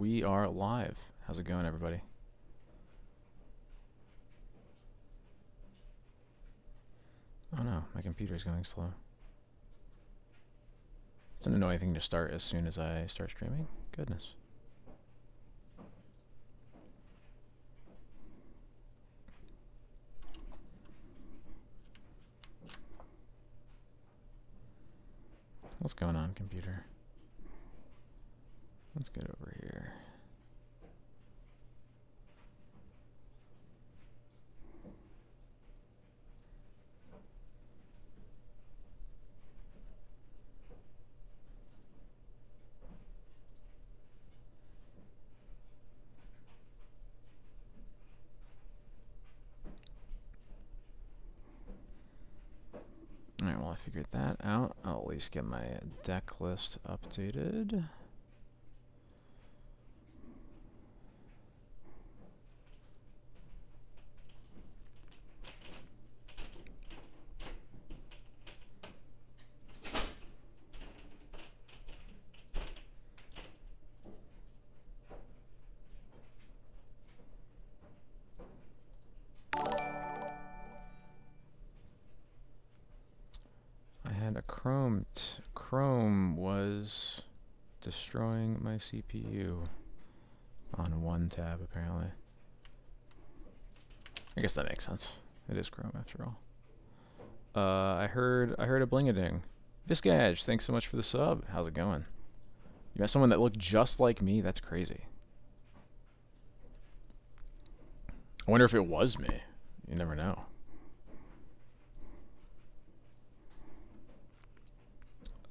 We are live. How's it going, everybody? Oh no, my computer's going slow. It's an annoying thing to start as soon as I start streaming. Goodness. What's going on, computer? Let's get over here. Alright, well I figured that out. I'll at least get my deck list updated. Chrome was destroying my CPU on one tab, apparently. I guess that makes sense. It is Chrome after all. I heard a bling-a-ding. Viscage, thanks so much for the sub. How's it going? You met someone that looked just like me? That's crazy. I wonder if it was me. You never know.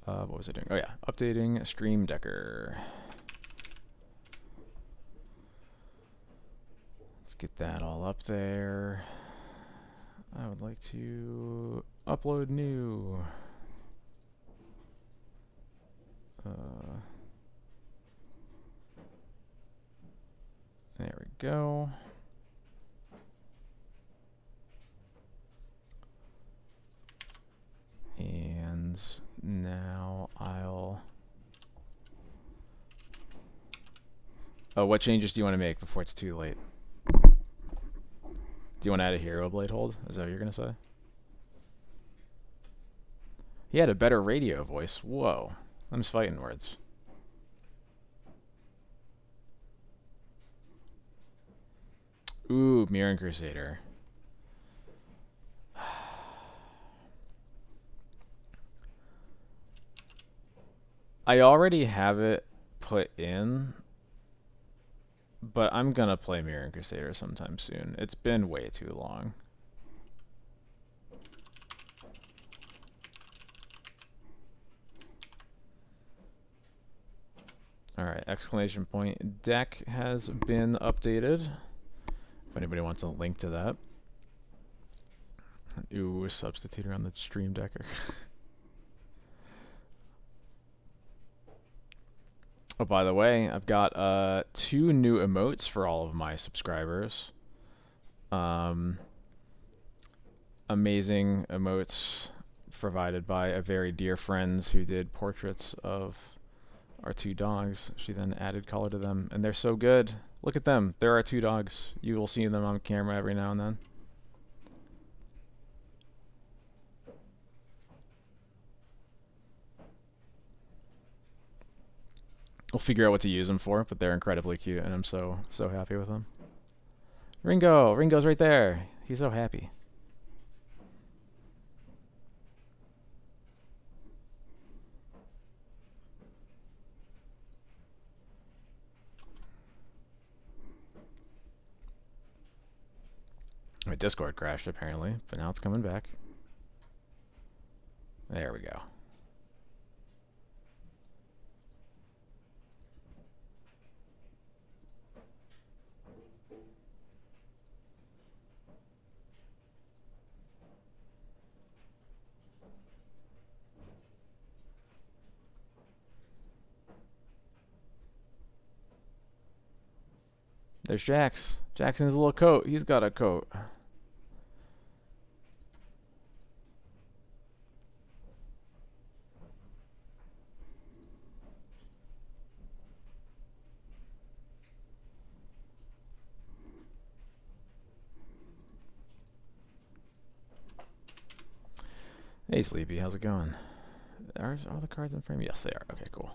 What was I doing? Oh yeah, updating Stream Decker. Let's get that all up there. I would like to upload new. There we go. And now I'll... Oh, what changes do you want to make before it's too late? Do you want to add a hero blade hold? Is that what you're going to say? He had a better radio voice. Whoa. Them's fighting words. Ooh, Mirren Crusader. I already have it put in, but I'm gonna play Mirren Crusader sometime soon. It's been way too long. Alright, exclamation point. Deck has been updated. If anybody wants a link to that. Ooh, a substitute on the Stream Decker. Oh, by the way, I've got 2 new emotes for all of my subscribers. Amazing emotes provided by a very dear friend who did portraits of our 2 dogs. She then added color to them, and they're so good. Look at them. There are 2 dogs. You will see them on camera every now and then. We'll figure out what to use them for, but they're incredibly cute, and I'm so happy with them. Ringo's right there. He's so happy. My Discord crashed apparently, but now it's coming back. There we go. There's Jax. Jax in his little coat. He's got a coat. Hey Sleepy, how's it going? Are all the cards in frame? Yes, they are. Okay, cool.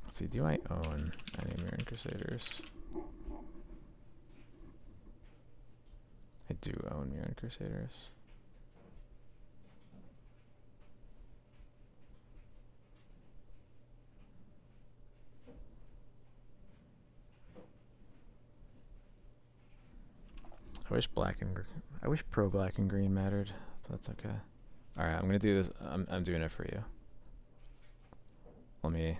Let's see, do I own any Mirren Crusaders? I do own Mirren Crusaders. I wish pro black and green mattered, but that's okay. All right, I'm gonna do this. I'm doing it for you. Let me.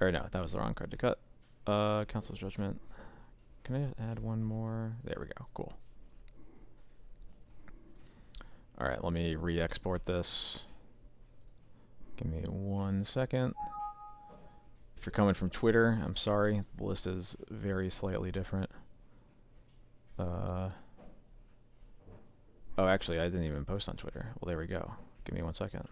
Or no, that was the wrong card to cut. Council's Judgment. Can I just add one more? There we go. Cool. All right, let me re-export this. Give me 1 second. If you're coming from Twitter, I'm sorry. The list is very slightly different. Oh, actually, I didn't even post on Twitter. Well, there we go. Give me 1 second.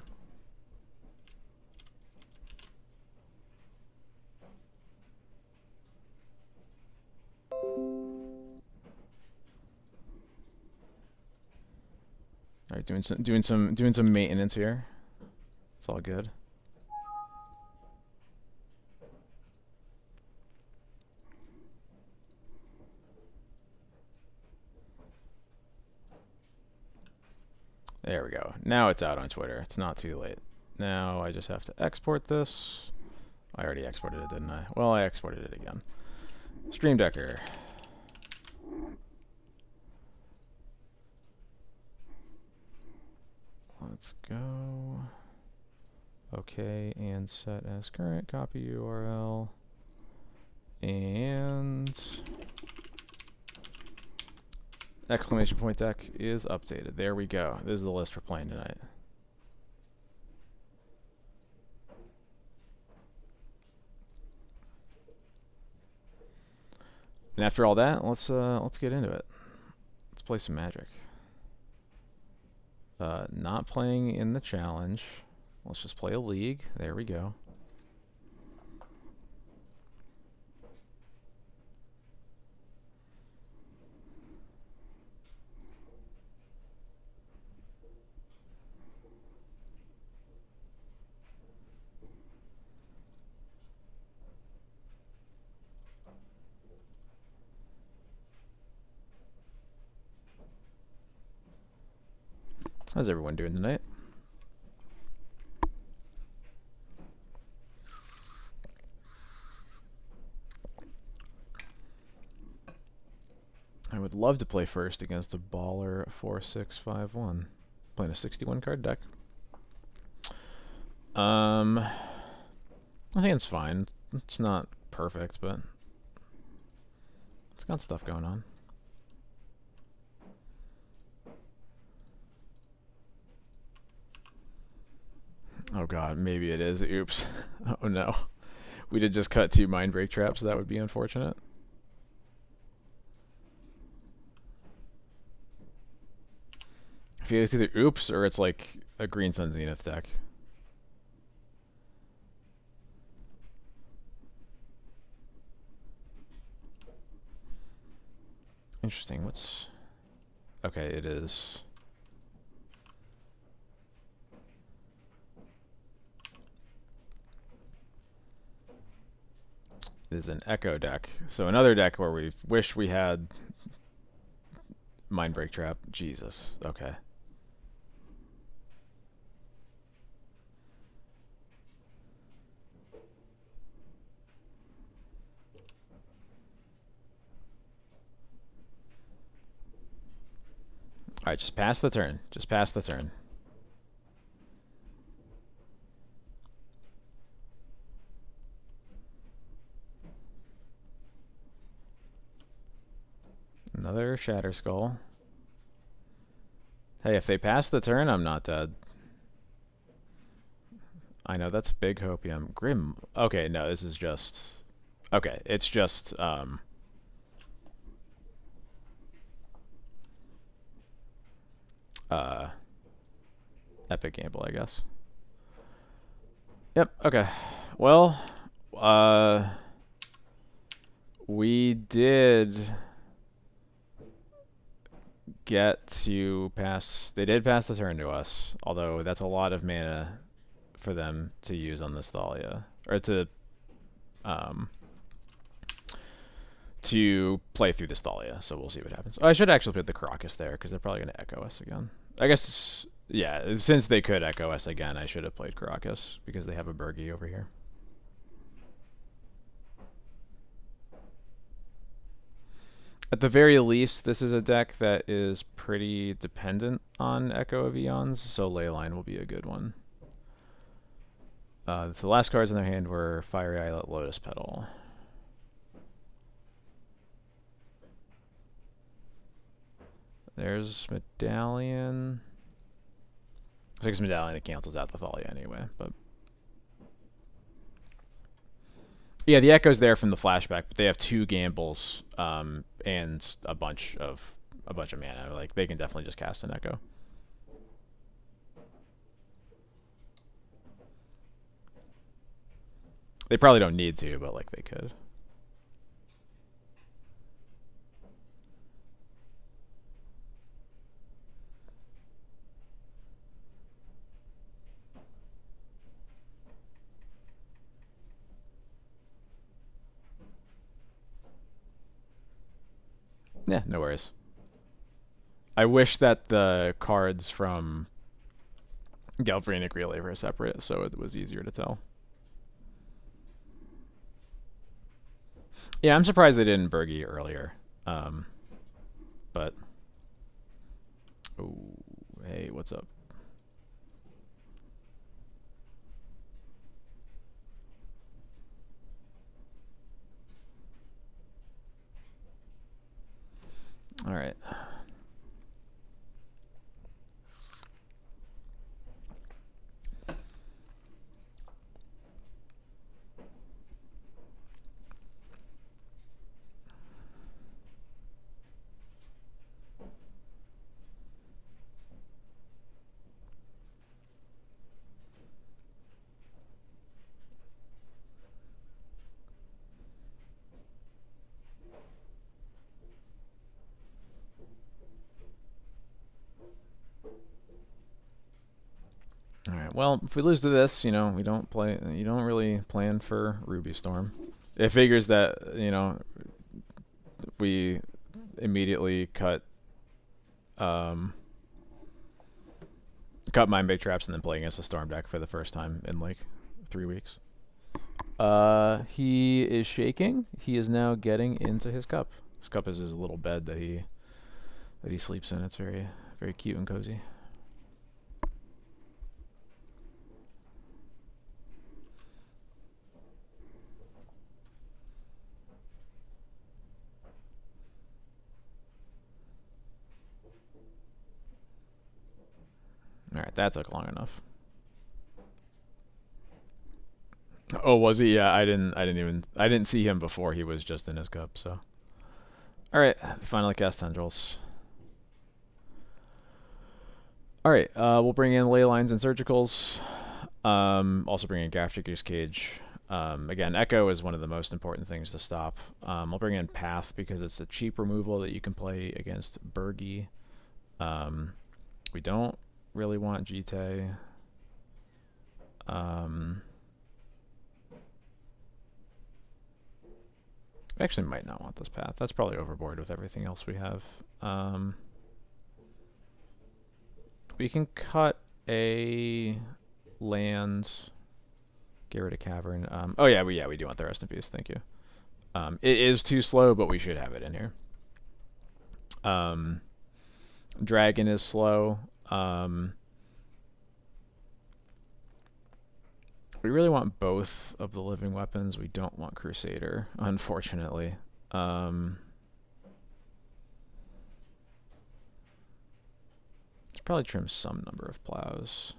All right, doing some maintenance here. It's all good. There we go. Now it's out on Twitter. It's not too late. Now I just have to export this. I already exported it, didn't I? Well, I exported it again. Stream Decker. Let's go. Okay, and set as current. Copy URL. And exclamation point deck is updated. There we go. This is the list we're playing tonight. And after all that, let's get into it. Let's play some Magic. Not playing in the challenge. Let's just play a league. There we go. How's everyone doing tonight? I would love to play first against a baller 4651. Playing a 61 card deck. I think it's fine. It's not perfect, but it's got stuff going on. Oh god, maybe it is. Oops. Oh no. We did just cut 2 Mind Break traps, so that would be unfortunate. I feel it's either oops or it's like a Green Sun Zenith deck. Interesting. What's... Okay, it is... It is an Echo deck. So another deck where we wish we had Mind Break Trap. Jesus. Okay. Alright, just pass the turn. Just pass the turn. Another Shatter Skull. Hey, if they pass the turn, I'm not dead. I know, that's big hopium. Grim. Okay, no, this is just... Okay, it's just, Epic Gamble, I guess. Yep. Okay. Well, uh, we did get to pass. They did pass the turn to us, although that's a lot of mana for them to use on this Thalia, or um to play through this Thalia. So we'll see what happens. I should actually put the Caracas there because they're probably going to echo us again. I guess, yeah, since they could echo us again, I should have played Caracas because they have a Burgie over here. At the very least, this is a deck that is pretty dependent on Echo of Eons, so Leyline will be a good one. So the last cards in their hand were Fiery Islet, Lotus Petal. There's Medallion. I think it's Medallion that cancels out the Thalia anyway, but yeah, the Echo's there from the flashback, but they have 2 gambles and a bunch of mana. Like they can definitely just cast an Echo. They probably don't need to, but like they could. Yeah, no worries. I wish that the cards from Galvanic Relay were separate, so it was easier to tell. Yeah, I'm surprised they didn't Burgie earlier. But oh, hey, what's up? All right. All right. Well, if we lose to this, you know, we don't play. You don't really plan for Ruby Storm. It figures that we immediately cut Mind Bait Traps and then play against a Storm deck for the first time in like 3 weeks. He is shaking. He is now getting into his cup. His cup is his little bed that he sleeps in. It's very cute and cozy. All right, that took long enough. Oh, was he? Yeah, I didn't see him before he was just in his cup. So, all right, finally cast Tendrils. All right, we'll bring in Ley Lines and Surgicals. Also bring in Gaftricker's Cage. Again, Echo is one of the most important things to stop. I'll bring in Path because it's a cheap removal that you can play against Burgie. We don't really want Jite. We actually might not want this Path. That's probably overboard with everything else we have. We can cut a land, get rid of Cavern. Oh yeah, we do want the Rest in Peace. Thank you. It is too slow, but we should have it in here. Dragon is slow. We really want both of the living weapons. We don't want Crusader, unfortunately. Probably trim some number of plows.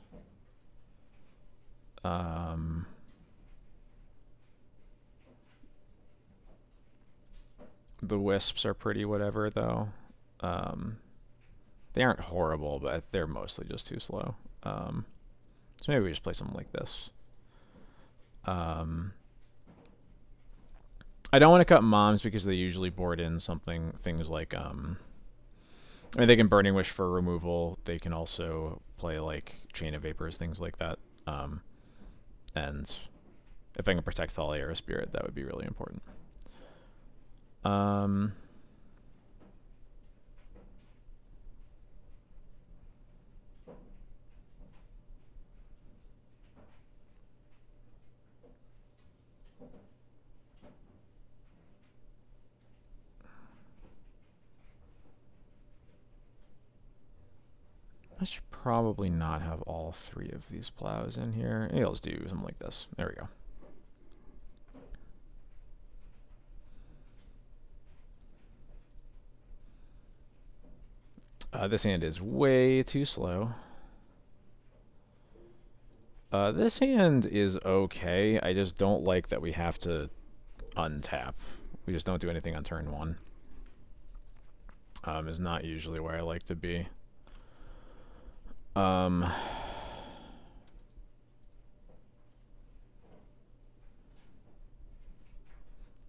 The wisps are pretty whatever though. They aren't horrible, but they're mostly just too slow. So maybe we just play something like this. Um, I don't want to cut moms because they usually board in things like I mean, they can Burning Wish for removal. They can also play like Chain of Vapors, things like that. Um, and if I can protect Thalia or Spirit, that would be really important. Um, I should probably not have all three of these plows in here. Maybe let's do something like this. There we go. This hand is way too slow. This hand is okay. I just don't like that we have to untap. We just don't do anything on turn 1. Is not usually where I like to be.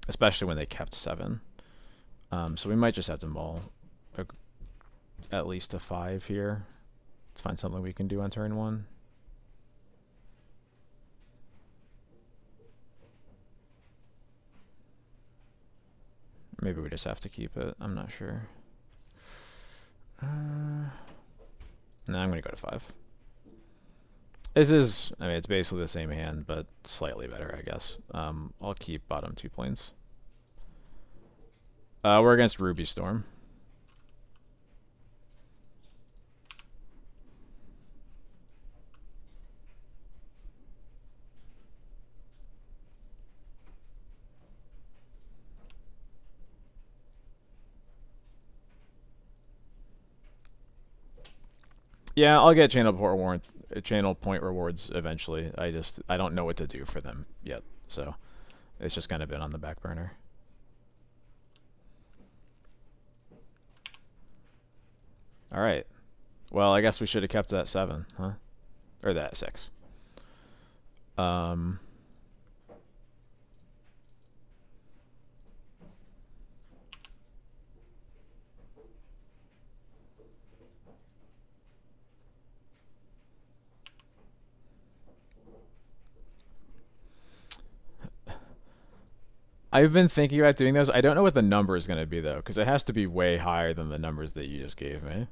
Especially when they kept 7. So we might just have to mull at least a 5 here. Let's find something we can do on turn 1. Maybe we just have to keep it. I'm not sure. No, I'm going to go to 5. This is, I mean, it's basically the same hand, but slightly better, I guess. I'll keep bottom 2 planes. We're against Ruby Storm. Yeah, I'll get channel point rewards eventually. I don't know what to do for them yet, so it's just kind of been on the back burner. All right. Well, I guess we should have kept that 7, huh? Or that 6. I've been thinking about doing those. I don't know what the number is going to be, though, because it has to be way higher than the numbers that you just gave me.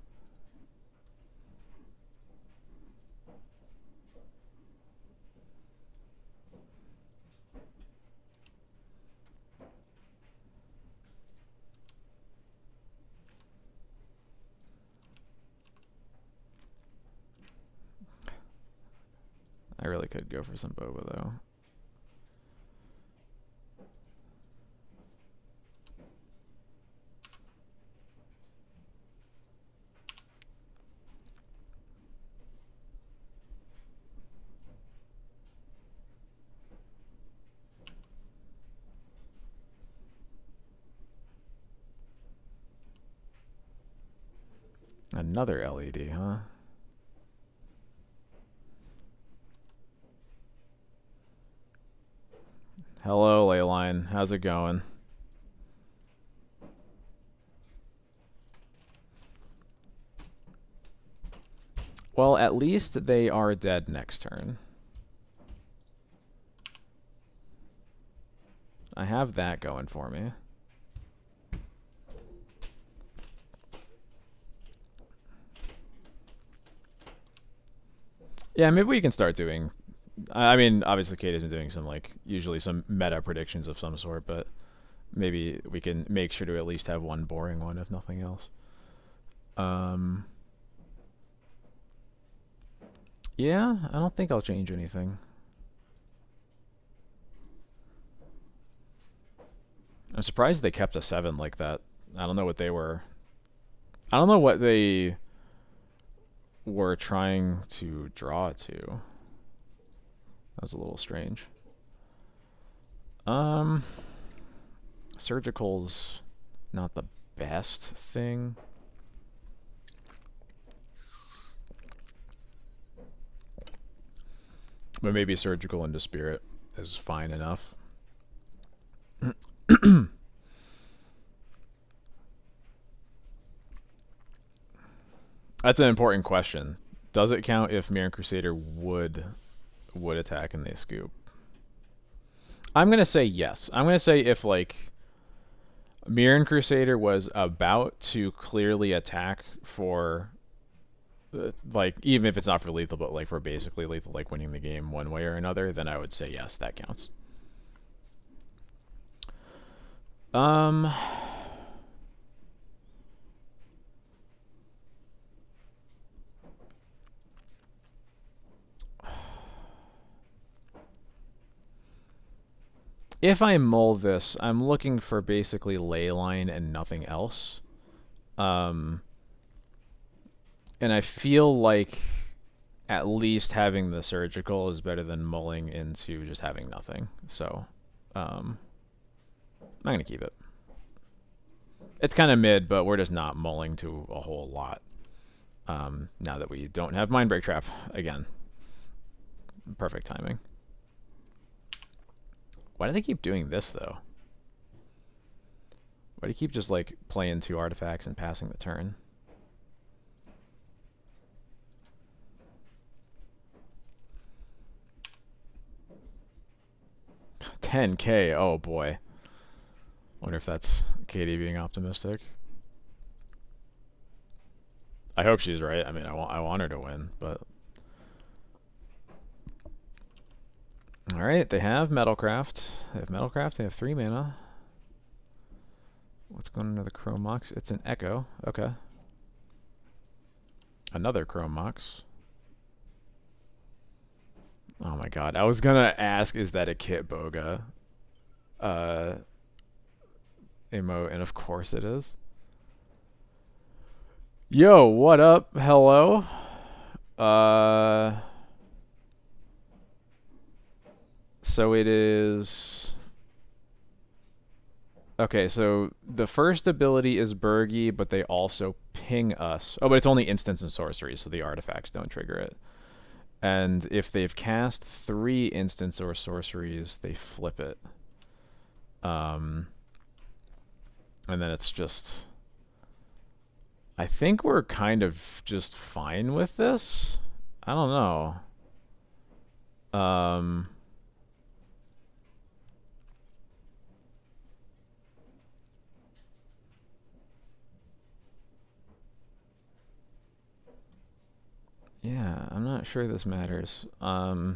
I really could go for some boba, though. Another LED, huh? Hello, Leyline. How's it going? Well, at least they are dead next turn. I have that going for me. Yeah, maybe we can start doing... I mean, obviously Kate has been doing some, like, usually some meta predictions of some sort, but maybe we can make sure to at least have one boring one, if nothing else. Yeah, I don't think I'll change anything. I'm surprised they kept a 7 like that. I don't know what they were... I don't know what they were trying to draw to. That was a little strange. Surgical's not the best thing. But maybe surgical into spirit is fine enough. That's an important question. Does it count if Mirren Crusader would attack and they scoop? I'm gonna say yes. I'm gonna say if like Mirren Crusader was about to clearly attack for like even if it's not for lethal, but like for basically lethal, like winning the game one way or another, then I would say yes, that counts. If I mull this, I'm looking for basically leyline and nothing else. And I feel like at least having the surgical is better than mulling into just having nothing. So, I'm gonna keep it. It's kind of mid, but we're just not mulling to a whole lot. Now that we don't have Mindbreak Trap again. Perfect timing. Why do they keep doing this, though? Why do you keep just, like, playing 2 artifacts and passing the turn? $10K, oh boy. Wonder if that's Katie being optimistic. I hope she's right. I mean, I want her to win, but... Alright, they have Metalcraft. They have Metalcraft, they have 3 mana. What's going into the Chrome Mox? It's an Echo. Okay. Another Chrome Mox. Oh my god. I was gonna ask, is that a Kit Boga emote? And of course it is. Yo, what up? Hello. So it is... Okay, so the first ability is Bergie, but they also ping us. Oh, but it's only instants and sorceries, so the artifacts don't trigger it. And if they've cast 3 instants or sorceries, they flip it. And then it's just... I think we're kind of just fine with this. I don't know. Yeah, I'm not sure this matters. I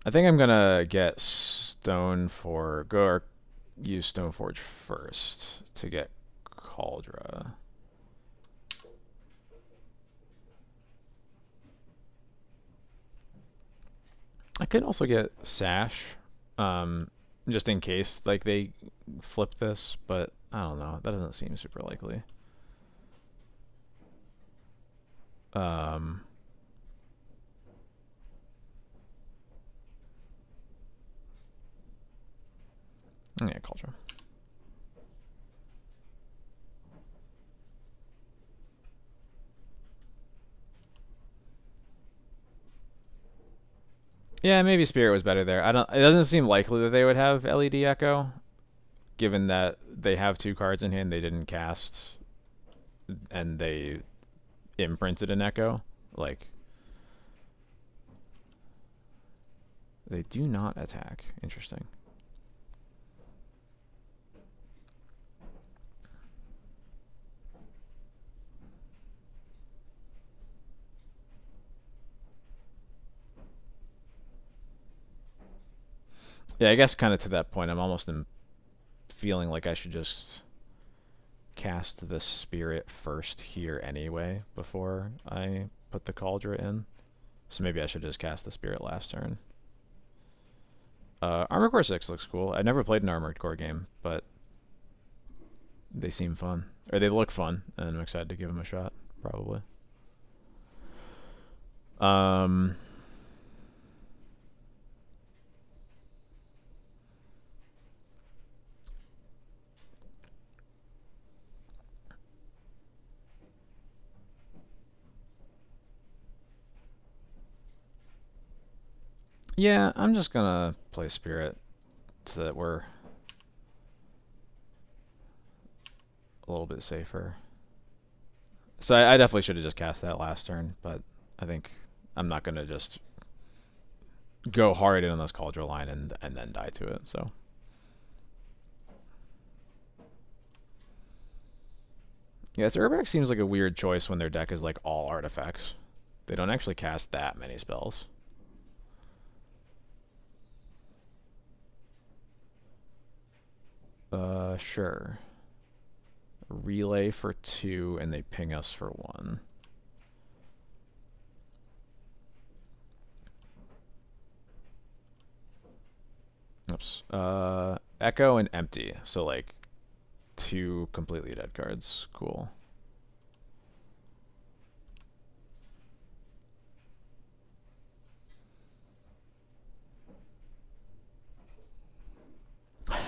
think I'm gonna get use Stoneforge first to get Cauldra. I could also get Sash, just in case like they flip this, but I don't know. That doesn't seem super likely. Yeah, Cauldra. Yeah, maybe Spirit was better there. I don't. It doesn't seem likely that they would have LED Echo, given that they have 2 cards in hand they didn't cast, and they imprinted an Echo. Like, they do not attack. Interesting. Yeah, I guess kind of to that point, I'm almost feeling like I should just cast the Spirit first here anyway before I put the Cauldra in. So maybe I should just cast the Spirit last turn. Armored Core 6 looks cool. I've never played an Armored Core game, but they seem fun. Or they look fun, and I'm excited to give them a shot, probably. Yeah, I'm just gonna play Spirit so that we're a little bit safer. So I definitely should have just cast that last turn, but I think I'm not gonna just go hard in on this Cauldron line and then die to it. So yeah, this Urbex seems like a weird choice when their deck is like all artifacts. They don't actually cast that many spells. Sure. Relay for 2 and they ping us for 1. Oops. Echo and empty. So like 2 completely dead cards. Cool.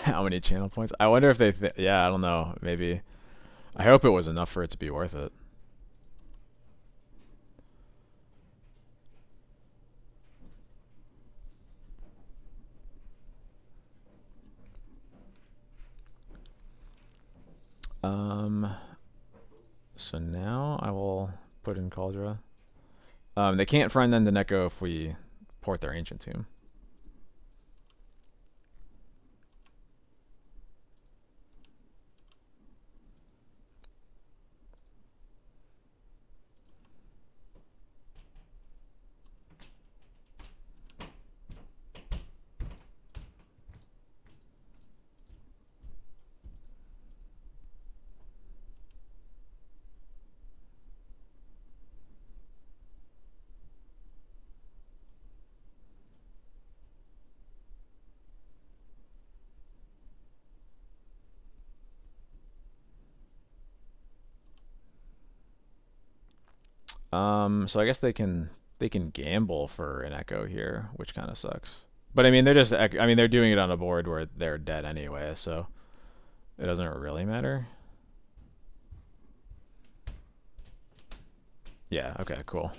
How many channel points? I wonder if they yeah, I don't know. Maybe. I hope it was enough for it to be worth it. So now I will put in Cauldron. They can't friend then the Neko if we port their Ancient Tomb. So I guess they can gamble for an Echo here, which kind of sucks. But I mean, they're doing it on a board where they're dead anyway, so it doesn't really matter. Yeah. Okay. Cool.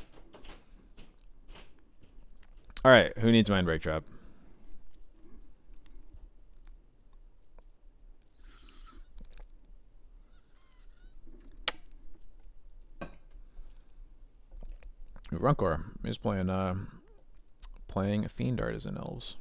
All right. Who needs Mindbreak Trap? Runkor is playing Fiend Artisan Elves.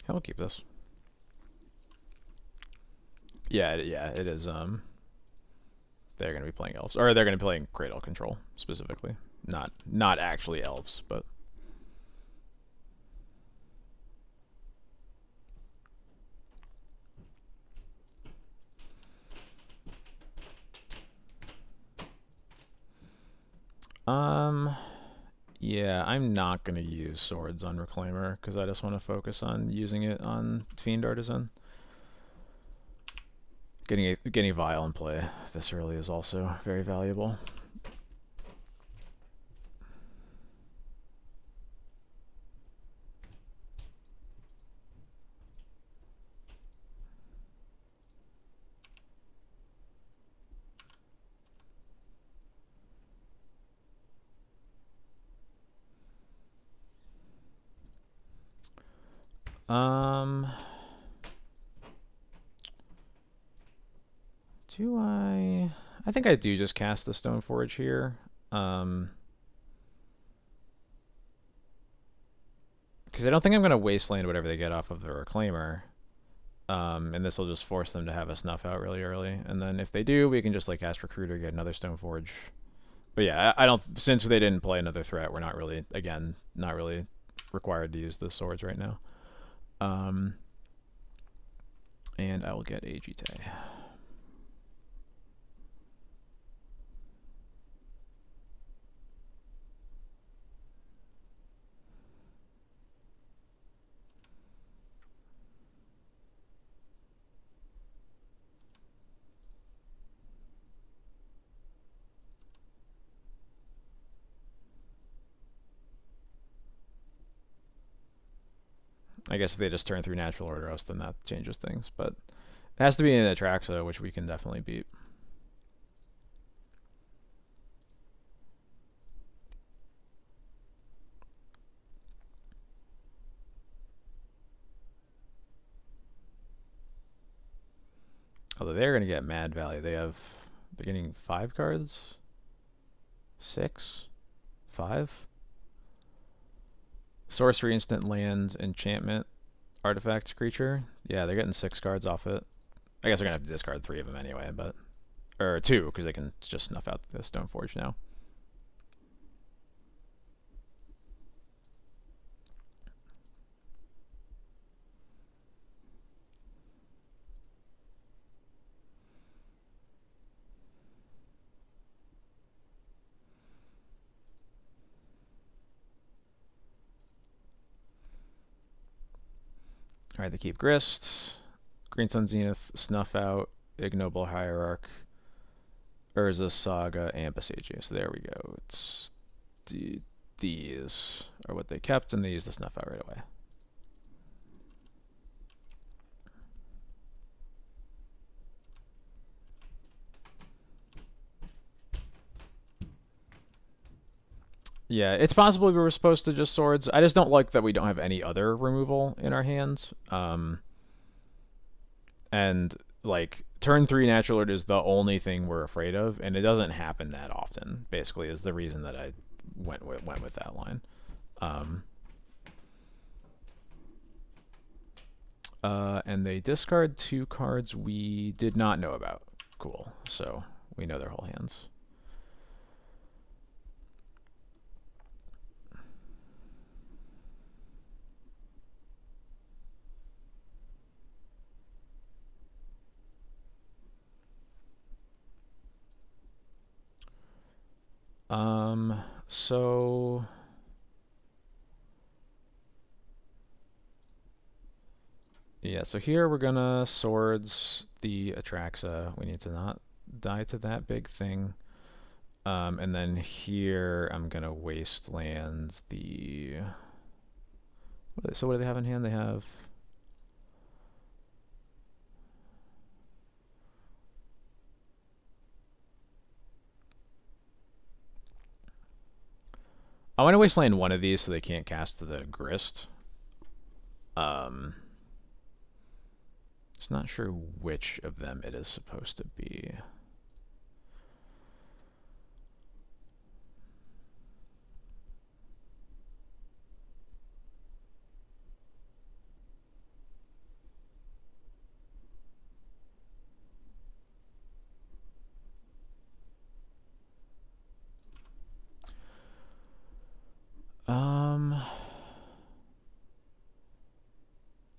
I'll keep this. Yeah, it is. They're gonna be playing elves, or they're gonna be playing Cradle Control specifically, not actually elves, but. Yeah, I'm not gonna use swords on Reclaimer because I just want to focus on using it on Fiend Artisan. Getting Vial in play this early is also very valuable. Do I? I think I do just cast the Stoneforge here. Because I don't think I'm gonna wasteland whatever they get off of the Reclaimer. And this will just force them to have a snuff out really early. And then if they do, we can just like cast Recruiter, get another Stoneforge. But yeah, I don't. Since they didn't play another threat, we're not really, again, not really required to use the swords right now. And I will get Agite. I guess if they just turn through natural order us, then that changes things. But it has to be an Atraxa, which we can definitely beat. Although they're going to get mad value. They're getting 5 cards? 6? 5? Sorcery, instant, lands, enchantment, artifacts, creature. Yeah, they're getting 6 cards off it. I guess they're going to have to discard 3 of them anyway, but... Or 2, because they can just snuff out the Stoneforge now. Alright, they keep Grist, Green Sun Zenith, Snuff Out, Ignoble Hierarch, Urza Saga, and Besage. So there we go. It's these are what they kept, and they use the Snuff Out right away. Yeah, it's possible we were supposed to just swords. I just don't like that we don't have any other removal in our hands. And like turn 3 natural order is the only thing we're afraid of, and it doesn't happen that often. Basically, is the reason that I went with that line. And they discard 2 cards we did not know about. Cool. So we know their whole hands. So yeah, so here we're gonna swords the Atraxa. We need to not die to that big thing. And then here I'm gonna wasteland the... So what do they have in hand? They have... I want to wasteland one of these so they can't cast the Grist. Just not sure which of them it is supposed to be.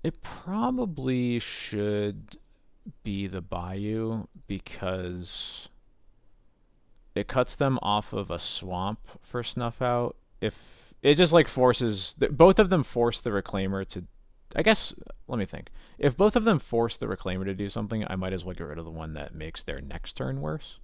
It probably should be the Bayou because it cuts them off of a swamp for Snuff Out. If it just like forces both of them force the Reclaimer to... I guess, let me think. If both of them force the Reclaimer to do something, I might as well get rid of the one that makes their next turn worse.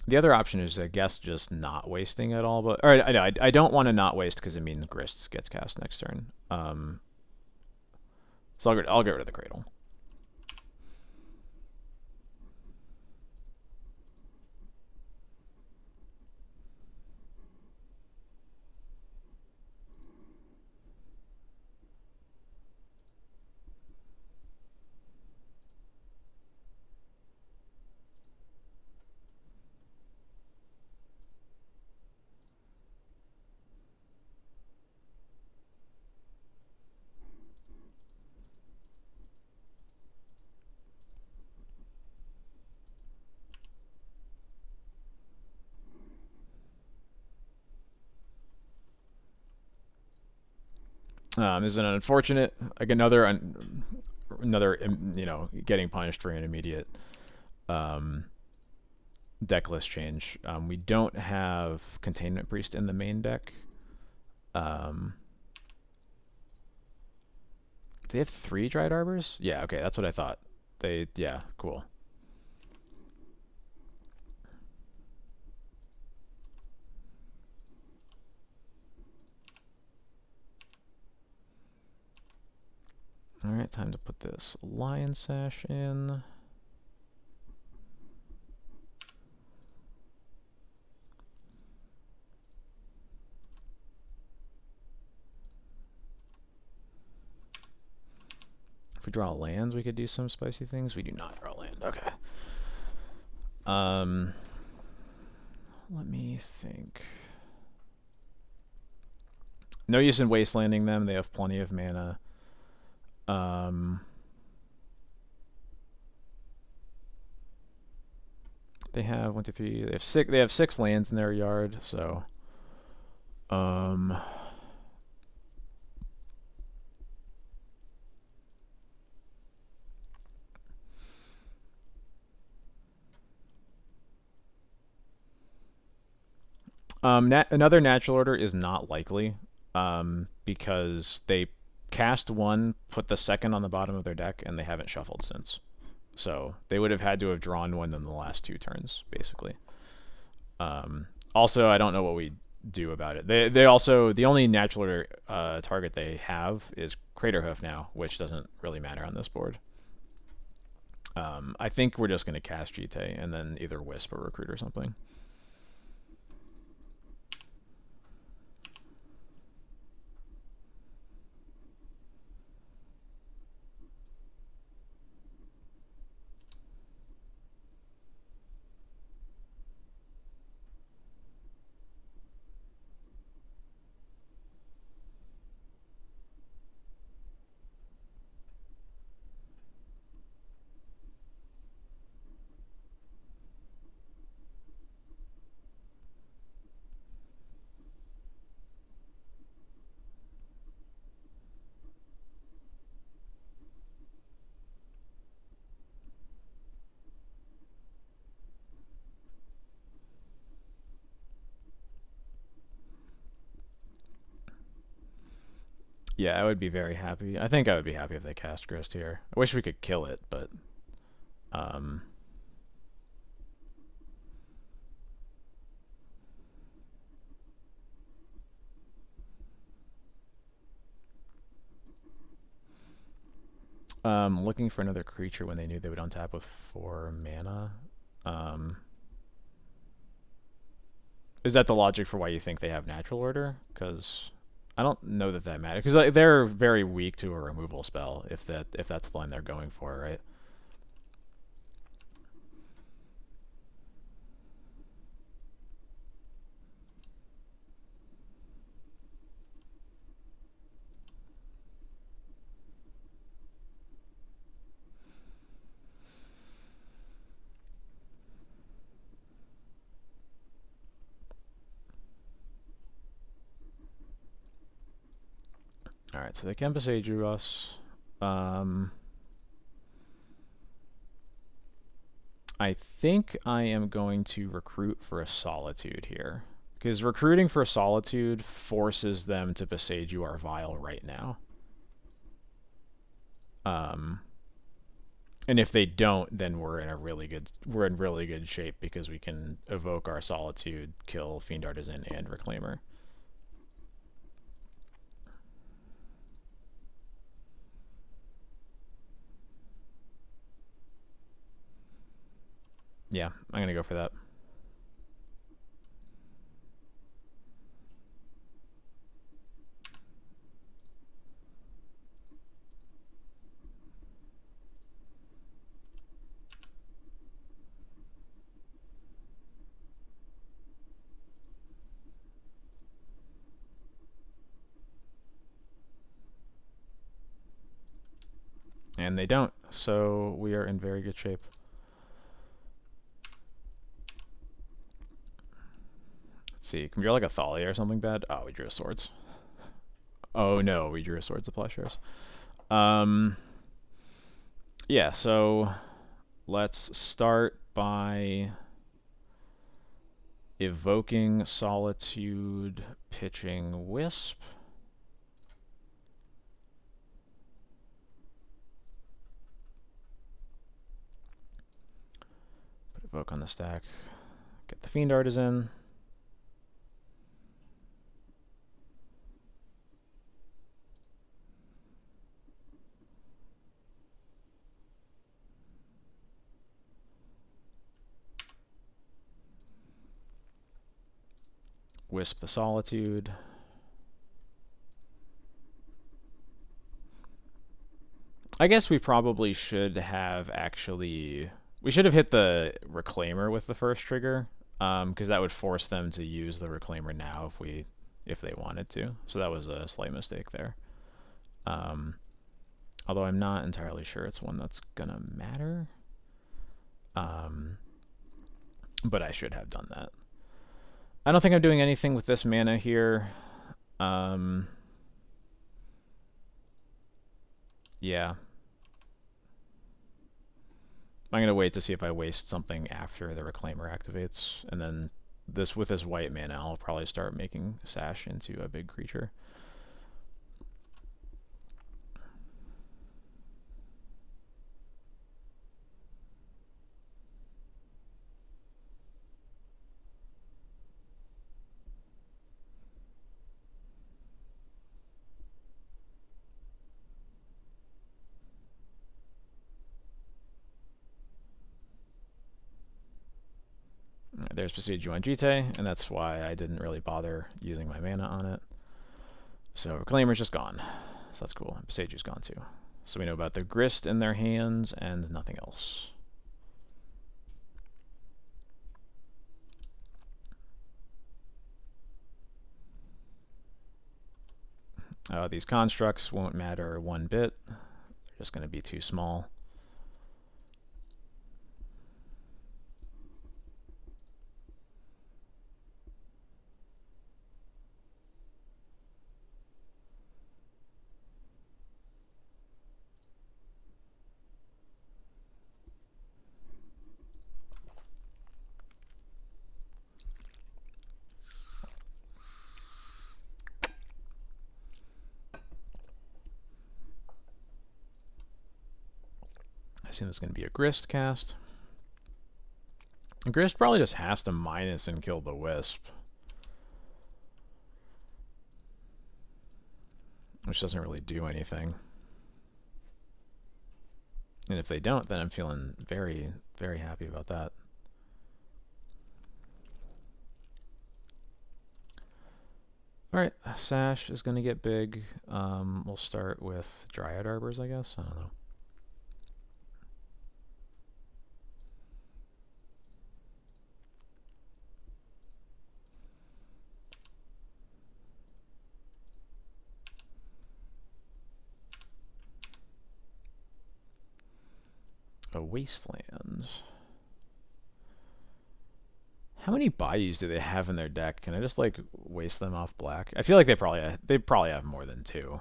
The other option is, I guess, just not wasting at all. But I don't want to not waste because it means Grist gets cast next turn. So I'll get rid of the Cradle. This is an unfortunate, like another, getting punished for an immediate deck list change. We don't have Containment Priest in the main deck. They have 3 Dried Arbors? Yeah, okay, that's what I thought. Yeah, cool. Alright, time to put this Lion Sash in. If we draw lands, we could do some spicy things. We do not draw land. Okay. Let me think. No use in wastelanding them. They have plenty of mana. They have 1, 2, 3. They have six. They have 6 lands in their yard. So, another natural order is not likely, because they cast one, put the second on the bottom of their deck, and they haven't shuffled since. So they would have had to have drawn one in the last 2 turns, basically. Also, I don't know what we do about it. They also, the only natural order target they have is Craterhoof now, which doesn't really matter on this board. I think we're just going to cast Jite and then either Wisp or Recruit or something. Yeah, I would be very happy. I think I would be happy if they cast Grist here. I wish we could kill it, but looking for another creature when they knew they would untap with 4 mana. Is that the logic for why you think they have natural order? Because I don't know that that matters. Because they're very weak to a removal spell if that's the line they're going for, right? Alright, so they can Beseiju us. I think I am going to recruit for a Solitude here. Because recruiting for Solitude forces them to Beseiju our Vial right now. And if they don't, then we're in really good shape because we can evoke our Solitude, kill Fiend Artisan and Reclaimer. Yeah, I'm gonna go for that. And they don't, so we are in very good shape. Let's see, can we draw like a Thalia or something bad? Oh, we drew a Swords. Oh no, we drew a Swords of Plowshares. Yeah, so let's start by evoking Solitude, pitching Wisp. Put Evoke on the stack. Get the Fiend Artisan. Wisp the Solitude. I guess we probably should have actually... We should have hit the Reclaimer with the first trigger, because that would force them to use the Reclaimer now if they wanted to. So that was a slight mistake there. Although I'm not entirely sure it's one that's gonna matter. But I should have done that. I don't think I'm doing anything with this mana here. Yeah. I'm going to wait to see if I waste something after the Reclaimer activates, and then with this white mana, I'll probably start making Sash into a big creature. There's Besiege Jite, and that's why I didn't really bother using my mana on it. So Reclaimer's just gone. So that's cool. Besiege's gone too. So we know about the Grist in their hands and nothing else. These constructs won't matter one bit. They're just going to be too small. I assume it's going to be a Grist cast. Grist probably just has to minus and kill the Wisp, which doesn't really do anything. And if they don't, then I'm feeling very, very happy about that. Alright, Sash is going to get big. We'll start with Dryad Arbors, I guess. I don't know. A Wasteland. How many Bayous do they have in their deck? Can I just like waste them off black? I feel like they probably have more than two.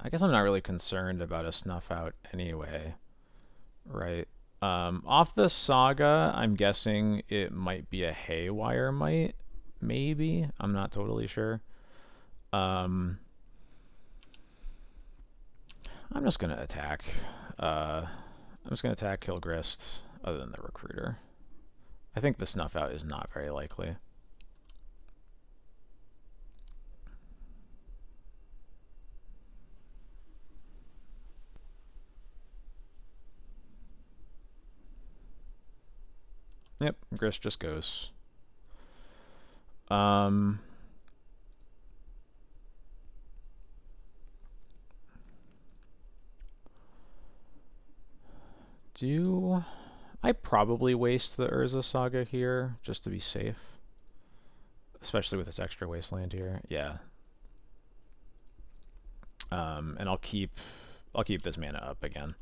I guess I'm not really concerned about a Snuff Out anyway, right? Off the Saga, I'm guessing it might be a Haywire Might, maybe. I'm not totally sure. I'm just gonna attack. I'm just gonna attack, kill Grist, other than the Recruiter. I think the Snuff Out is not very likely. Yep, Grist just goes. Do I probably waste the Urza Saga here just to be safe? Especially with this extra Wasteland here. Yeah. And I'll keep this mana up again.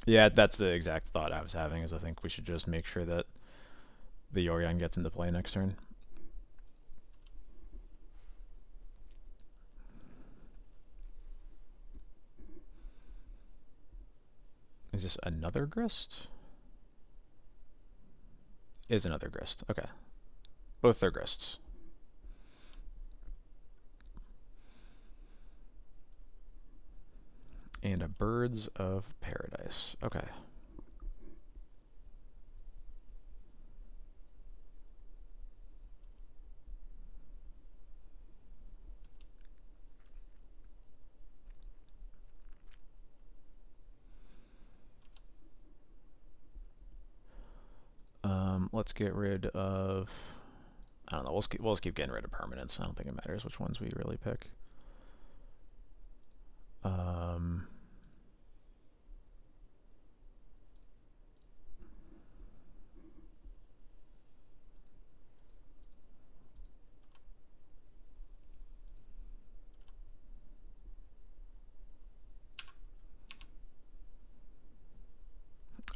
Yeah, that's the exact thought I was having, is I think we should just make sure that the Yorion gets into play next turn. Is this another Grist? Is another Grist. Okay. Both are Grists. And a Birds of Paradise. Okay. Let's get rid of... I don't know. We'll just keep getting rid of permanents. I don't think it matters which ones we really pick.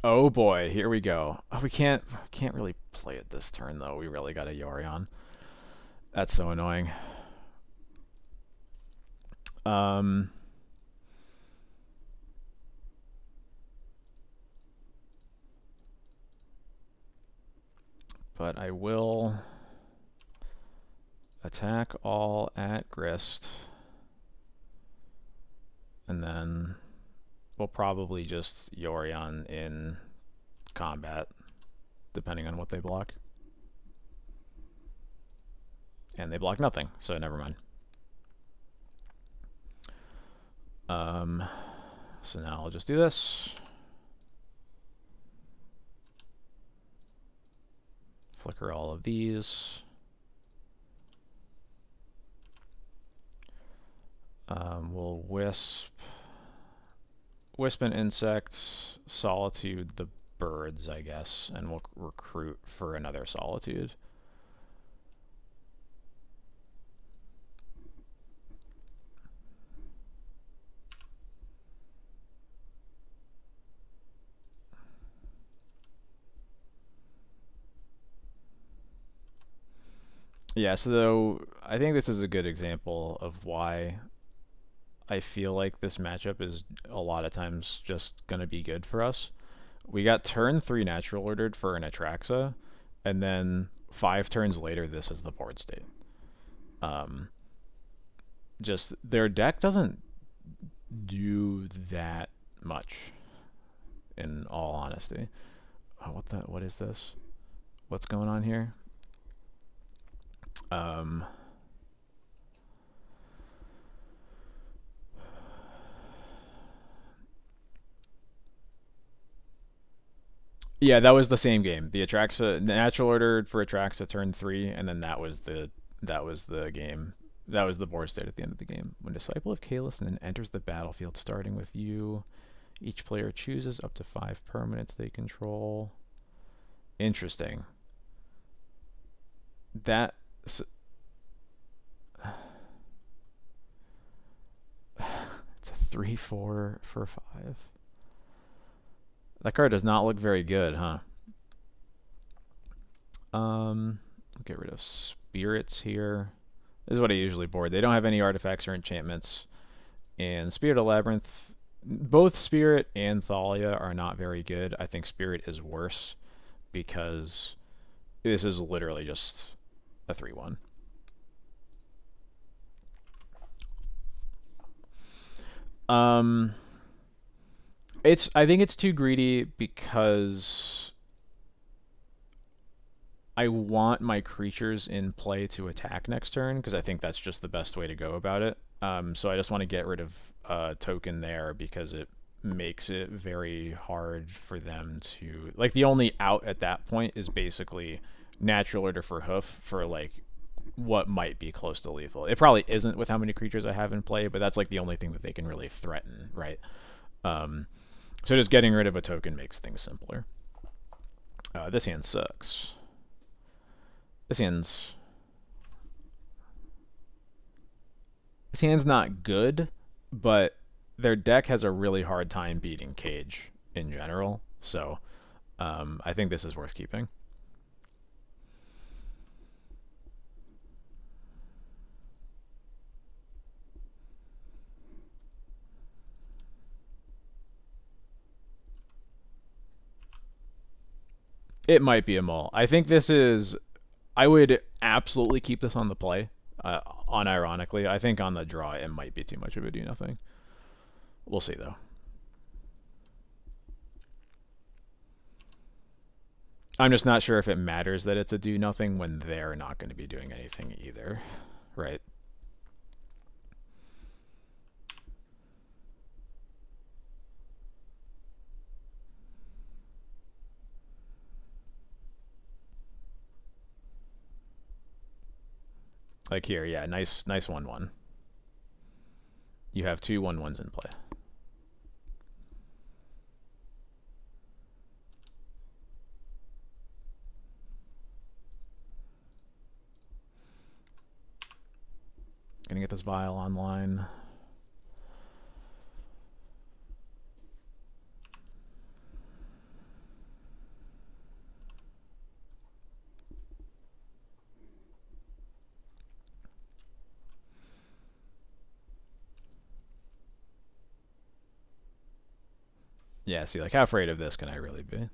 Oh boy, here we go. Oh, we can't really play it this turn though. We really got a Yorion. That's so annoying. But I will attack all at Grist. And then we'll probably just Yorion in combat, depending on what they block. And they block nothing, so never mind. So now I'll just do this. Flicker all of these. We'll Wisp an insect, Solitude the birds, I guess, and we'll recruit for another Solitude. Yeah, so I think this is a good example of why I feel like this matchup is a lot of times just going to be good for us. We got turn 3 natural ordered for an Atraxa, and then 5 turns later this is the board state. Just their deck doesn't do that much, in all honesty. Oh, what is this? What's going on here? Yeah, that was the same game. The Atraxa natural order for Atraxa turn 3, and then that was the game. That was the board state at the end of the game. When Disciple of Kalis enters the battlefield, starting with you, each player chooses up to 5 permanents they control. Interesting. That it's a 3/4 for 5. That card does not look very good, huh? Get rid of spirits here. This is what I usually board. They don't have any artifacts or enchantments. And Spirit of Labyrinth, both Spirit and Thalia are not very good. I think Spirit is worse because this is literally just a 3/1. I think it's too greedy because I want my creatures in play to attack next turn because I think that's just the best way to go about it. So I just want to get rid of a token there because it makes it very hard for them to... Like, the only out at that point is basically natural order for Hoof for, like, what might be close to lethal. It probably isn't with how many creatures I have in play, but that's, like, the only thing that they can really threaten, right? So just getting rid of a token makes things simpler. This hand sucks. This hand's not good, but their deck has a really hard time beating Cage in general, so I think this is worth keeping. It might be a mull. I think this is... I would absolutely keep this on the play, unironically. I think on the draw it might be too much of a do nothing. We'll see, though. I'm just not sure if it matters that it's a do nothing when they're not going to be doing anything either, right? Like here, yeah, nice 1/1. You have 2 1/1s in play. Gonna get this vial online. Yeah, see, like, how afraid of this can I really be?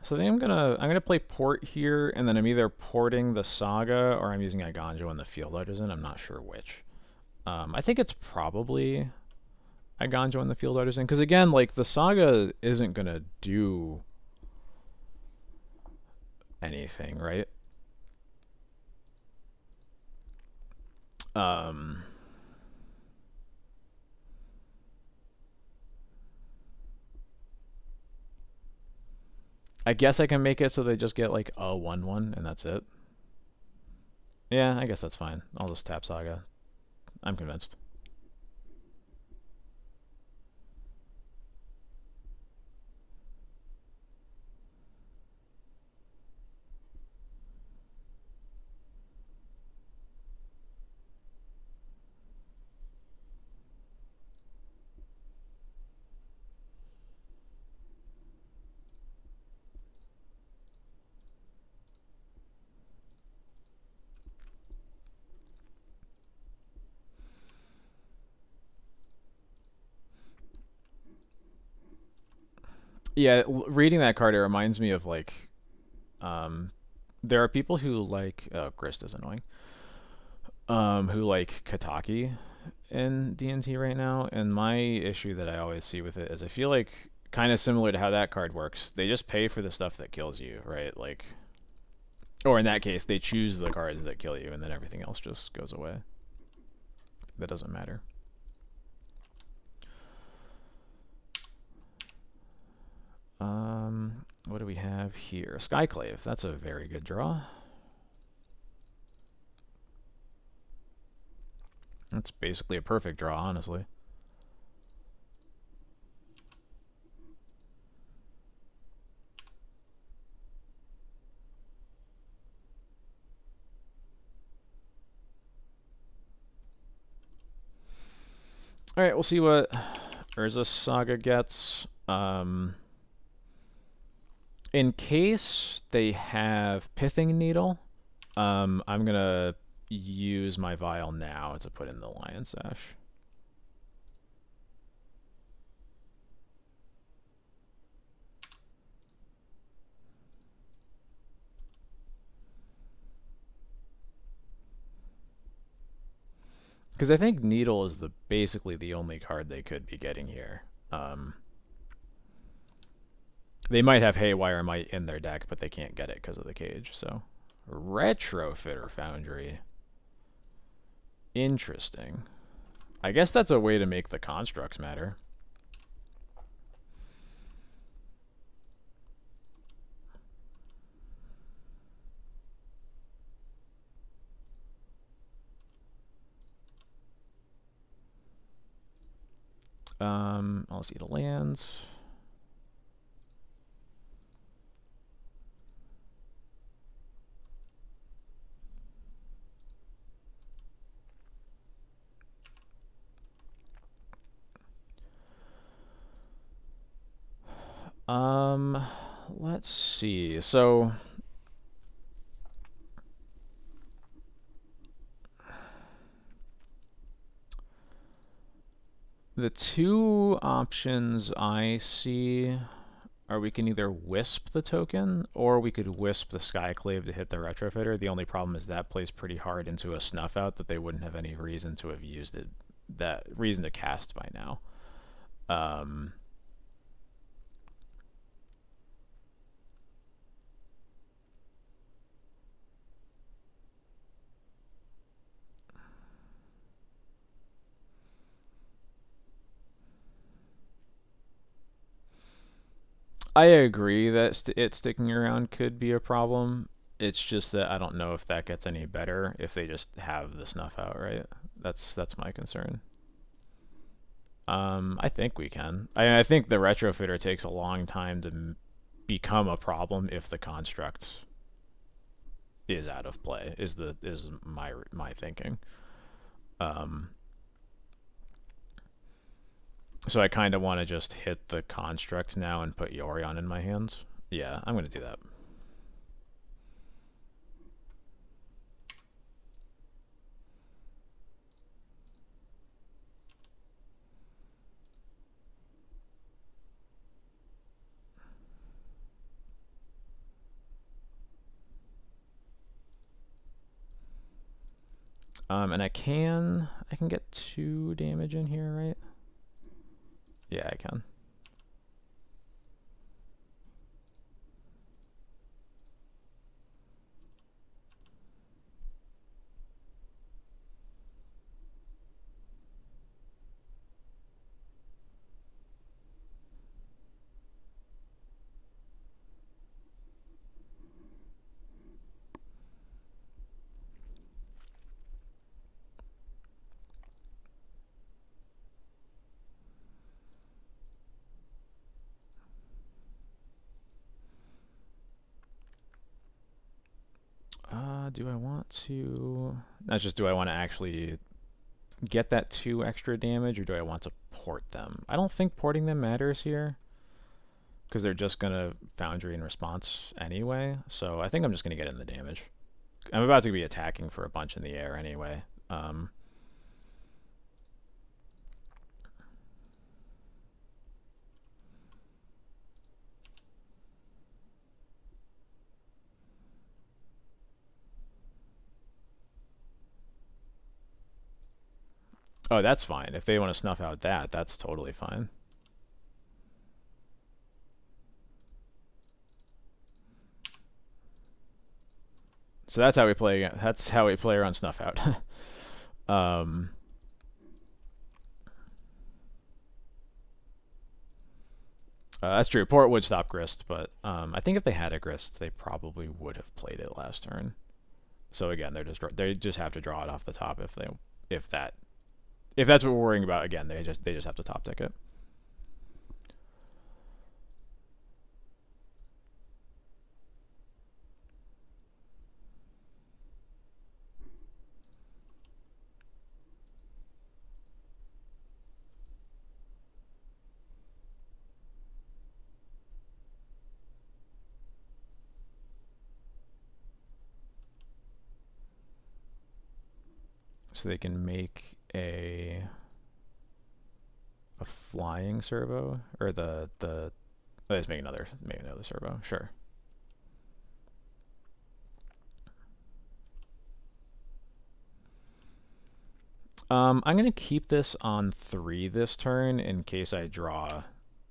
So I think I'm gonna play port here, and then I'm either porting the Saga or I'm using Iganjo and the Field Artisan. I'm not sure which. I think it's probably Iganjo and the Field Artisan, because again, like, the Saga isn't gonna do anything, right? Um, I guess I can make it so they just get like a 1/1 and that's it. Yeah, I guess that's fine. I'll just tap Saga. I'm convinced. Yeah, reading that card, it reminds me of like, um, there are people who like, oh, Grist is annoying. Who like Kataki in D&T right now, and my issue that I always see with it is I feel like kind of similar to how that card works. They just pay for the stuff that kills you, right? Like, or in that case, they choose the cards that kill you, and then everything else just goes away. That doesn't matter. What do we have here? Skyclave. That's a very good draw. That's basically a perfect draw, honestly. Alright, we'll see what Urza Saga gets. In case they have Pithing Needle, I'm gonna use my vial now to put in the Lion Sash. Because I think Needle is basically the only card they could be getting here. They might have Haywire Might in their deck, but they can't get it because of the cage. So, Retrofitter Foundry. Interesting. I guess that's a way to make the constructs matter. I'll see the lands. let's see. So the two options I see are we can either wisp the token or we could wisp the Skyclave to hit the Retrofitter. The only problem is that plays pretty hard into a snuff out that they wouldn't have any reason to have used it, that reason to cast by now. Um, I agree that it sticking around could be a problem. It's just that I don't know if that gets any better if they just have the snuff out, right? That's my concern. I think we can. I think the retrofitter takes a long time to become a problem if the construct is out of play. Is my thinking. Um, so I kind of want to just hit the construct now and put Yorion in my hands. Yeah, I'm gonna do that. And I can get 2 damage in here, right? Yeah, I can. Do I want to? That's just, do I want to actually get that 2 extra damage, or do I want to port them? I don't think porting them matters here, because they're just gonna Foundry in response anyway. So I think I'm just gonna get in the damage. I'm about to be attacking for a bunch in the air anyway. Oh, that's fine. If they want to snuff out that, that's totally fine. So that's how we play. That's how we play around snuff out. um, that's true. Port would stop Grist, but I think if they had a Grist, they probably would have played it last turn. So again, they just have to draw it off the top if that if that's what we're worrying about. Again, they just have to top deck it. So they can make a flying servo, or let's make another servo. Sure. I'm gonna keep this on 3 this turn in case I draw.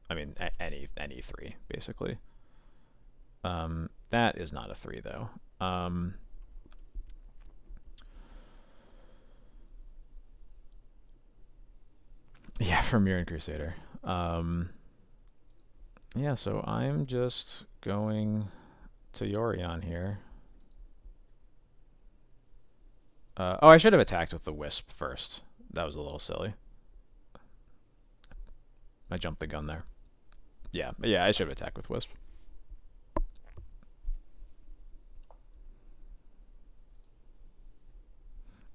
I mean, any 3 basically. That is not a 3 though. Yeah, from Mirren Crusader. Yeah, so I'm just going to Yorion here. Oh, I should have attacked with the Wisp first. That was a little silly. I jumped the gun there. Yeah, I should have attacked with Wisp.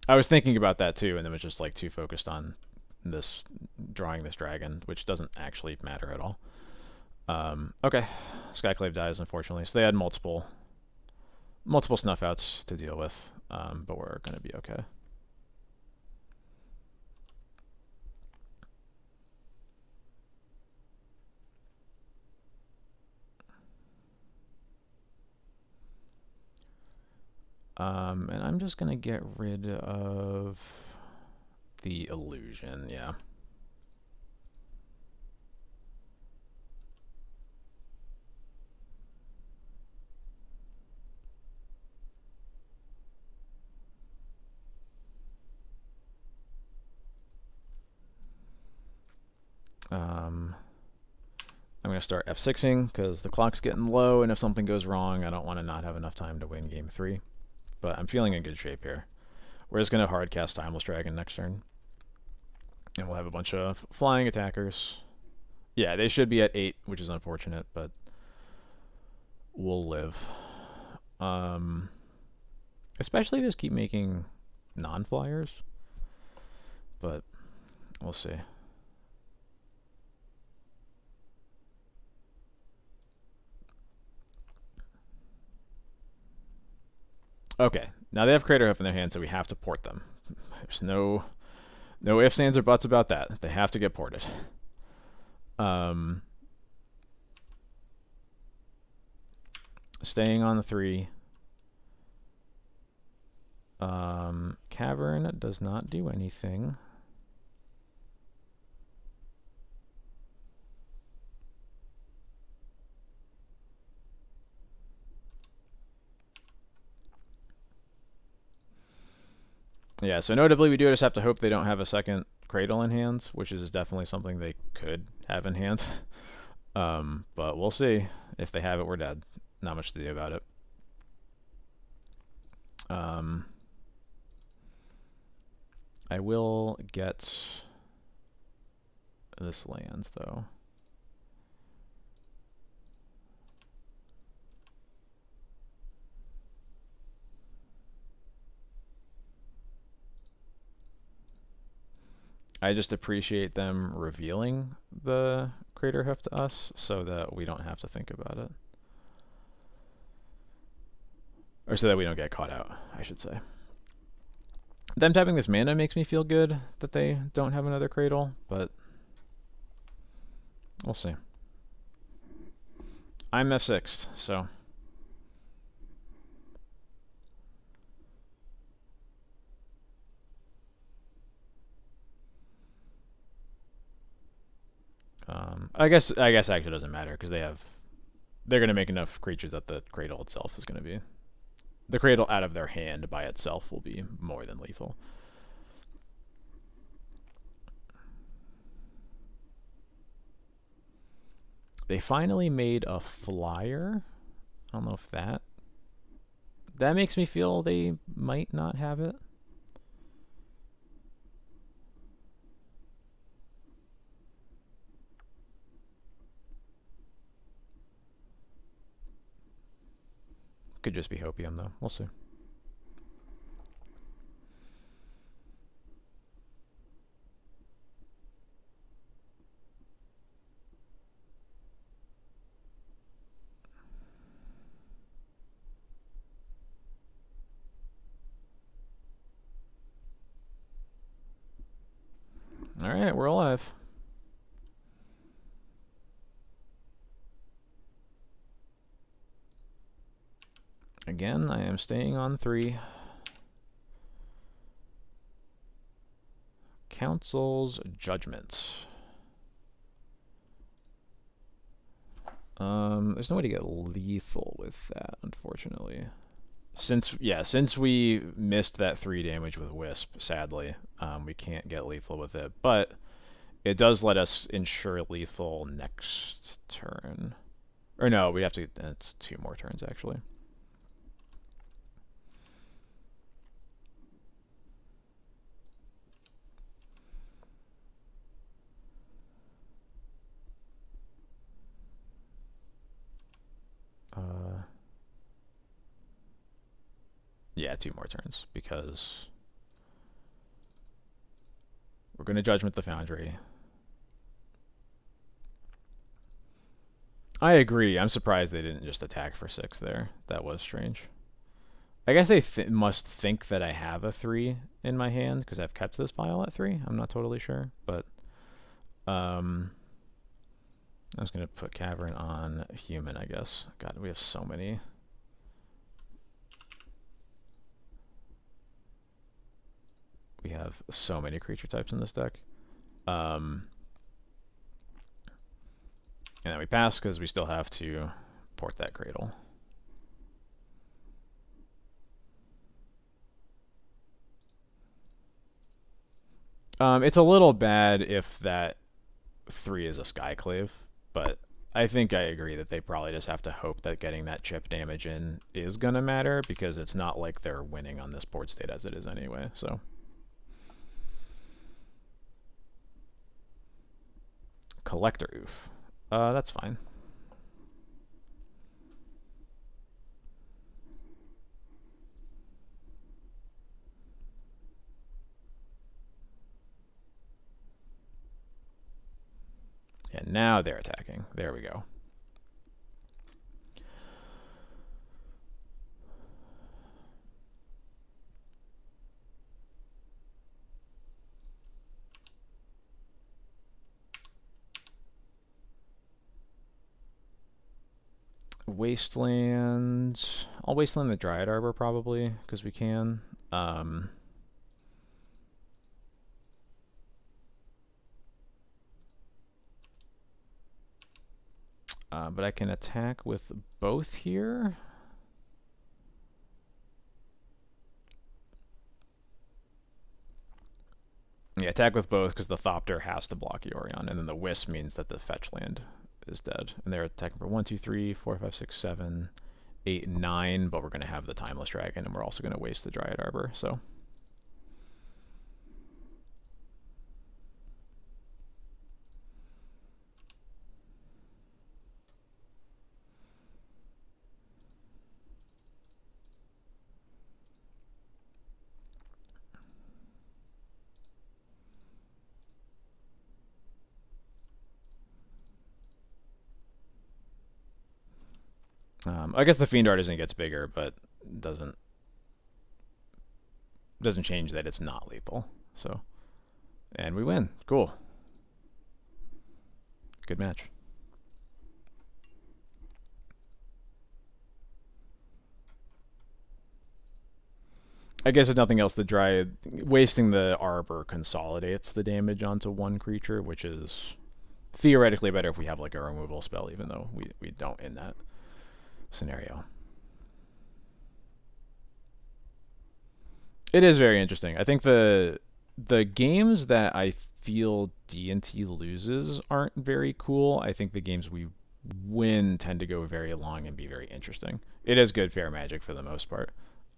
I was thinking about that too, and then was just like too focused on drawing this dragon, which doesn't actually matter at all. Okay. Skyclave dies, unfortunately. So they had multiple snuff outs to deal with, but we're going to be okay. And I'm just going to get rid of the illusion, yeah. I'm going to start F6ing because the clock's getting low, and if something goes wrong, I don't want to not have enough time to win game 3. But I'm feeling in good shape here. We're just going to hardcast Timeless Dragon next turn. And we'll have a bunch of flying attackers. Yeah, they should be at 8, which is unfortunate, but we'll live. Especially just keep making non-flyers. But we'll see. Okay, now they have Crater Hoof in their hand, so we have to port them. There's no ifs, ands, or buts about that. They have to get ported. Staying on the 3. Cavern does not do anything. Yeah, so notably we do just have to hope they don't have a second Cradle in hand, which is definitely something they could have in hand. But we'll see. If they have it, we're dead. Not much to do about it. I will get this land, though. I just appreciate them revealing the Crater Hoof to us so that we don't have to think about it. Or so that we don't get caught out, I should say. Them tapping this mana makes me feel good that they don't have another Cradle, but we'll see. I'm F6'd, so... I guess actually it doesn't matter because they're going to make enough creatures that the Cradle itself is going to be... The Cradle out of their hand by itself will be more than lethal. They finally made a flyer. I don't know if that makes me feel they might not have it. Could just be Hopium, though. We'll see. Alright, we're alive. Again, I am staying on 3. Council's Judgment. There's no way to get lethal with that, unfortunately. Since we missed that 3 damage with Wisp, sadly, we can't get lethal with it. But it does let us ensure lethal next turn. Or no, we have to... It's 2 more turns, actually. Yeah, 2 more turns, because we're going to Judgment the Foundry. I agree. I'm surprised they didn't just attack for 6 there. That was strange. I guess they must think that I have a 3 in my hand because I've kept this pile at 3. I'm not totally sure, but um, I was gonna put Cavern on human, I guess. God, we have so many. We have so many creature types in this deck. And then we pass because we still have to port that cradle. It's a little bad if that 3 is a Skyclave, but I think I agree that they probably just have to hope that getting that chip damage in is going to matter, because it's not like they're winning on this board state as it is anyway, so. Collector Oof. That's fine. And now they're attacking. There we go. Wasteland. I'll Wasteland the Dryad Arbor probably, because we can. But I can attack with both here. Yeah, attack with both because the Thopter has to block Yorion, and then the Wisp means that the fetch land is dead. And they're attacking for 1, 2, 3, 4, 5, 6, 7, 8, 9, but we're going to have the Timeless Dragon, and we're also going to waste the Dryad Arbor, so. I guess the Fiend Artisan gets bigger, but doesn't change that it's not lethal. So, and we win. Cool. Good match. I guess if nothing else, the Dryad wasting the Arbor consolidates the damage onto one creature, which is theoretically better if we have like a removal spell, even though we don't in that scenario. It is very interesting. I think the games that I feel D&T loses aren't very cool. I think the games we win tend to go very long and be very interesting. It is good fair magic for the most part.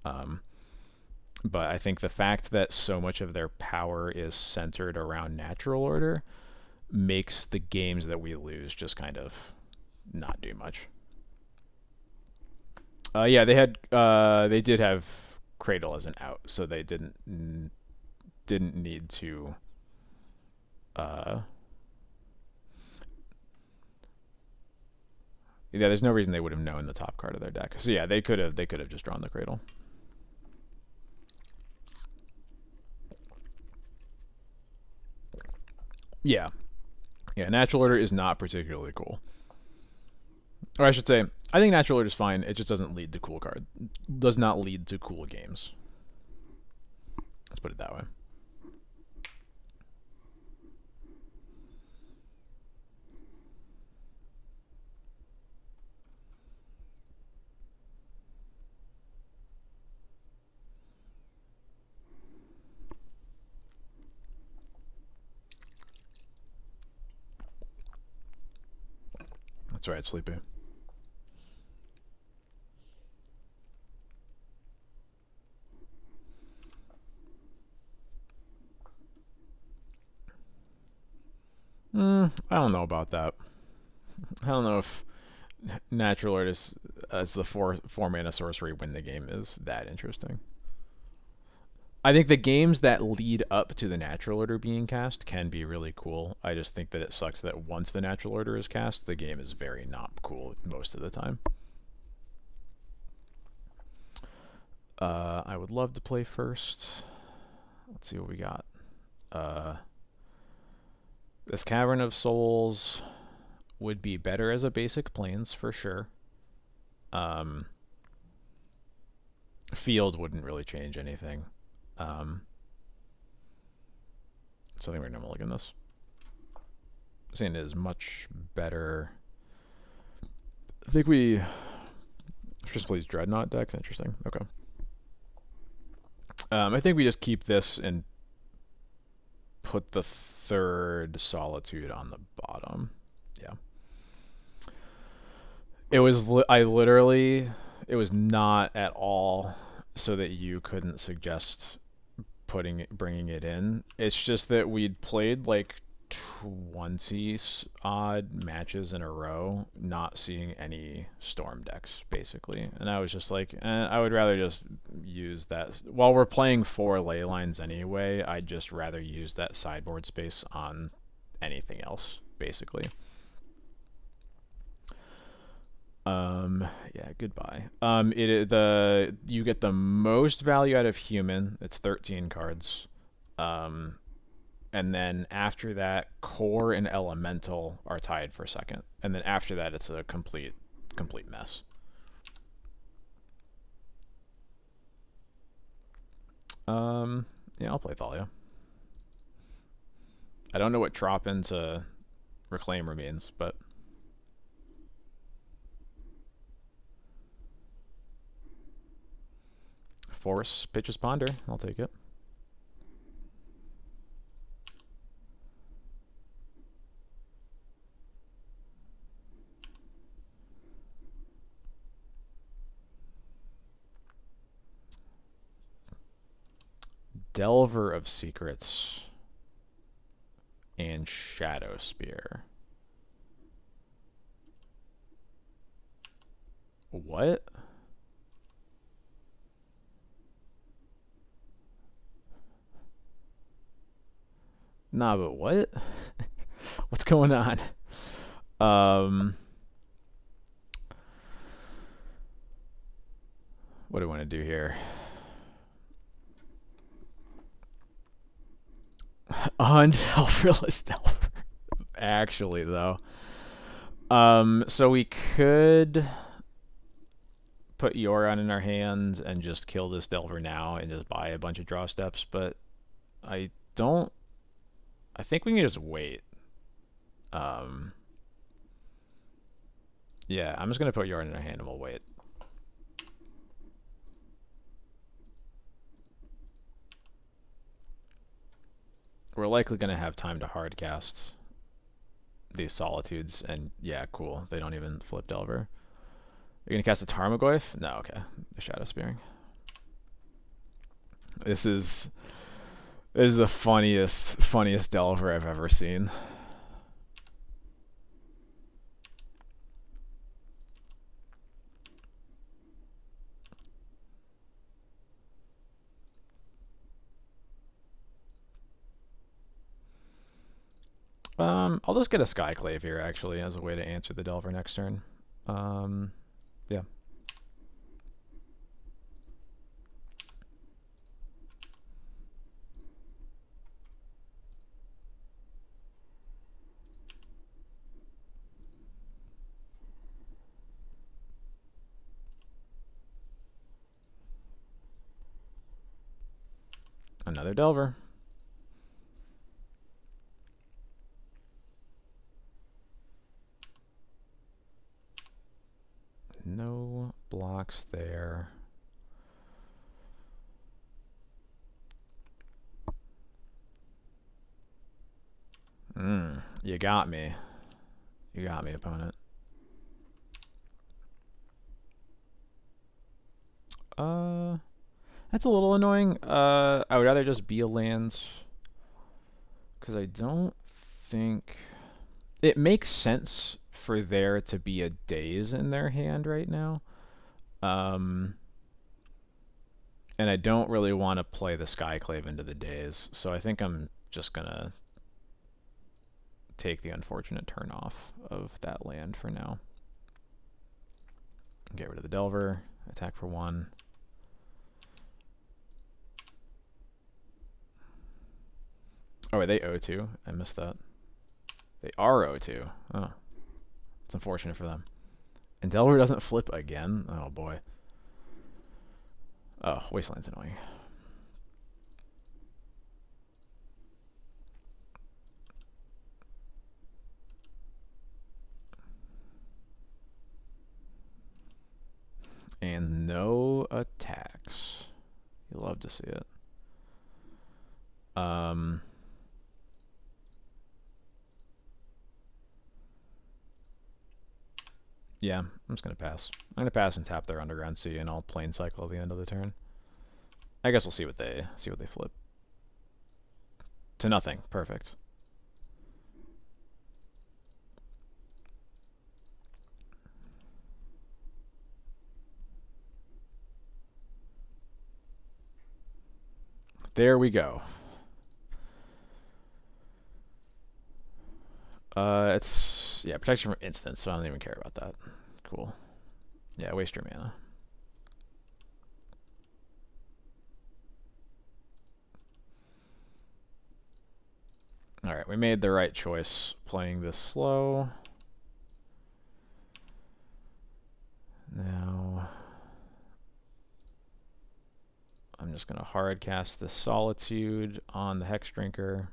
But I think the fact that so much of their power is centered around natural order makes the games that we lose just kind of not do much. Yeah, they did have Cradle as an out, so they didn't need to. Yeah, there's no reason they would have known the top card of their deck. So yeah, they could have just drawn the Cradle. Yeah, Natural Order is not particularly cool. Or I should say, I think Natural Order is fine. It just doesn't lead to cool card. Does not lead to cool games. Let's put it that way. That's right, Sleepy. I don't know about that. I don't know if Natural Order as the four mana sorcery win the game is that interesting. I think the games that lead up to the natural order being cast can be really cool. I just think that it sucks that once the natural order is cast, the game is very not cool most of the time. I would love to play first. Let's see what we got. Uh, this Cavern of Souls would be better as a basic plains for sure. Um, Field wouldn't really change anything. So I think we're gonna look at this. Saying it is much better. I think we just plays Dreadnought decks. Interesting. Okay. I think we just keep this and put the third Solitude on the bottom. Yeah. It was I literally it was not at all so that you couldn't suggest bringing it in. It's just that we'd played like 20 odd matches in a row, not seeing any storm decks basically, and I was just like, I would rather just use that while we're playing 4 ley lines anyway. I'd just rather use that sideboard space on anything else basically. Yeah, goodbye. You get the most value out of human. It's 13 cards. Um, and then after that, core and elemental are tied for second. And then after that, it's a complete mess. Yeah, I'll play Thalia. I don't know what drop into Reclaimer means, but Force pitches Ponder. I'll take it. Delver of Secrets and Shadow Spear. What? Nah, but what? What's going on? What do I want to do here? Unhelpful Delver. Actually, though. So we could put Yorion in our hand and just kill this Delver now and just buy a bunch of draw steps, but I don't. I think we can just wait. Yeah, I'm just gonna put Yorion in our hand and we'll wait. We're likely gonna have time to hardcast these Solitudes, and yeah, cool. They don't even flip Delver. You're gonna cast a Tarmogoyf? No, okay. The Shadow Spearing. This is the funniest Delver I've ever seen. I'll just get a Skyclave here actually as a way to answer the Delver next turn. Yeah. Another Delver. No blocks there. You got me. You got me, opponent. That's a little annoying. I would rather just be a lands, because I don't think it makes sense for there to be a Daze in their hand right now. And And I don't really want to play the Skyclave into the days, so I think I'm just gonna take the unfortunate turn off of that land for now. Get rid of the Delver, attack for 1. Oh, are they O2? I missed that. They are O2. Oh, it's unfortunate for them. And Delver doesn't flip again? Oh boy. Oh, Wasteland's annoying. And no attacks. You love to see it. Yeah, I'm just gonna pass. I'm gonna pass and tap their Underground Sea, and I'll Plane Cycle at the end of the turn. I guess we'll see what they flip. To nothing. Perfect. There we go. It's protection from instants, so I don't even care about that. Cool. Yeah, waste your mana. Alright, we made the right choice playing this slow. Now, I'm just going to hard cast the Solitude on the Hex Drinker.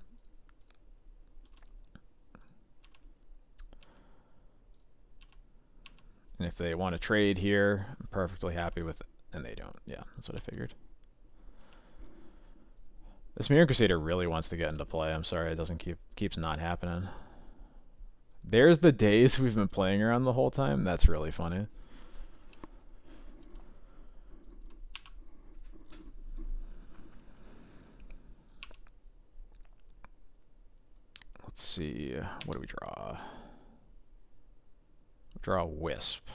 And if they want to trade here, I'm perfectly happy with it. And they don't. Yeah, that's what I figured. This Mirror Crusader really wants to get into play. I'm sorry, it doesn't keeps not happening. There's the days we've been playing around the whole time. That's really funny. Let's see. What do we draw? Draw a Wisp.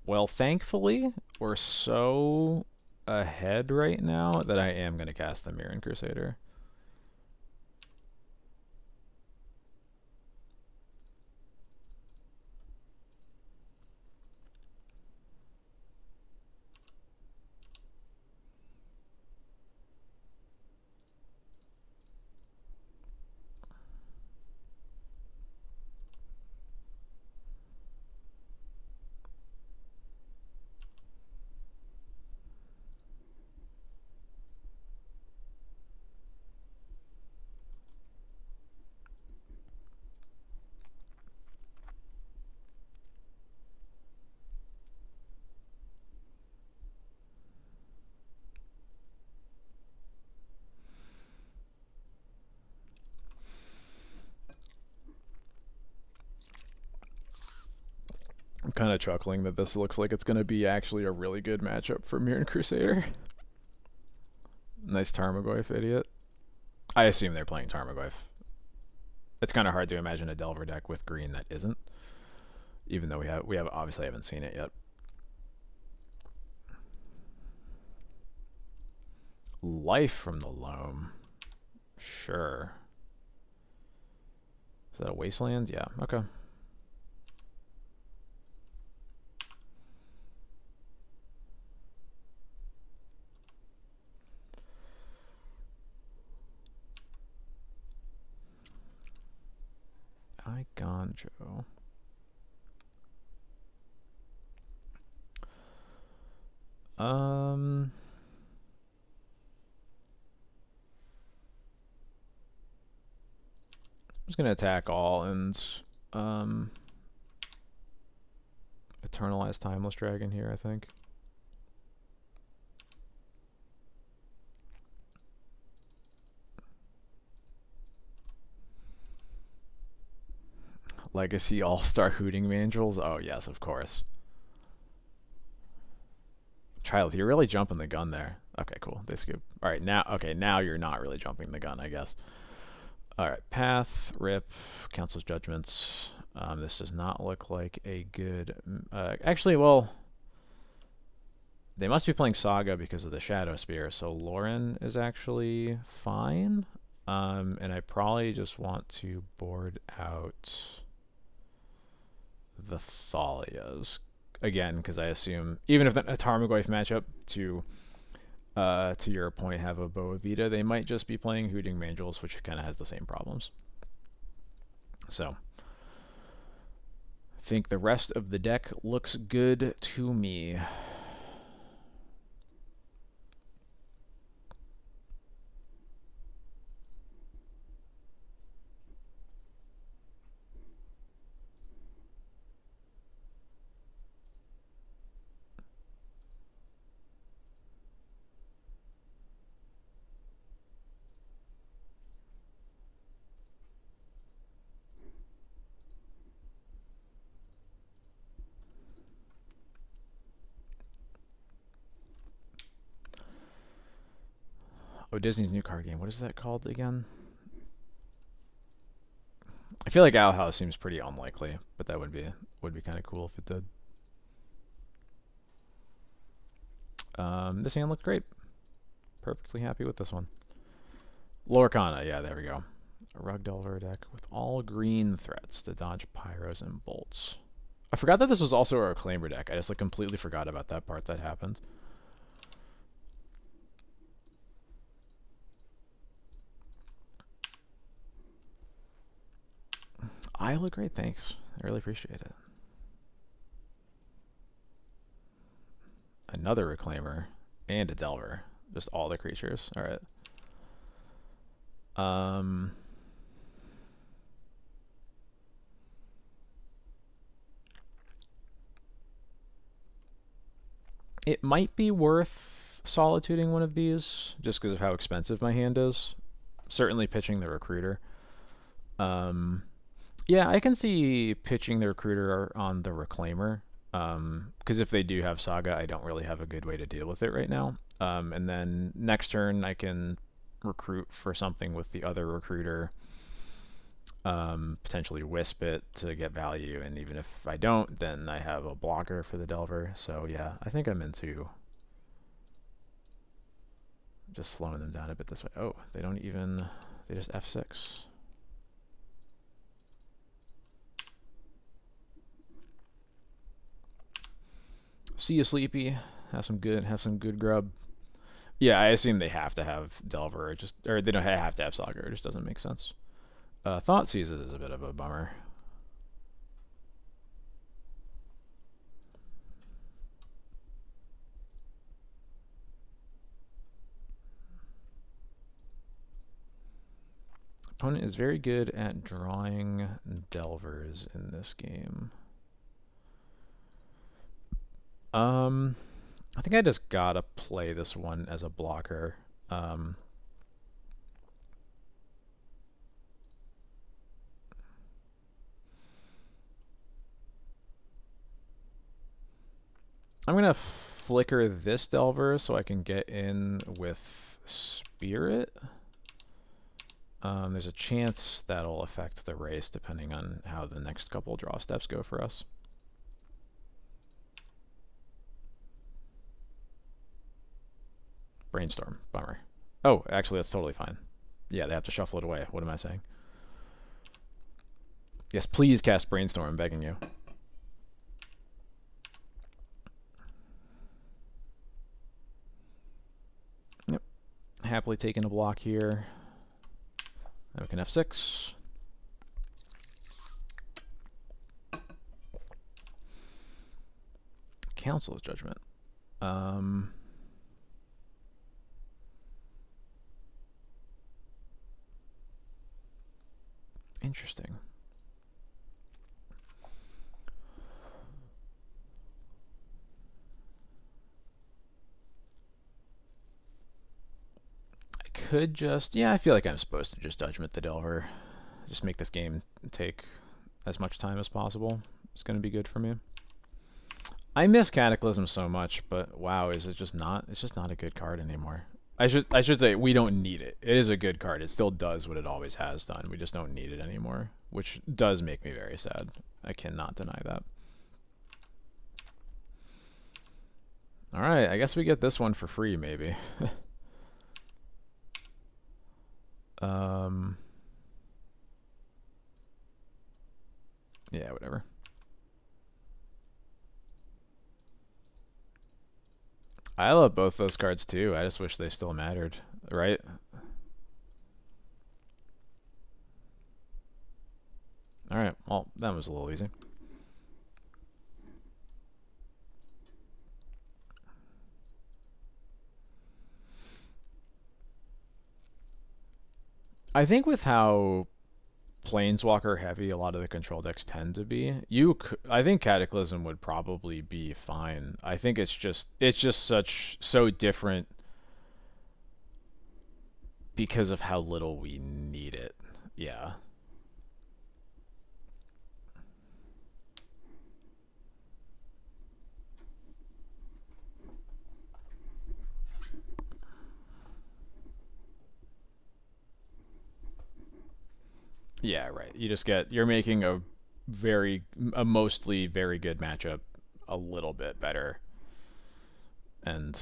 Well, thankfully, we're so ahead right now that I am going to cast the Mirror Crusader. I'm kind of chuckling that this looks like it's going to be actually a really good matchup for Mirror Crusader. Nice Tarmogoyf, idiot. I assume they're playing Tarmogoyf. It's kind of hard to imagine a Delver deck with green that isn't, even though we have obviously haven't seen it yet. Life from the Loam. Sure. Is that a Wasteland? Yeah, okay. Igonjo. I'm just gonna attack all and Eternalize Timeless Dragon here, I think. Legacy All-Star Hooting Mandrels? Oh, yes, of course. Child, you're really jumping the gun there. Okay, cool. They scoop. Alright, now you're not really jumping the gun, I guess. Alright, Path, Rip, Council's Judgments. Um, this does not look like a good... actually, well... They must be playing Saga because of the Shadow Spear, so Lauren is actually fine. And I probably just want to board out the Thalias again, because I assume even if a Tarmogoyf matchup to your point have a Boa Vita, they might just be playing Hooting Mangels, which kind of has the same problems. So I think the rest of the deck looks good to me. Oh, Disney's new card game. What is that called again? I feel like Owl House seems pretty unlikely, but that would be kind of cool if it did. This hand looked great. Perfectly happy with this one. Lorcana, yeah, there we go. A Rug Delver deck with all green threats to dodge Pyros and Bolts. I forgot that this was also a Reclaimer deck. I just like completely forgot about that part that happened. I look great, thanks. I really appreciate it. Another Reclaimer and a Delver. Just all the creatures. Alright. It might be worth solituding one of these, just because of how expensive my hand is. Certainly pitching the Recruiter. Yeah, I can see pitching the Recruiter on the Reclaimer. Because if they do have Saga, I don't really have a good way to deal with it right now. And then next turn, I can recruit for something with the other Recruiter. Potentially Wisp it to get value, and even if I don't, then I have a blocker for the Delver. So yeah, I think I'm into just slowing them down a bit this way. Oh, they don't even, they just F6. See you, Sleepy. Have some good grub. Yeah, I assume they have to have Delver, or they don't have to have Saga. It just doesn't make sense. Thoughtseize is a bit of a bummer. Opponent is very good at drawing Delvers in this game. I think I just gotta play this one as a blocker. I'm gonna flicker this Delver so I can get in with Spirit. There's a chance that'll affect the race depending on how the next couple draw steps go for us. Brainstorm. Bummer. Oh, actually, that's totally fine. Yeah, they have to shuffle it away. What am I saying? Yes, please cast Brainstorm. I'm begging you. Yep. Happily taking a block here. Now we can F6. Council's Judgment. Interesting. I could just, yeah, I feel like I'm supposed to just Judgment the Delver. Just make this game take as much time as possible. It's going to be good for me. I miss Cataclysm so much, but wow, is it just not? It's just not a good card anymore. I should say we don't need it. It is a good card. It still does what it always has done. We just don't need it anymore, which does make me very sad. I cannot deny that. Alright, I guess we get this one for free, maybe. um... Yeah, whatever. I love both those cards too. I just wish they still mattered, right? Alright, well, that was a little easy. I think with how Planeswalker heavy a lot of the control decks tend to be, I think Cataclysm would probably be fine. I think it's just so different because of how little we need it. Yeah. Yeah, right. You're making a mostly very good matchup a little bit better, and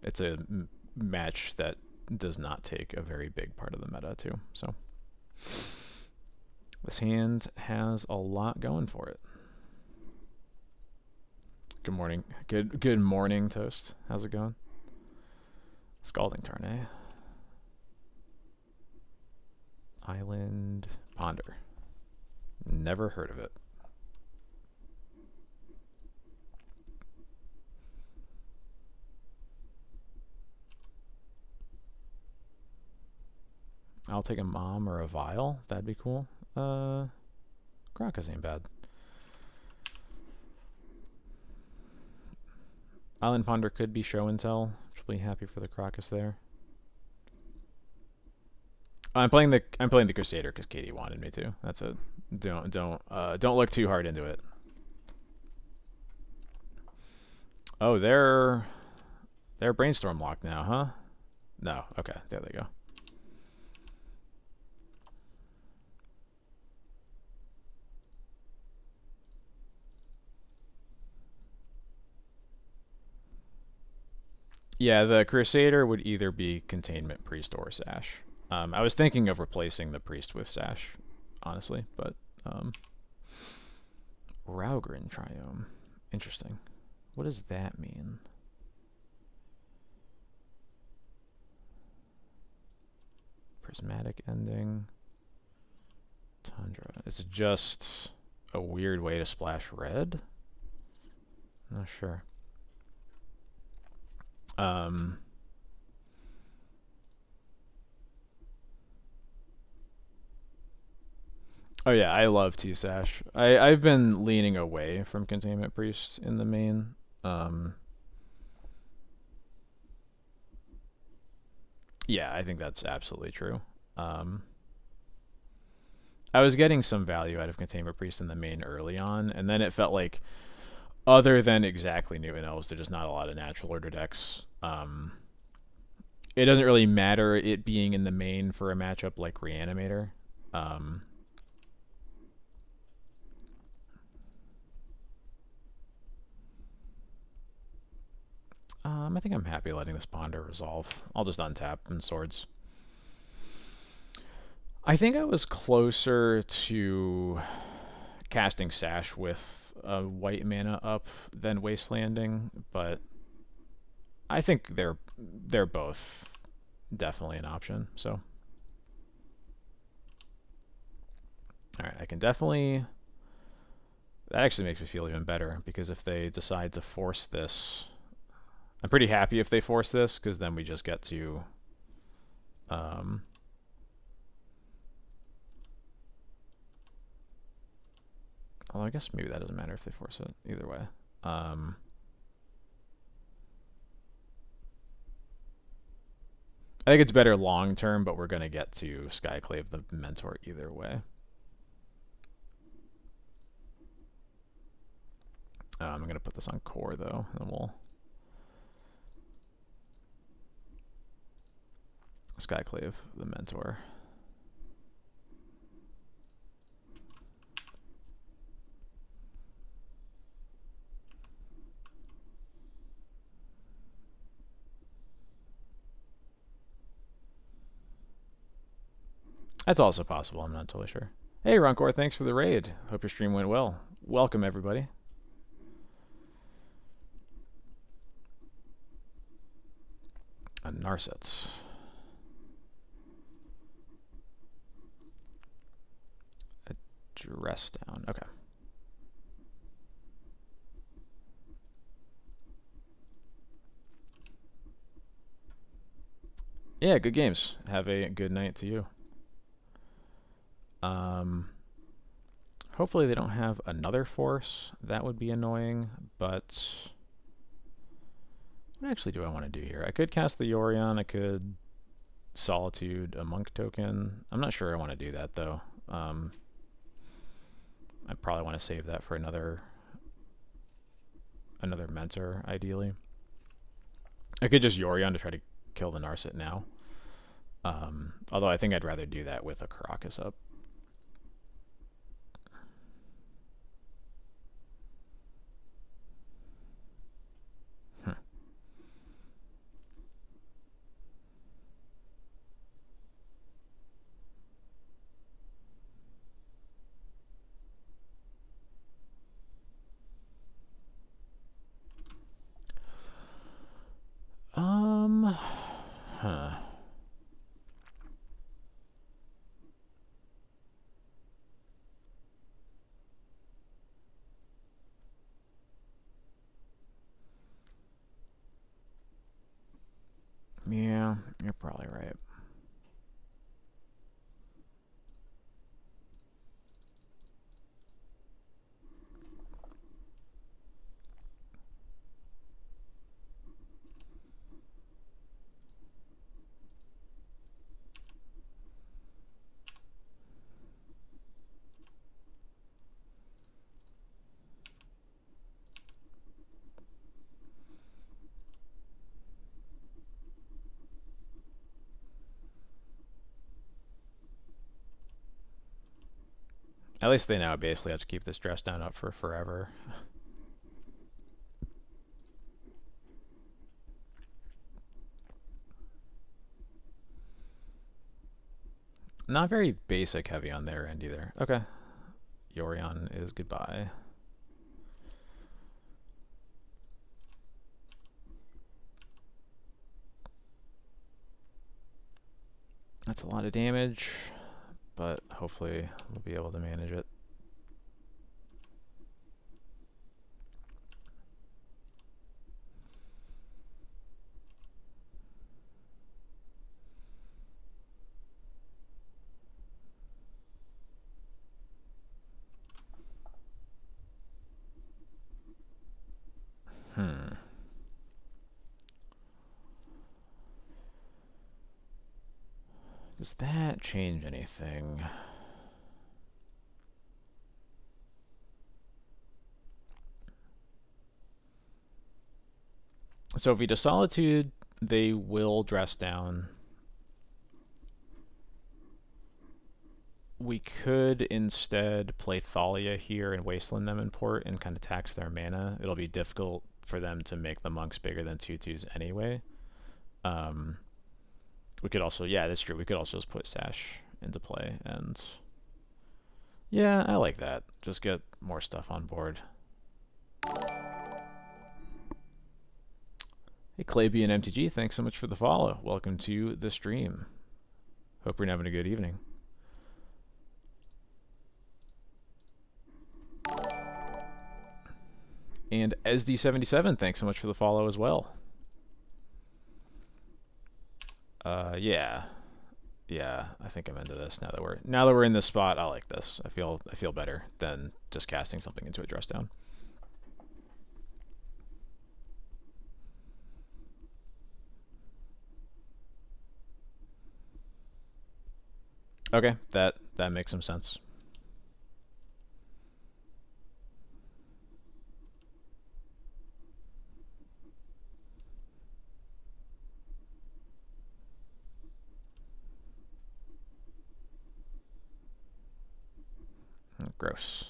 it's a match that does not take a very big part of the meta too. So this hand has a lot going for it. Good morning. Good morning, Toast. How's it going? Scalding Tarn, eh? Island Ponder. Never heard of it. I'll take a Mom or a Vial. That'd be cool. Crocus ain't bad. Island Ponder could be show and tell. Really happy for the Crocus there. I'm playing the Crusader because Katie wanted me to. That's it. Don't look too hard into it. Oh, they're brainstorm locked now, huh? No. Okay, there they go. Yeah, the Crusader would either be Containment Priest or Sash. I was thinking of replacing the Priest with Sash, honestly, but Raugrin Triome. Interesting. What does that mean? Prismatic Ending. Tundra. Is it just a weird way to splash red? I'm not sure. Oh yeah, I love T-Sash. I've been leaning away from Containment Priest in the main. Yeah, I think that's absolutely true. I was getting some value out of Containment Priest in the main early on, and then it felt like, other than exactly Newton Elves, there's just not a lot of natural order decks. It doesn't really matter it being in the main for a matchup like Reanimator. I think I'm happy letting this Ponder resolve. I'll just untap and Swords. I think I was closer to casting Sash with a white mana up than Wastelanding, but I think they're both definitely an option. So, all right, I can definitely. That actually makes me feel even better because if they decide to force this, I'm pretty happy if they force this because then we just get to. Although I guess maybe that doesn't matter if they force it either way. I think it's better long term, but we're going to get to Skyclave the Mentor either way. I'm going to put this on core though, and we'll Skyclave the Mentor. That's also possible. I'm not totally sure. Hey, Ronkor, thanks for the raid. Hope your stream went well. Welcome, everybody. A Narset. A dress down. Okay. Yeah, good games. Have a good night to you. Hopefully they don't have another force. That would be annoying, but what actually do I want to do here? I could cast the Yorion. I could Solitude a monk token. I'm not sure I want to do that, though. I probably want to save that for another mentor, ideally. I could just Yorion to try to kill the Narset now. Although I think I'd rather do that with a Caracas up. Huh. Yeah, you're probably right. At least they now basically have to keep this dress down up for forever. Not very basic heavy on their end either. Okay. Yorion is goodbye. That's a lot of damage, but hopefully we'll be able to manage it. Does that change anything? So if we do Solitude, they will dress down. We could instead play Thalia here and Wasteland them in port and kind of tax their mana. It'll be difficult for them to make the monks bigger than 2/2s anyway. We could also, yeah, that's true. We could also just put Sash into play, and yeah, I like that. Just get more stuff on board. Hey, Clayby and MTG, thanks so much for the follow. Welcome to the stream. Hope you're having a good evening. And SD77, thanks so much for the follow as well. Yeah, I think I'm into this now that we're in this spot. I like this. I feel better than just casting something into a dress down. Okay, that makes some sense. Gross.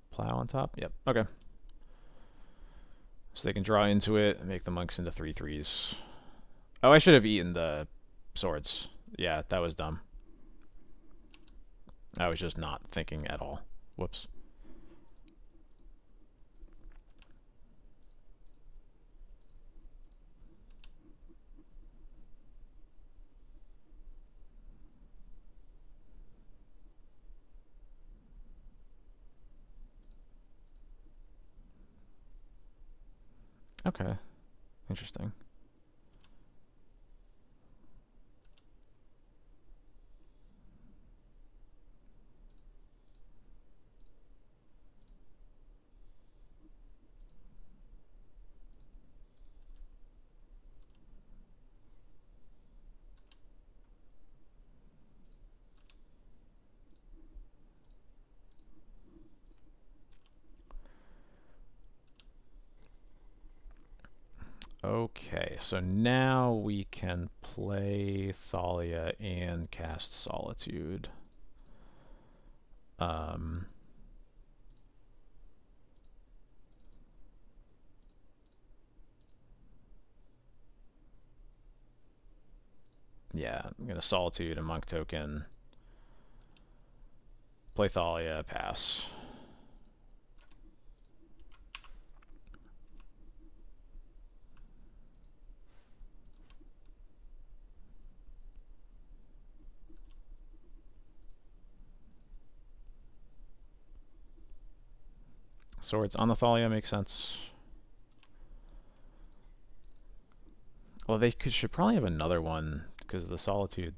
Plow on top? Yep. Okay. So they can draw into it and make the monks into 3/3s. Oh, I should have eaten the swords. Yeah, that was dumb. I was just not thinking at all. Whoops. Okay. Interesting. Okay, so now we can play Thalia and cast Solitude. Yeah, I'm gonna Solitude a Monk token. Play Thalia, pass. Swords on the Thalia makes sense. Well, they should probably have another one, because the Solitude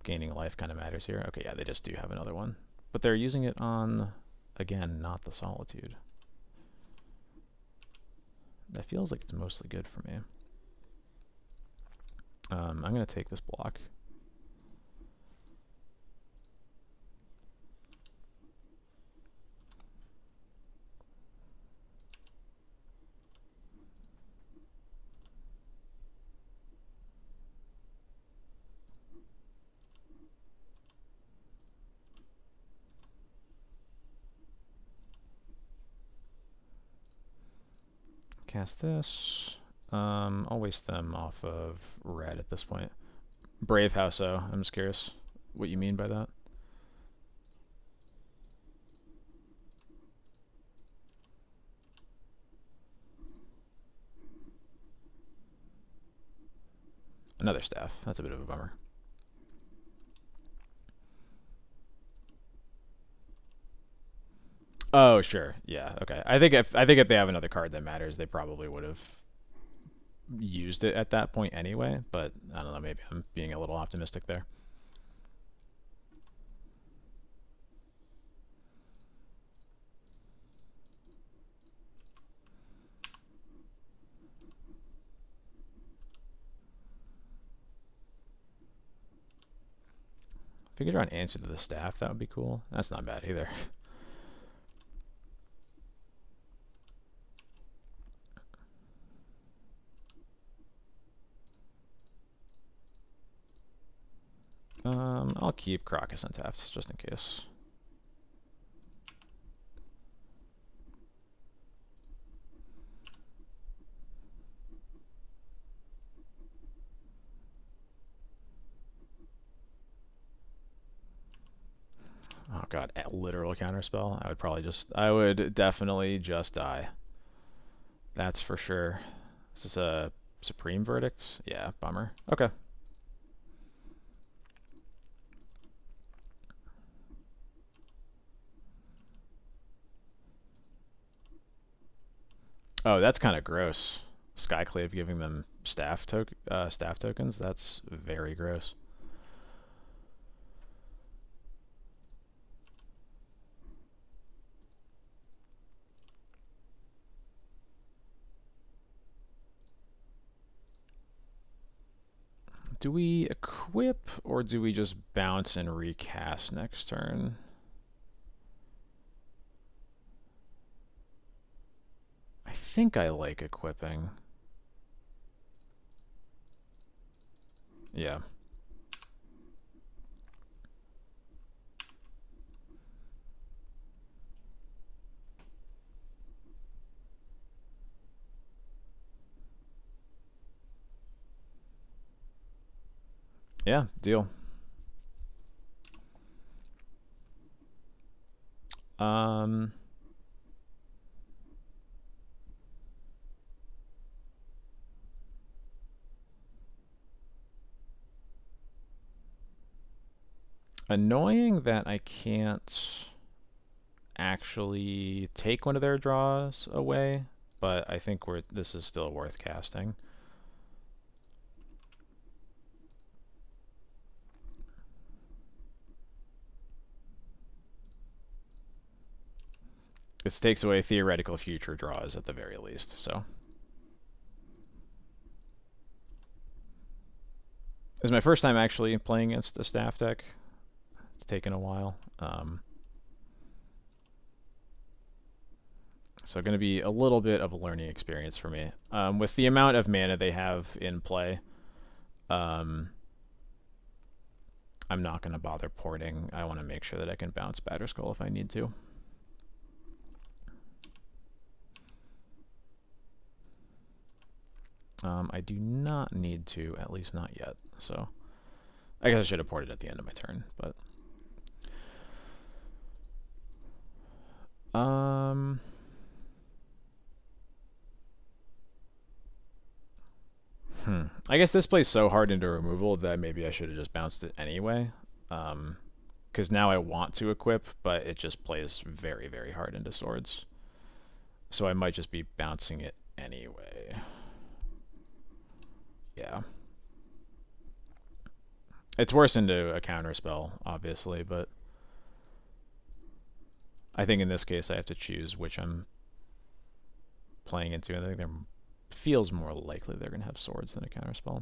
gaining life kind of matters here. Okay, yeah, they just do have another one. But they're using it on, again, not the Solitude. That feels like it's mostly good for me. I'm going to take this block. Cast this. I'll waste them off of red at this point. Brave House, though. I'm just curious what you mean by that. Another staff. That's a bit of a bummer. Oh, sure. Yeah. Okay. I think if they have another card that matters, they probably would have used it at that point anyway. But I don't know. Maybe I'm being a little optimistic there. If we could draw an answer to the staff, that would be cool. That's not bad either. I'll keep Crocus untapped just in case. Oh god, a literal counterspell. I would definitely just die. That's for sure. Is this a Supreme Verdict? Yeah, bummer. Okay. Oh, that's kind of gross. Skyclave giving them staff tokens. That's very gross. Do we equip or do we just bounce and recast next turn? I think I like equipping. Yeah. Yeah, deal. Um, Annoying that I can't actually take one of their draws away, but I think this is still worth casting. This takes away theoretical future draws at the very least, so. This is my first time actually playing against a staff deck. It's taken a while. So going to be a little bit of a learning experience for me. With the amount of mana they have in play, I'm not going to bother porting. I want to make sure that I can bounce Batterskull if I need to. I do not need to, at least not yet. So I guess I should have ported at the end of my turn, but I guess this plays so hard into removal that maybe I should have just bounced it anyway. Because now I want to equip, but it just plays very, very hard into swords. So I might just be bouncing it anyway. Yeah. It's worse into a counterspell, obviously, but I think in this case I have to choose which I'm playing into. I think there feels more likely they're going to have swords than a counterspell.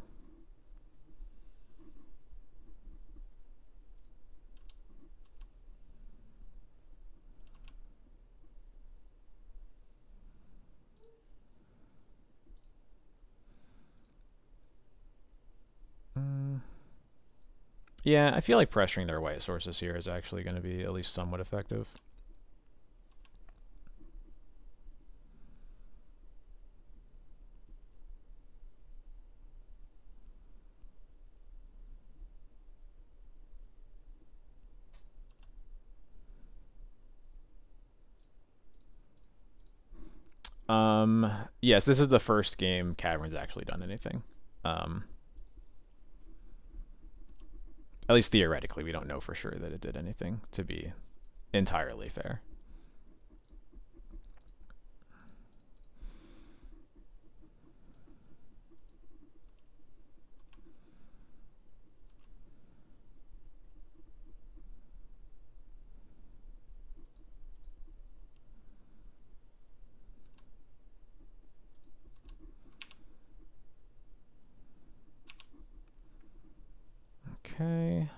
Yeah, I feel like pressuring their white sources here is actually going to be at least somewhat effective. Yes, this is the first game Cavern's actually done anything. At least theoretically, we don't know for sure that it did anything, to be entirely fair. Okay.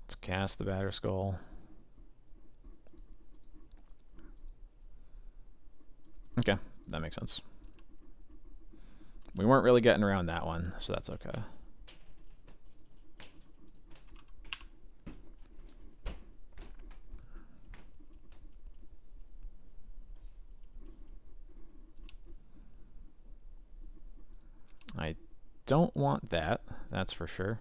Let's cast the Batterskull. Okay, that makes sense. We weren't really getting around that one, so that's okay. I don't want that, that's for sure.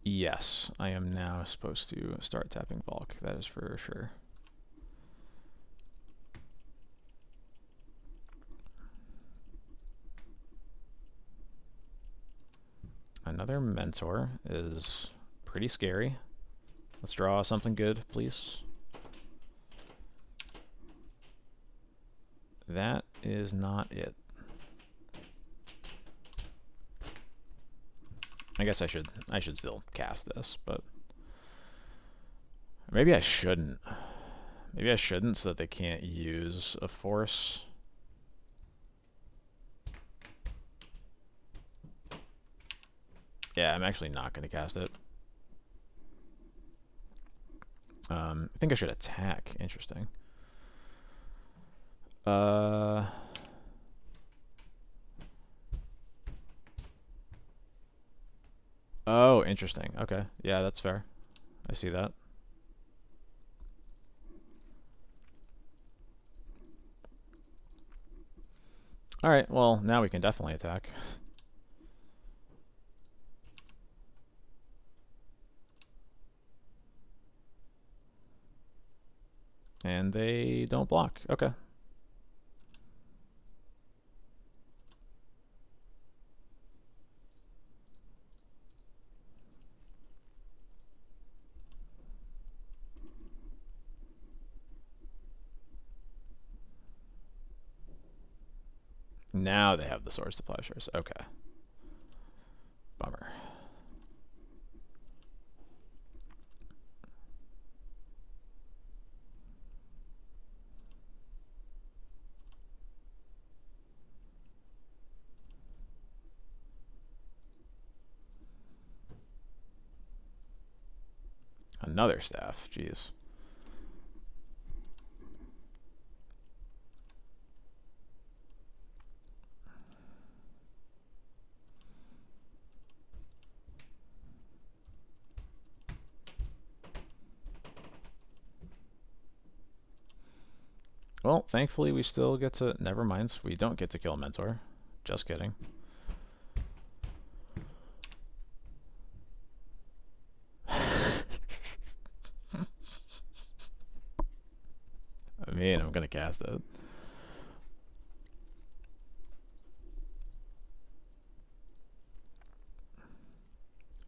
Yes, I am now supposed to start tapping Volk, that is for sure. Another Mentor is pretty scary. Let's draw something good, please. That is not it. I guess I should still cast this, but maybe I shouldn't. Maybe I shouldn't so that they can't use a force. Yeah, I'm actually not going to cast it. I think I should attack. Interesting. Oh, interesting. Okay. Yeah, that's fair. I see that. Alright, well, now we can definitely attack. And they don't block. Okay. Now they have the swords to plowshares. Okay. Bummer. Another staff. Jeez. Well, thankfully we still get to... Never mind. We don't get to kill Mentor. Just kidding. I mean, I'm gonna cast it.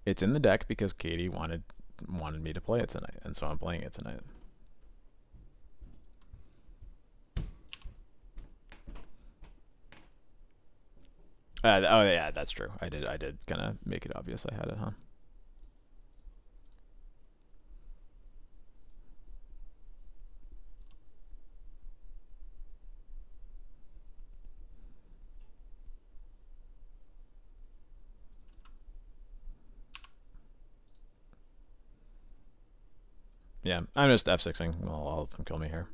It's in the deck because Katie wanted me to play it tonight, and so I'm playing it tonight. Oh yeah, that's true. I did kind of make it obvious I had it, huh? Yeah, I'm just F6ing. Well, all of them kill me here.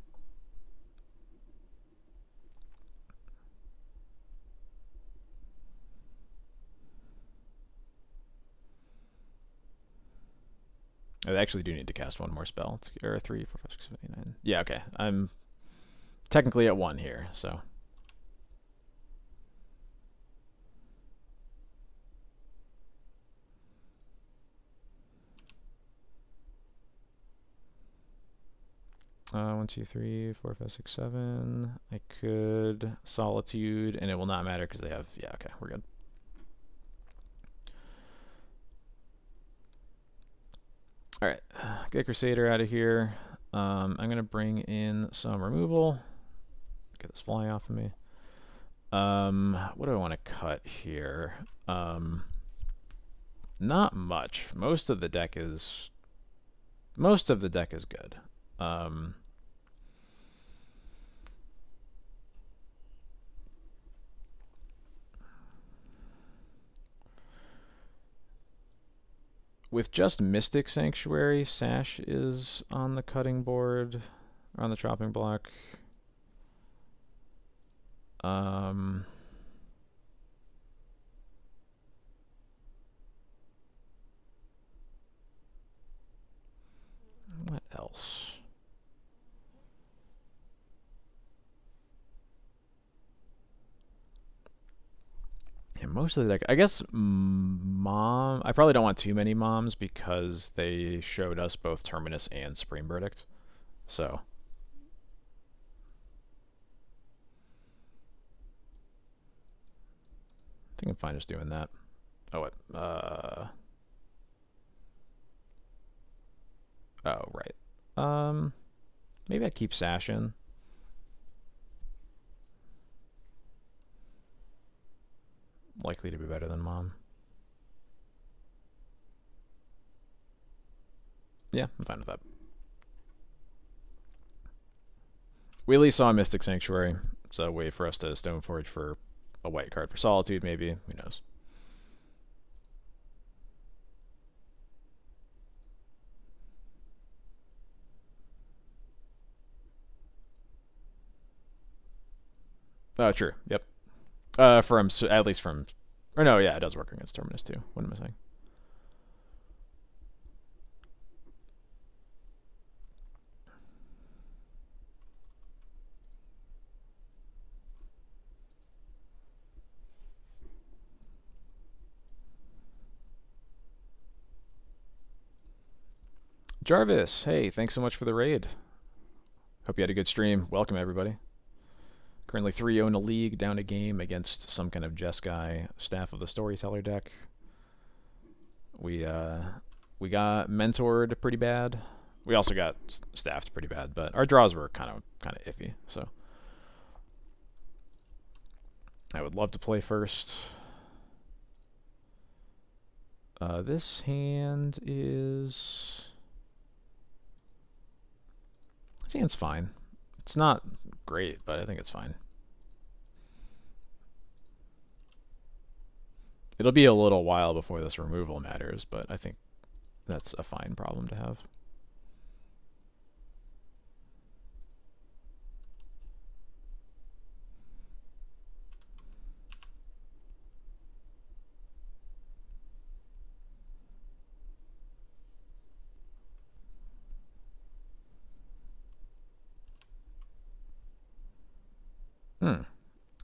I actually do need to cast one more spell. Or 3, 4, 5, 6, 7, 8, 9. Yeah, okay. I'm technically at 1 here, so. 1, 2, 3, 4, 5, 6, 7. I could Solitude, and it will not matter because they have... Yeah, okay, we're good. Alright, get Crusader out of here. I'm going to bring in some removal. Get this fly off of me. What do I want to cut here? Not much. Most of the deck is good. With just Mystic Sanctuary, Sash is on the cutting board, or on the chopping block. What else? Yeah, most of the deck. I guess Mom. I probably don't want too many Moms because they showed us both Terminus and Supreme Verdict. So. I think I'm fine just doing that. Oh, what? Oh, right. Maybe I'd keep Sash in. Likely to be better than Mom. Yeah, I'm fine with that. We at least saw Mystic Sanctuary, so wait for us to Stoneforge for a white card for Solitude, maybe. Who knows? Oh, true. Yep. From at least from, or no, yeah, it does work against Terminus too. What am I saying? Jarvis, hey, thanks so much for the raid. Hope you had a good stream. Welcome, everybody. Currently 3-0 in the league, down a game against some kind of Jeskai Staff of the Storyteller deck. We got mentored pretty bad. We also got staffed pretty bad, but our draws were kind of iffy. So I would love to play first. This hand is... This hand's fine. It's not great, but I think it's fine. It'll be a little while before this removal matters, but I think that's a fine problem to have.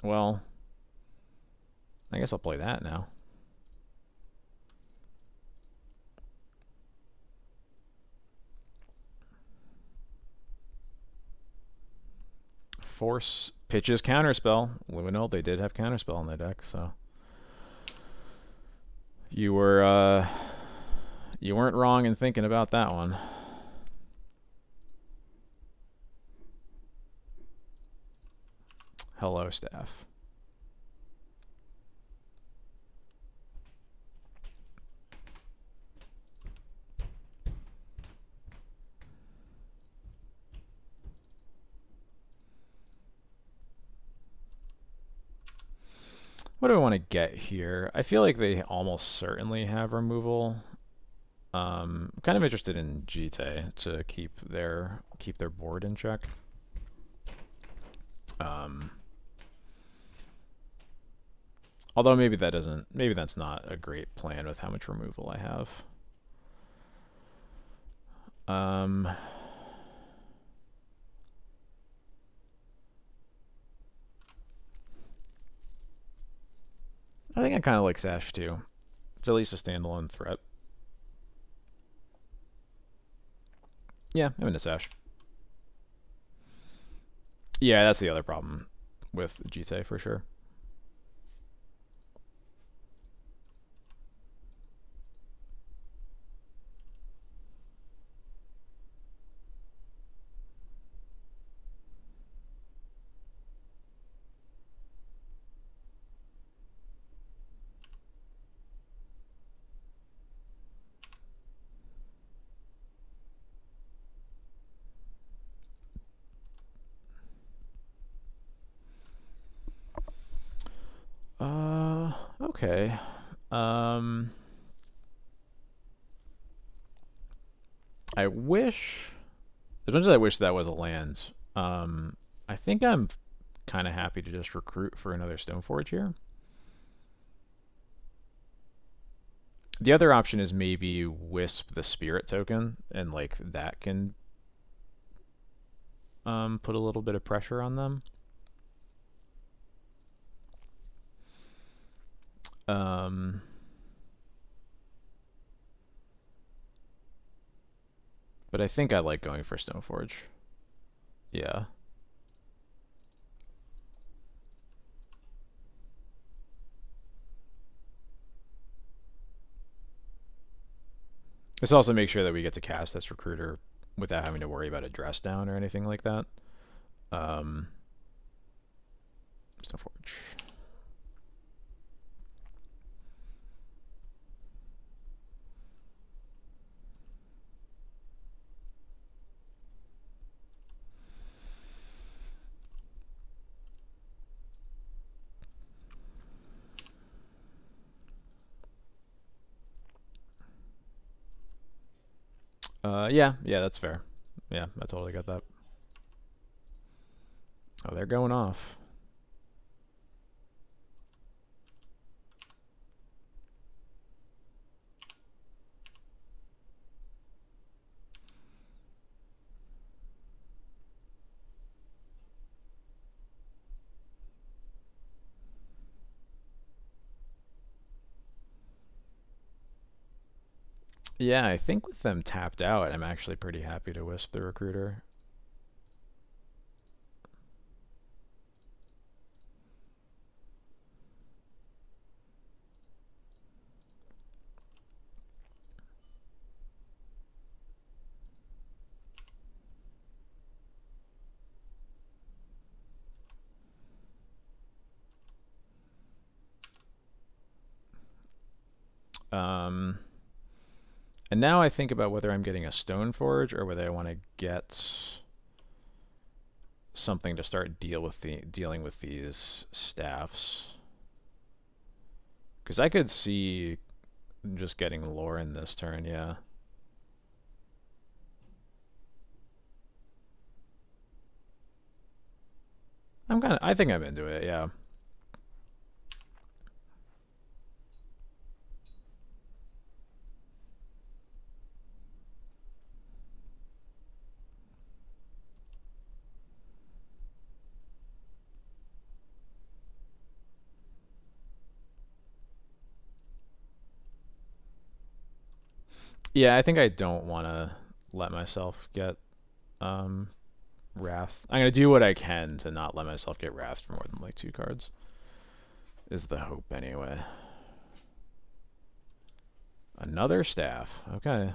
Well, I guess I'll play that now. Force pitches counterspell. Luminol, they did have counterspell in their deck, so you weren't wrong in thinking about that one. Hello, staff. What do I want to get here? I feel like they almost certainly have removal. I'm kind of interested in Jite to keep their board in check. Although maybe that's not a great plan with how much removal I have. I think I kind of like Sash too. It's at least a standalone threat. Yeah, I'm into Sash. Yeah, that's the other problem with Jite for sure. Okay. I wish, as much as I wish that was a land, I think I'm kind of happy to just recruit for another Stoneforge here. The other option is maybe Wisp the Spirit token, and like that can put a little bit of pressure on them. But I think I like going for Stoneforge. Yeah. This also makes sure that we get to cast this Recruiter without having to worry about a dress down or anything like that. Stoneforge. Yeah, that's fair. Yeah, I totally got that. Oh, they're going off. Yeah, I think with them tapped out, I'm actually pretty happy to Wisp the Recruiter. Um, and now I think about whether I'm getting a Stone Forge or whether I want to get something to start dealing with these staffs. Because I could see just getting Lauren this turn, yeah. I think I'm into it, yeah. Yeah, I think I don't want to let myself get um, Wrath. I'm going to do what I can to not let myself get Wrath for more than like 2 cards. Is the hope anyway. Another staff. Okay.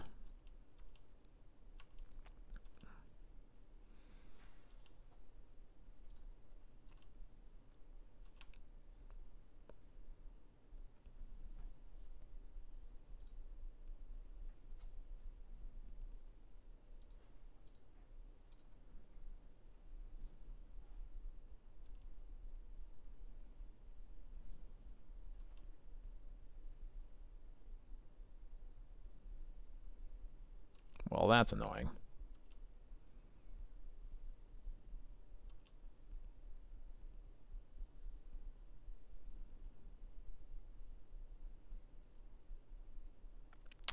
Well, that's annoying.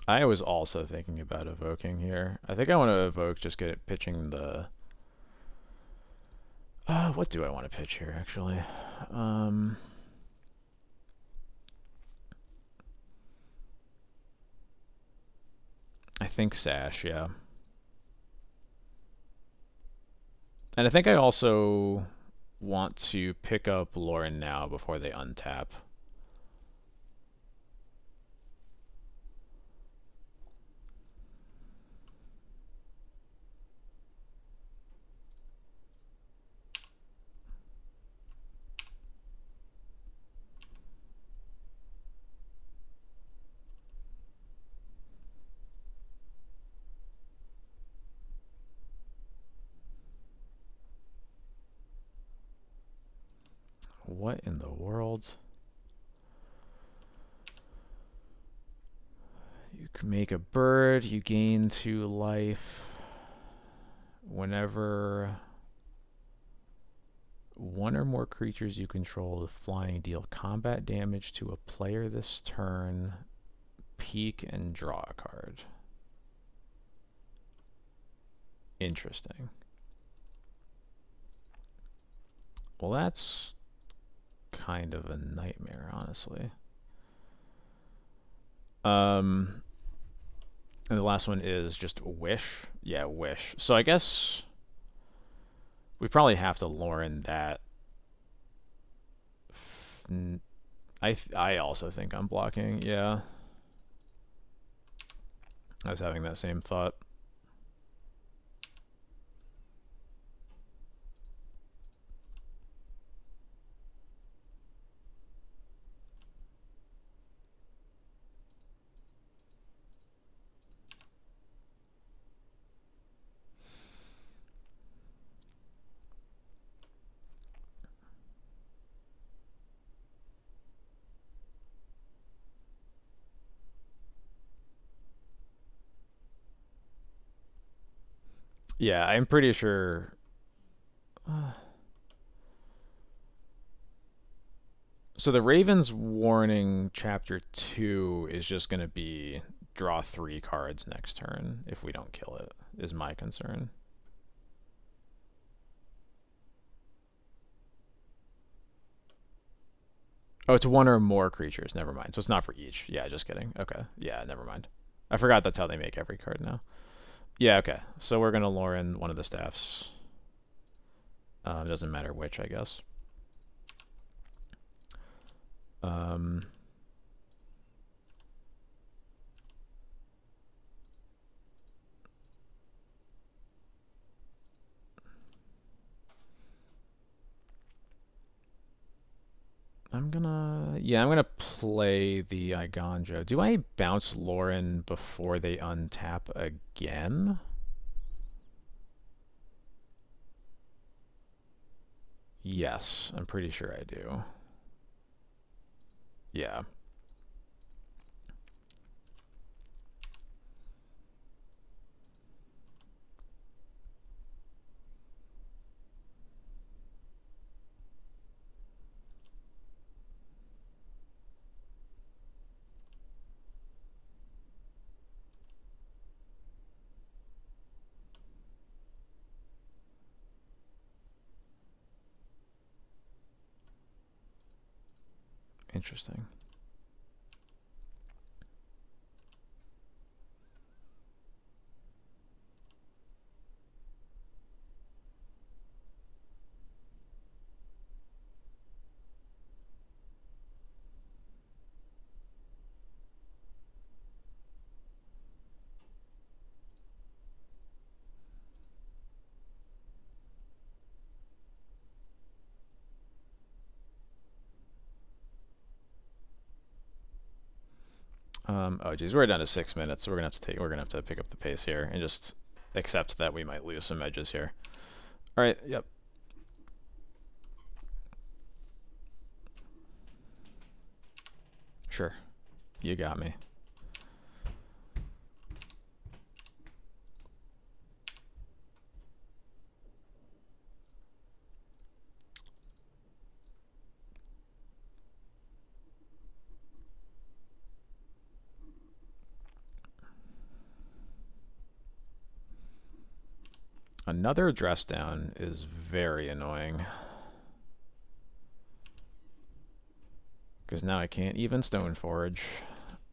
I was also thinking about evoking here. I think I want to evoke, just get it pitching the... what do I want to pitch here, actually? I think Sash, yeah. And I think I also want to pick up Lauren now before they untap. What in the world? You can make a bird, you gain 2 life. Whenever one or more creatures you control with flying deal combat damage to a player this turn, peek and draw a card. Interesting. Well, that's kind of a nightmare, honestly. And the last one is just Wish. Yeah, Wish. So I guess we probably have to Lauren that. I also think I'm blocking. Yeah, I was having that same thought. Yeah, I'm pretty sure. So the Raven's Warning Chapter 2 is just going to be draw 3 cards next turn if we don't kill it, is my concern. Oh, it's 1 or more creatures. Never mind. So it's not for each. Yeah, just kidding. Okay. Yeah, never mind. I forgot that's how they make every card now. Yeah, okay. So we're going to lure in one of the staffs. Doesn't matter which, I guess. I'm gonna play the Igonjo. Do I bounce Lauren before they untap again? Yes, I'm pretty sure I do. Yeah. Interesting. Oh geez, we're down to 6 minutes, so we're gonna have to pick up the pace here and just accept that we might lose some edges here. All right. Yep. Sure. You got me. Another dress down is very annoying. Because now I can't even Stone Forge.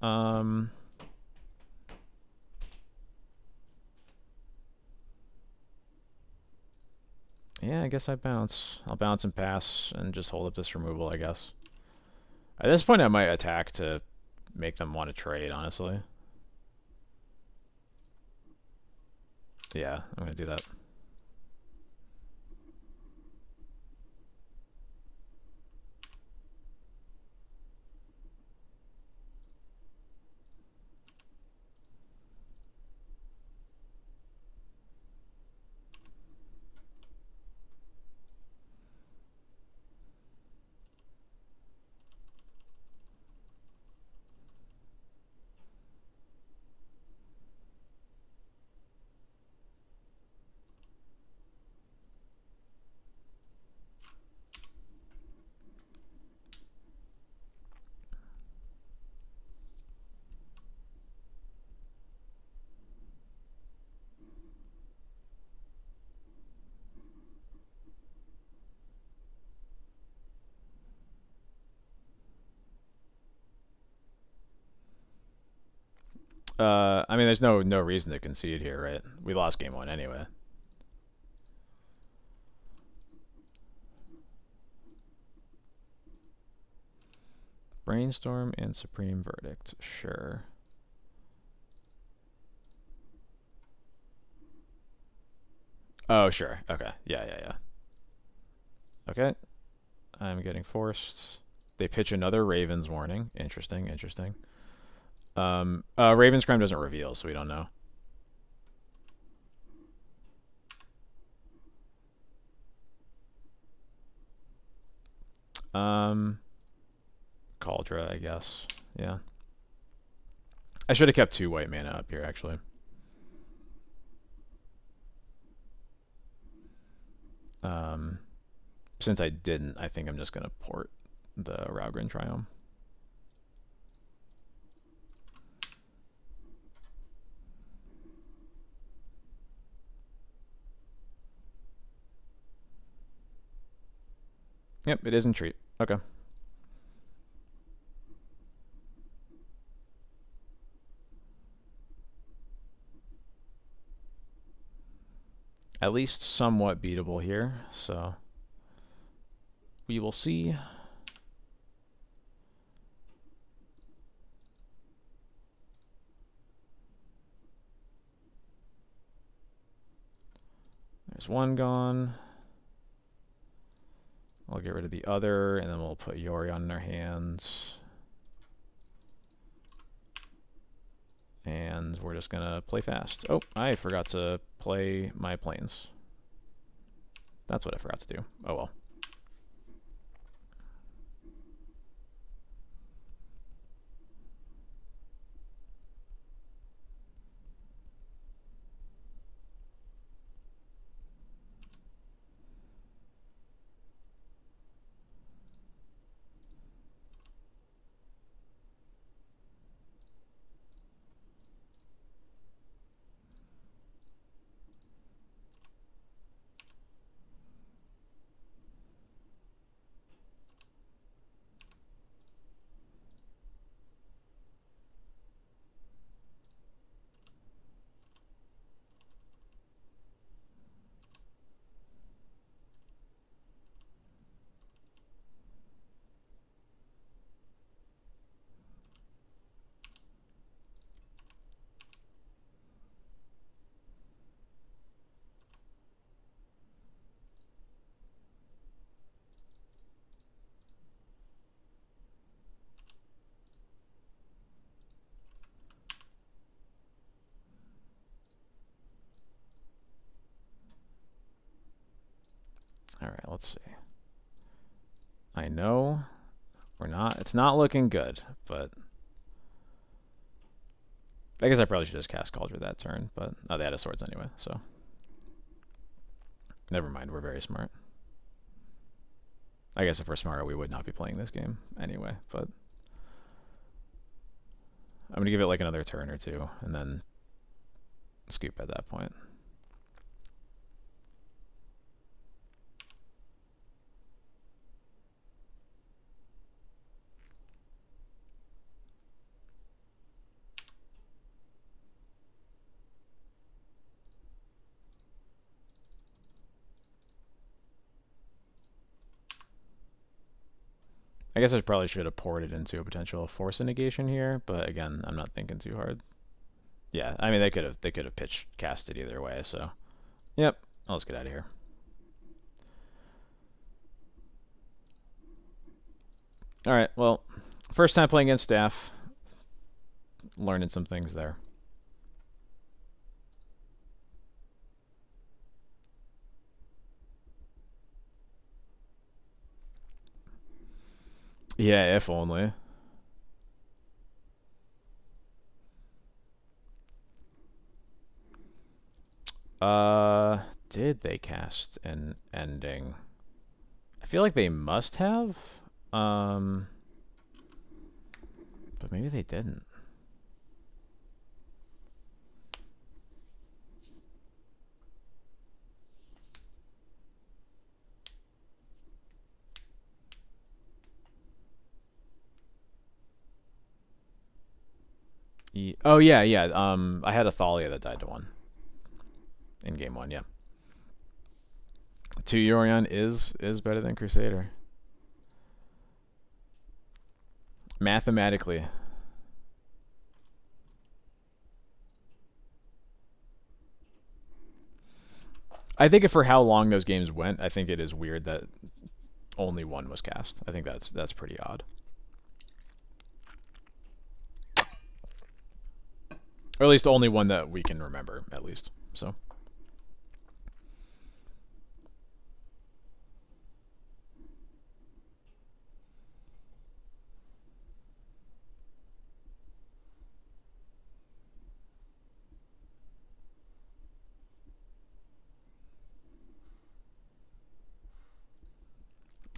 Yeah, I guess I bounce. I'll bounce and pass and just hold up this removal, I guess. At this point, I might attack to make them want to trade, honestly. Yeah, I'm going to do that. I mean, there's no reason to concede here, right? We lost game 1 anyway. Brainstorm and Supreme Verdict, sure. Oh, sure. Okay. Yeah. Okay. I'm getting forced. They pitch another Raven's Warning. Interesting. Raven's Crime doesn't reveal, so we don't know. Cauldra, I guess. Yeah. I should have kept 2 white mana up here, actually. Since I didn't, I think I'm just going to port the Raugrin Triome. Yep, it is Entreat. Okay. at least somewhat beatable here, so we will see. There's one gone. I'll get rid of the other, and then we'll put Yorion in our hands. And we're just gonna play fast. Oh, I forgot to play my planes. That's what I forgot to do. Oh well. Alright, let's see. I know it's not looking good, but I guess I probably should just cast Cauldron that turn, but they had a swords anyway, so never mind, we're very smart. I guess if we're smarter, we would not be playing this game anyway, but I'm going to give it like another turn or two, and then scoop at that point. I guess I probably should have poured it into a potential force negation here, but again, I'm not thinking too hard. Yeah, I mean they could have pitch casted either way, so yep, let's get out of here. Alright, well, first time playing against staff. Learning some things there. Yeah, if only. Did they cast an ending? I feel like they must have. But maybe they didn't. Oh yeah, yeah. I had a Thalia that died to 1 in game 1. Yeah. 2 Yorion is better than Crusader. Mathematically. I think for how long those games went, I think it is weird that only 1 was cast. I think that's pretty odd. Or at least only 1 that we can remember, at least. So.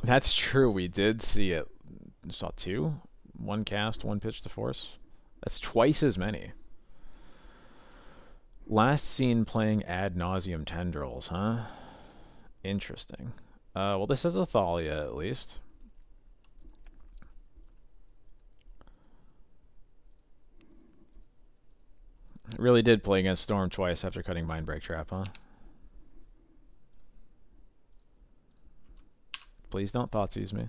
That's true. We did see it. We saw 2. 1 cast, 1 pitch to force. That's twice as many. Last seen playing Ad Nauseam Tendrils, huh? Interesting. Well, this is a Thalia, at least. Really did play against Storm twice after cutting Mindbreak Trap, huh? Please don't Thoughtseize me.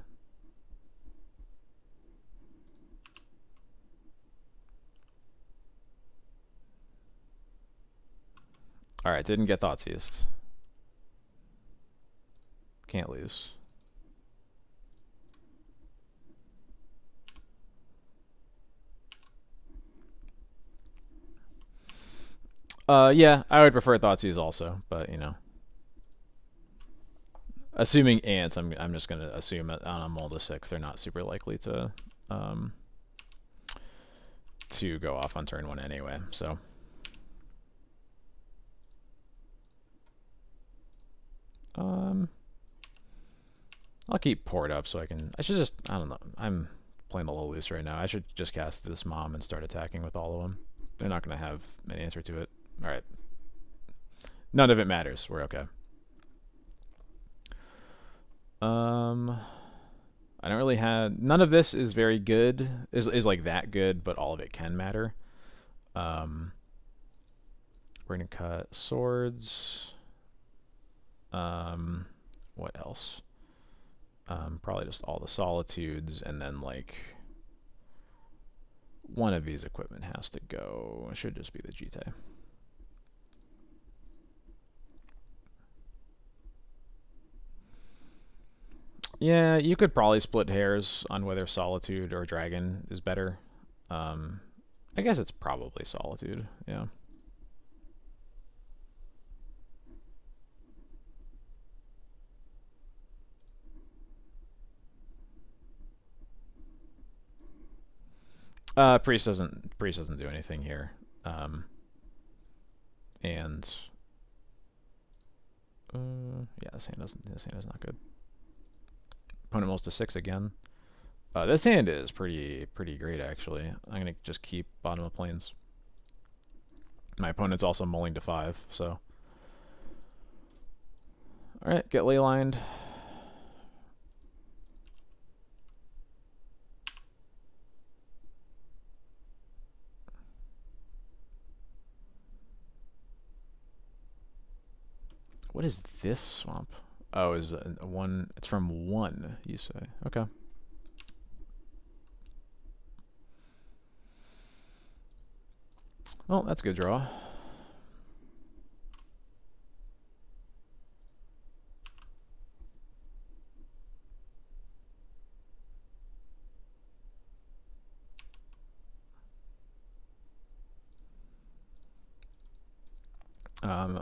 Alright, didn't get Thoughtseized. Can't lose. Yeah, I would prefer Thoughtseize also, but you know. Assuming ants, I'm just gonna assume that on a mold of 6, they're not super likely to go off on turn 1 anyway, so. I'll keep Port up so I should just, I don't know, I'm playing a little loose right now. I should just cast this Mom and start attacking with all of them. They're not going to have an answer to it. Alright. None of it matters. We're okay. I don't really have, none of this is very good, is like that good, but all of it can matter. We're going to cut swords. What else? Probably just all the solitudes, and then like one of these equipment has to go. It should just be the Jite. Yeah, you could probably split hairs on whether Solitude or Dragon is better. I guess it's probably Solitude, yeah. Priest doesn't do anything here. And yeah, this hand is not good. Opponent rolls to 6 again. This hand is pretty great actually. I'm gonna just keep bottom of plains. My opponent's also mulling to 5, so. Alright, get leylined. What is this swamp? Oh, is one? It's from 1, you say? Okay. Well, that's a good draw.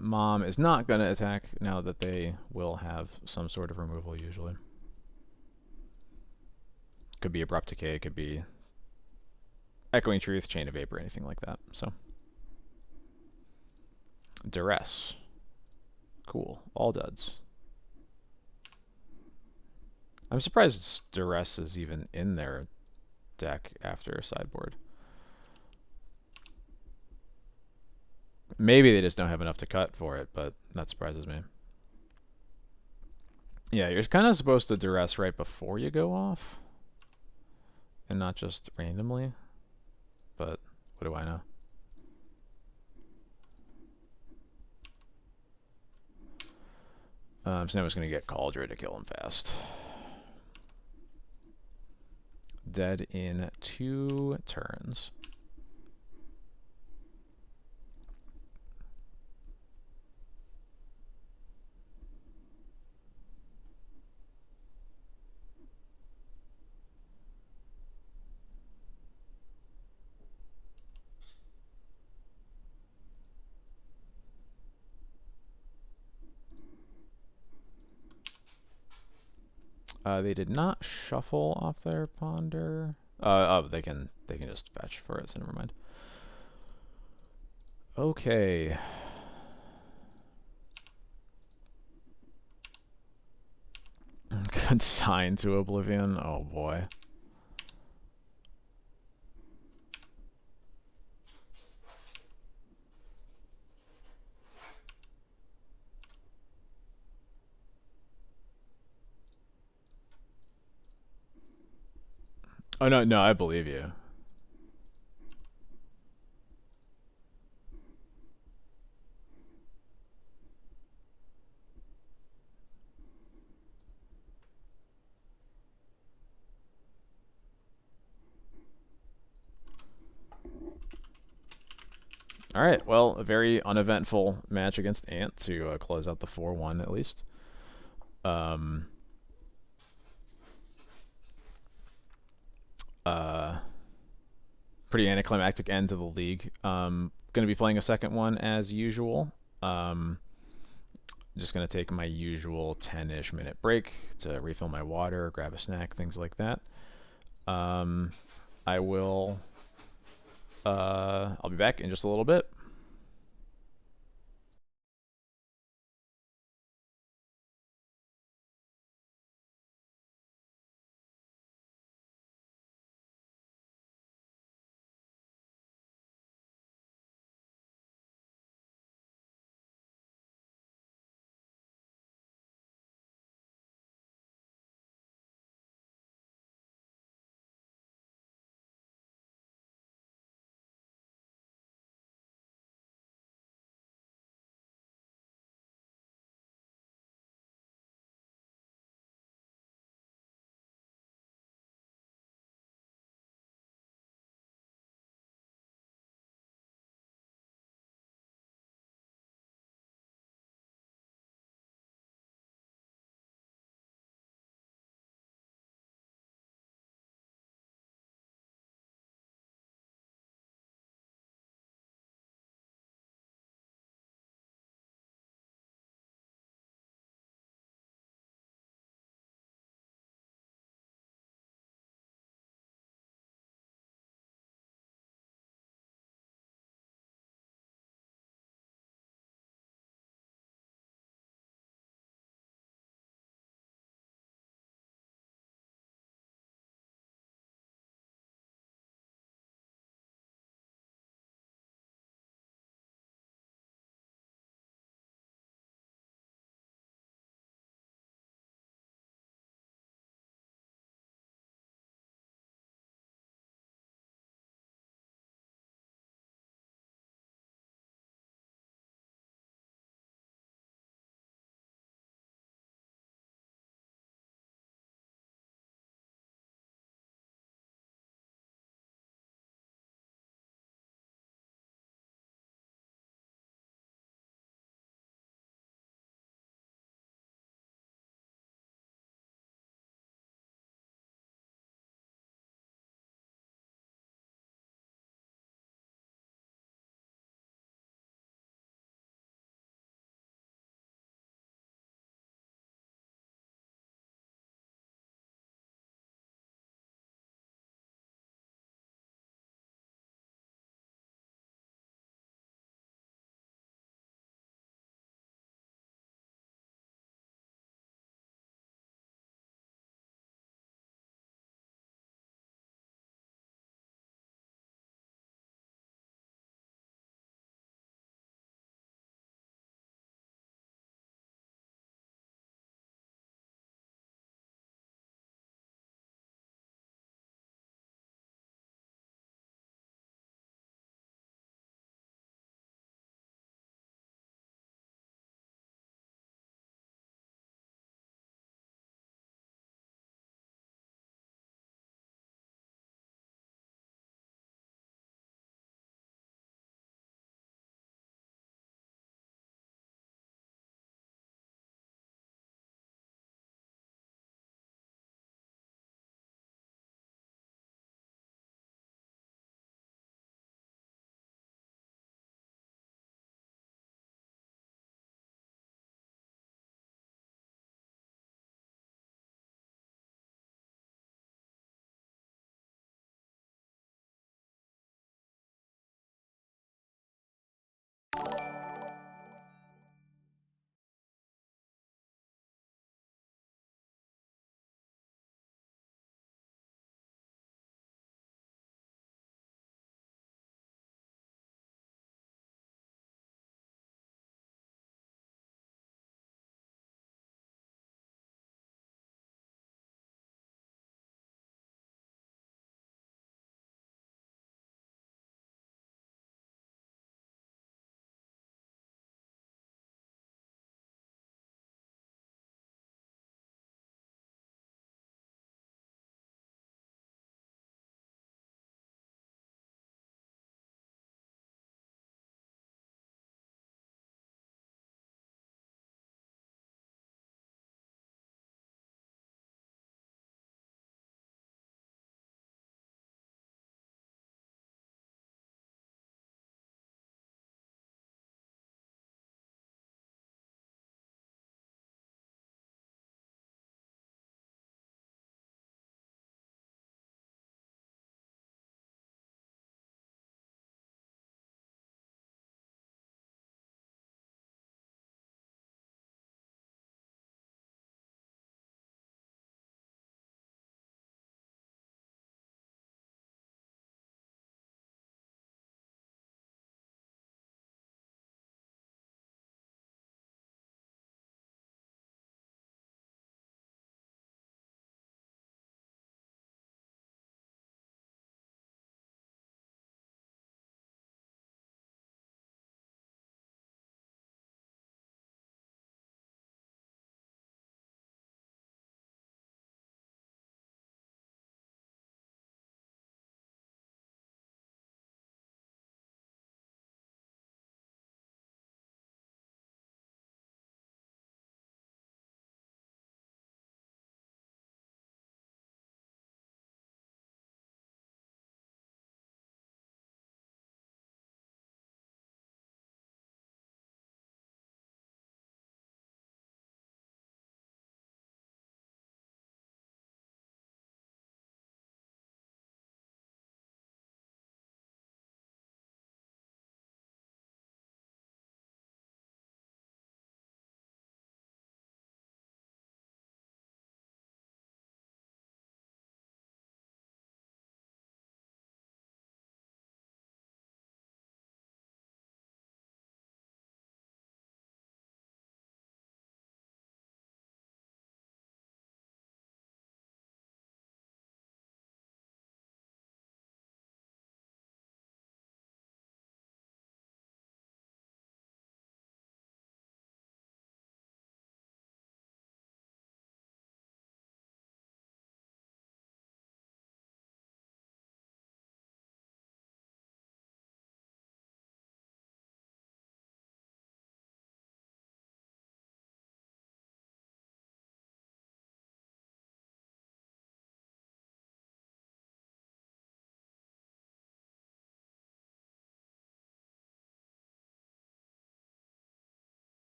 Mom is not going to attack now that they will have some sort of removal usually. Could be Abrupt Decay, could be Echoing Truth, Chain of Vapor, anything like that. So, Duress. Cool. All duds. I'm surprised Duress is even in their deck after sideboard. Maybe they just don't have enough to cut for it, but that surprises me. Yeah, you're kind of supposed to Duress right before you go off, and not just randomly, but what do I know? So now I'm just going to get Cauldron to kill him fast. Dead in 2 turns. They did not shuffle off their ponder. Oh, they can just fetch for it, so never mind. Okay. Consigned to oblivion. Oh boy. Oh no, I believe you. All right. Well, a very uneventful match against Ant to close out the 4-1 at least. Um, uh, Pretty anticlimactic end to the league. Going to be playing a second one as usual. Um, just going to take my usual 10-ish minute break to refill my water, grab a snack, things like that. Um, I will. I'll be back in just a little bit.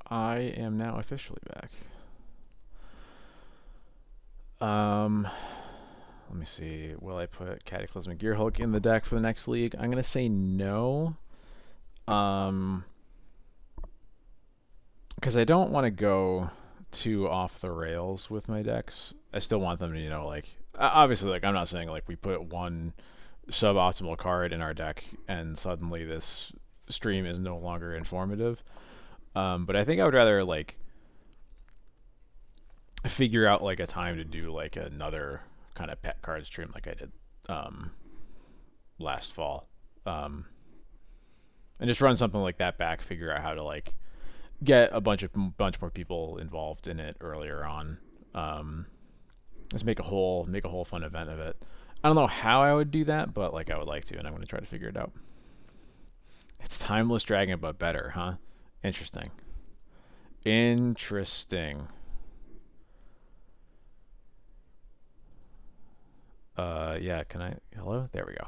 I am now officially back. Let me see. Will I put Cataclysmic Gearhulk in the deck for the next league? I'm gonna say no. Because I don't want to go too off the rails with my decks. I still want them to, like, obviously, like, I'm not saying like we put one suboptimal card in our deck and suddenly this stream is no longer informative. But I think I would rather like figure out like a time to do like another kind of pet card stream like I did last fall, and just run something like that back. Figure out how to like get a bunch more people involved in it earlier on. Just make a whole fun event of it. I don't know how I would do that, but like I would like to, and I'm going to try to figure it out. It's Timeless Dragon, but better, huh? Interesting. Interesting. Yeah, can I... Hello? There we go.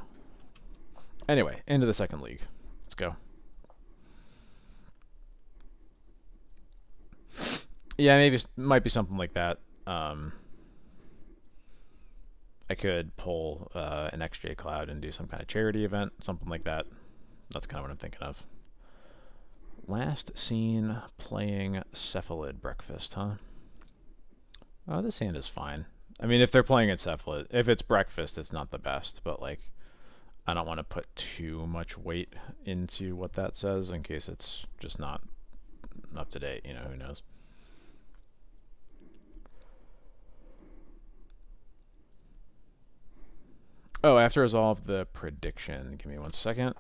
Anyway, into the second league. Let's go. Yeah, maybe might be something like that. I could pull an XJ Cloud and do some kind of charity event, something like that. That's kind of what I'm thinking of. Last seen playing Cephalid Breakfast, huh? Oh, this hand is fine. I mean, if they're playing at Cephalid, if it's Breakfast, it's not the best, but like, I don't want to put too much weight into what that says in case it's just not up to date, who knows. Oh, I have to resolve the prediction. Give me 1 second.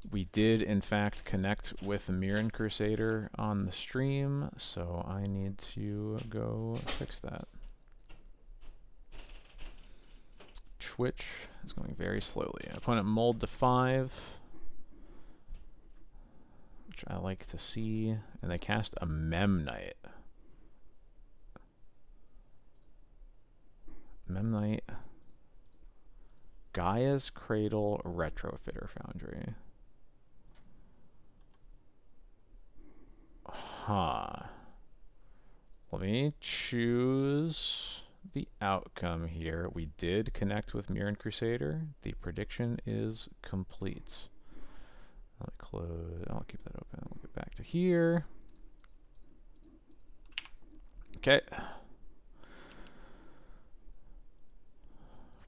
We did, in fact, connect with Mirren Crusader on the stream, so I need to go fix that. Twitch is going very slowly. Opponent mulled to 5, which I like to see, and they cast a Memnite. Memnite. Gaia's Cradle Retrofitter Foundry. Huh. Let me choose the outcome here. We did connect with Mirren Crusader. The prediction is complete. I'll close. I'll keep that open. We'll get back to here. Okay.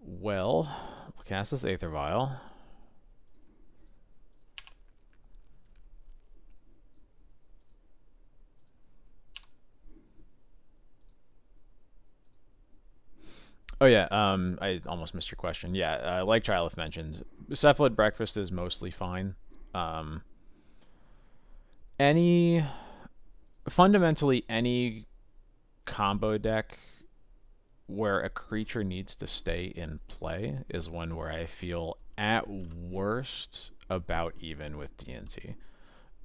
Well, we'll cast this Aether Vial. Oh yeah, I almost missed your question. Yeah, like Trilith mentioned, Cephalid Breakfast is mostly fine. Fundamentally any combo deck where a creature needs to stay in play is one where I feel at worst about even with D&T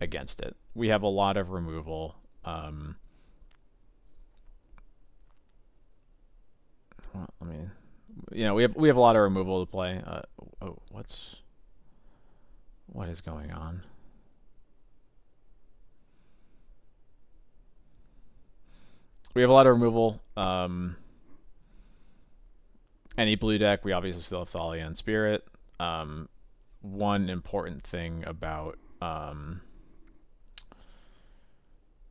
against it. We have a lot of removal. Well, I mean, we have a lot of removal to play. Oh, what is going on? We have a lot of removal. Any blue deck, we obviously still have Thalia and Spirit. One important thing about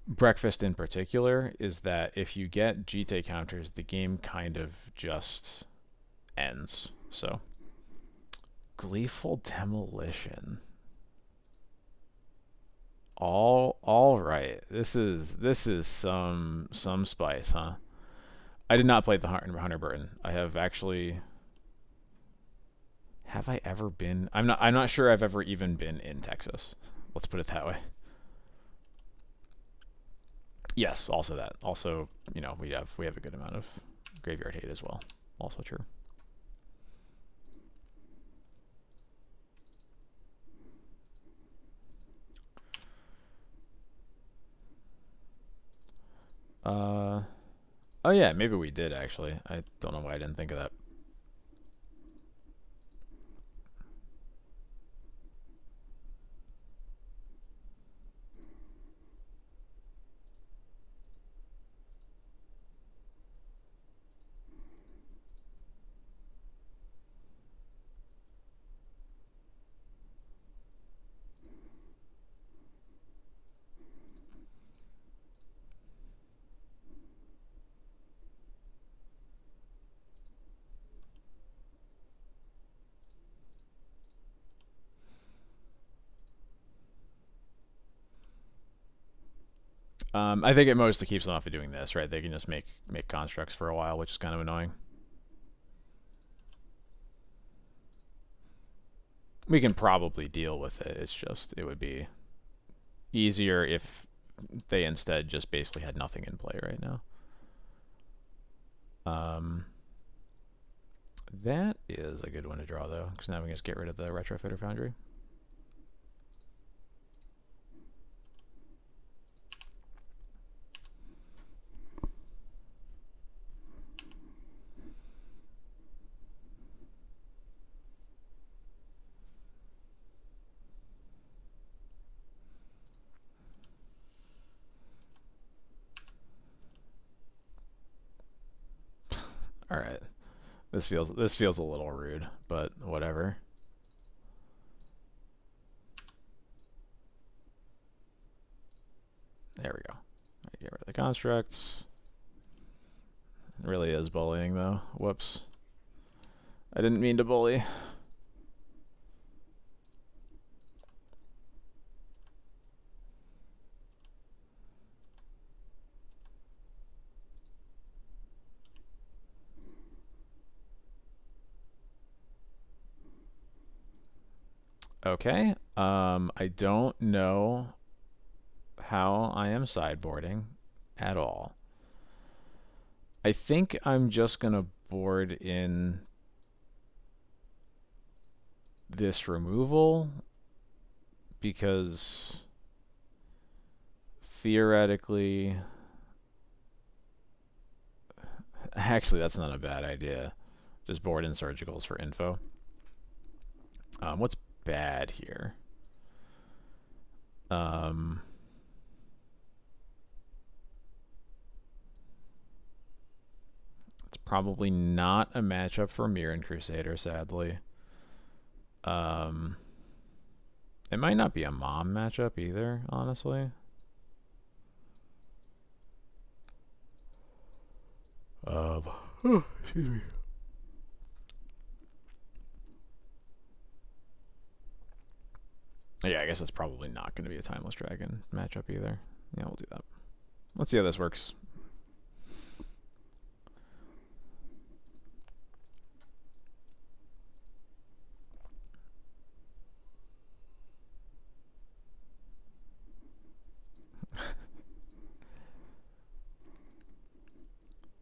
Breakfast in particular is that if you get GT counters, the game kind of just ends. So, Gleeful Demolition. All right. This is some spice, huh? I did not play the Hunter Burton. I have actually. Have I ever been? I'm not sure I've ever even been in Texas. Let's put it that way. Yes, also that. Also, we have a good amount of graveyard hate as well. Also true. Oh yeah, maybe we did actually. I don't know why I didn't think of that. I think it mostly keeps them off of doing this, right? They can just make constructs for a while, which is kind of annoying. We can probably deal with it. It's just, it would be easier if they instead just basically had nothing in play right now. That is a good one to draw, though, because now we can just get rid of the Retrofitter Foundry. All right. This feels a little rude, but whatever. There we go. Right, get rid of the constructs. It really is bullying, though. Whoops. I didn't mean to bully. Okay. I don't know how I am sideboarding at all. I think I'm just gonna board in this removal because theoretically, actually that's not a bad idea. Just board in surgicals for info. What's bad here? It's probably not a matchup for Mirren Crusader, sadly. It might not be a mom matchup either, honestly. Excuse me. Yeah, I guess it's probably not going to be a Timeless Dragon matchup either. Yeah, we'll do that. Let's see how this works.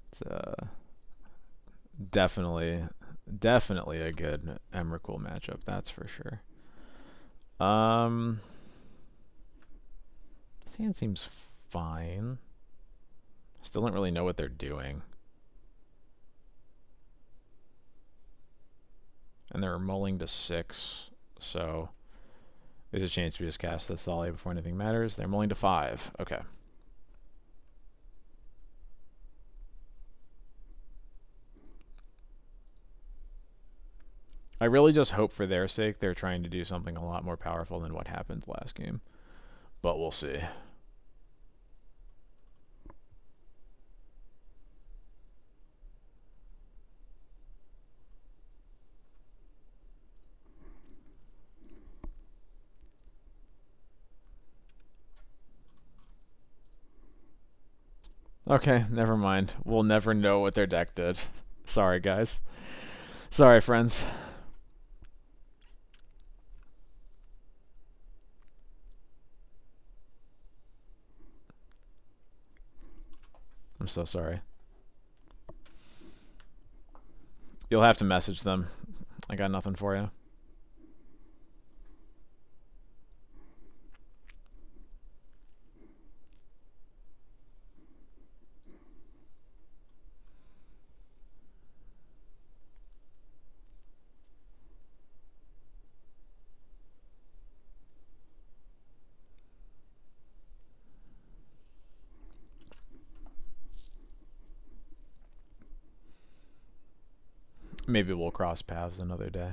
It's definitely a good Emrakul matchup, that's for sure. This hand seems fine. Still don't really know what they're doing. And they're mulling to 6, so there's a chance we just cast this Thalia before anything matters. They're mulling to 5. Okay. I really just hope for their sake they're trying to do something a lot more powerful than what happened last game. But we'll see. Okay, never mind. We'll never know what their deck did. Sorry, guys. Sorry, friends. I'm so sorry. You'll have to message them. I got nothing for you. Maybe we'll cross paths another day.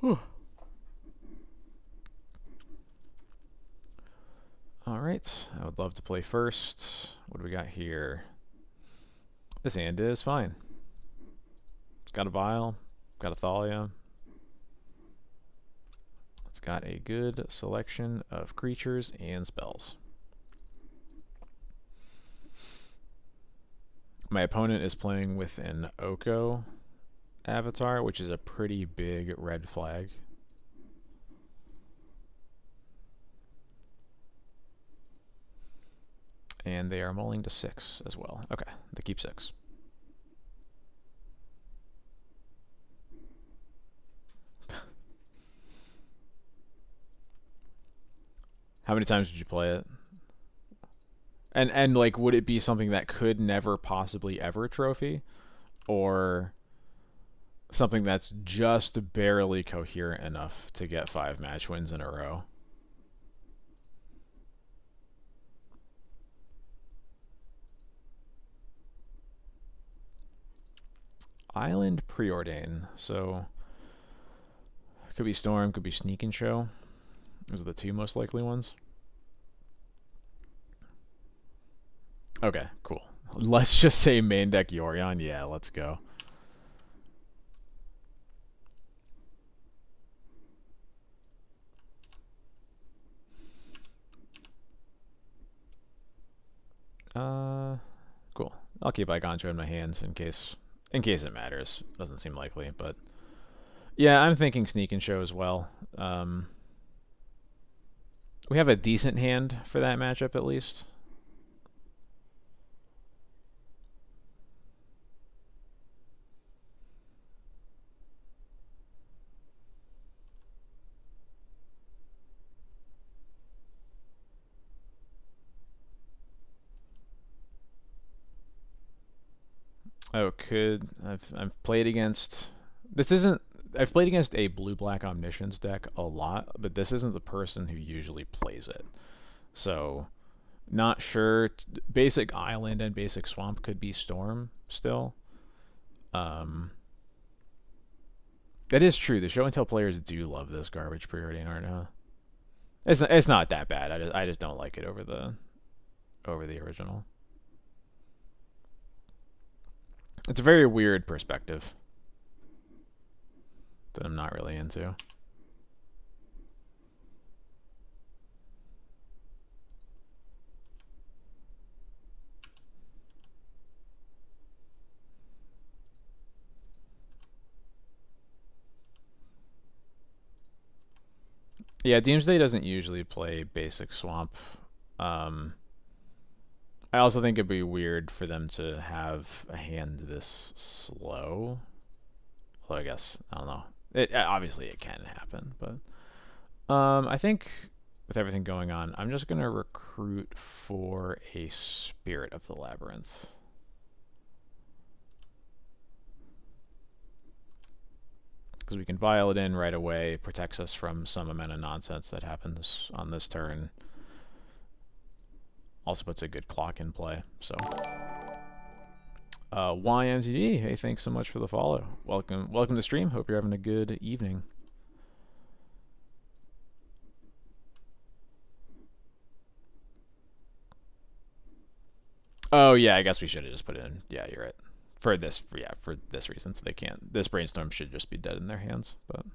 Whew. Alright, I would love to play first. What do we got here? This hand is fine. It's got a vial. Got a Thalia. It's got a good selection of creatures and spells. My opponent is playing with an Oko avatar, which is a pretty big red flag. And they are mulling to 6 as well. Okay, they keep 6. How many times did you play it? And like, would it be something that could never possibly ever trophy, or something that's just barely coherent enough to get 5 match wins in a row? Island Preordain. So could be Storm, could be Sneak and Show. Those are the 2 most likely ones. Okay, cool. Let's just say main deck Yorion. Yeah, let's go. Cool. I'll keep Iconcho in my hands in case it matters. Doesn't seem likely, but yeah, I'm thinking Sneak and Show as well. We have a decent hand for that matchup at least. Oh, I've played against this isn't I've played against a blue-black Omniscience deck a lot, but this isn't the person who usually plays it. So, not sure. Basic Island and basic Swamp could be Storm still. Um, that is true. The show and tell players do love this garbage Preordain art, huh? It's not that bad. I just don't like it over the original. It's a very weird perspective that I'm not really into. Yeah, Doomsday doesn't usually play basic Swamp. Um, I also think it'd be weird for them to have a hand this slow. Well, I guess I don't know. Obviously it can happen, but I think with everything going on, I'm just gonna recruit for a Spirit of the Labyrinth. Because we can vial it in right away, protects us from some amount of nonsense that happens on this turn. Also puts a good clock in play. So, YMZD, hey, thanks so much for the follow. Welcome to the stream. Hope you're having a good evening. Oh yeah, I guess we should have just put it in. Yeah, you're right. For this reason, so they can't. This brainstorm should just be dead in their hands, but.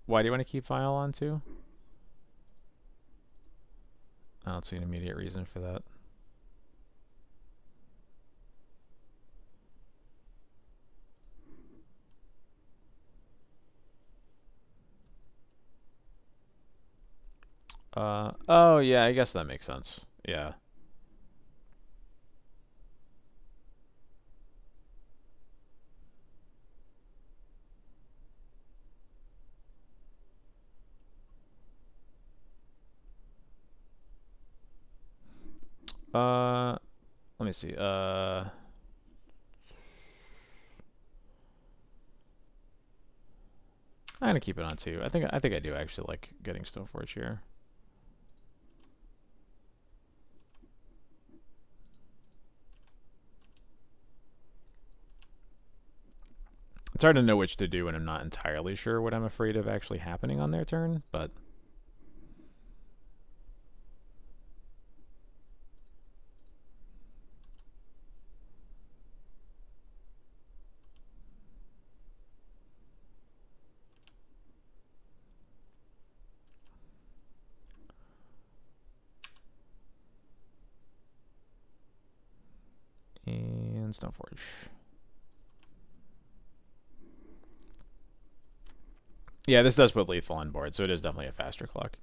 Why do you want to keep Vial on too? I don't see an immediate reason for that. Oh yeah, I guess that makes sense. Yeah. Let me see. I'm gonna keep it on 2. I think I do actually like getting Stoneforge here. It's hard to know which to do when I'm not entirely sure what I'm afraid of actually happening on their turn, but and Stoneforge. Yeah, this does put lethal on board, so it is definitely a faster clock.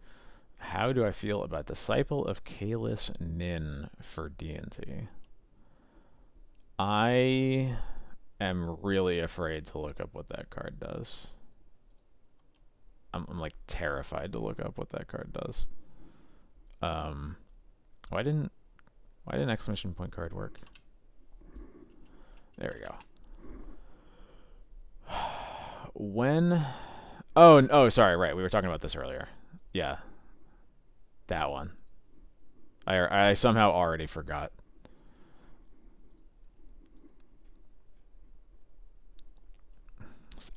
How do I feel about Disciple of Kalis Nin for D&T? I am really afraid to look up what that card does. I'm like terrified to look up what that card does. Why didn't exclamation point card work? There we go. When? Oh, sorry. Right, we were talking about this earlier. Yeah, that one. I somehow already forgot.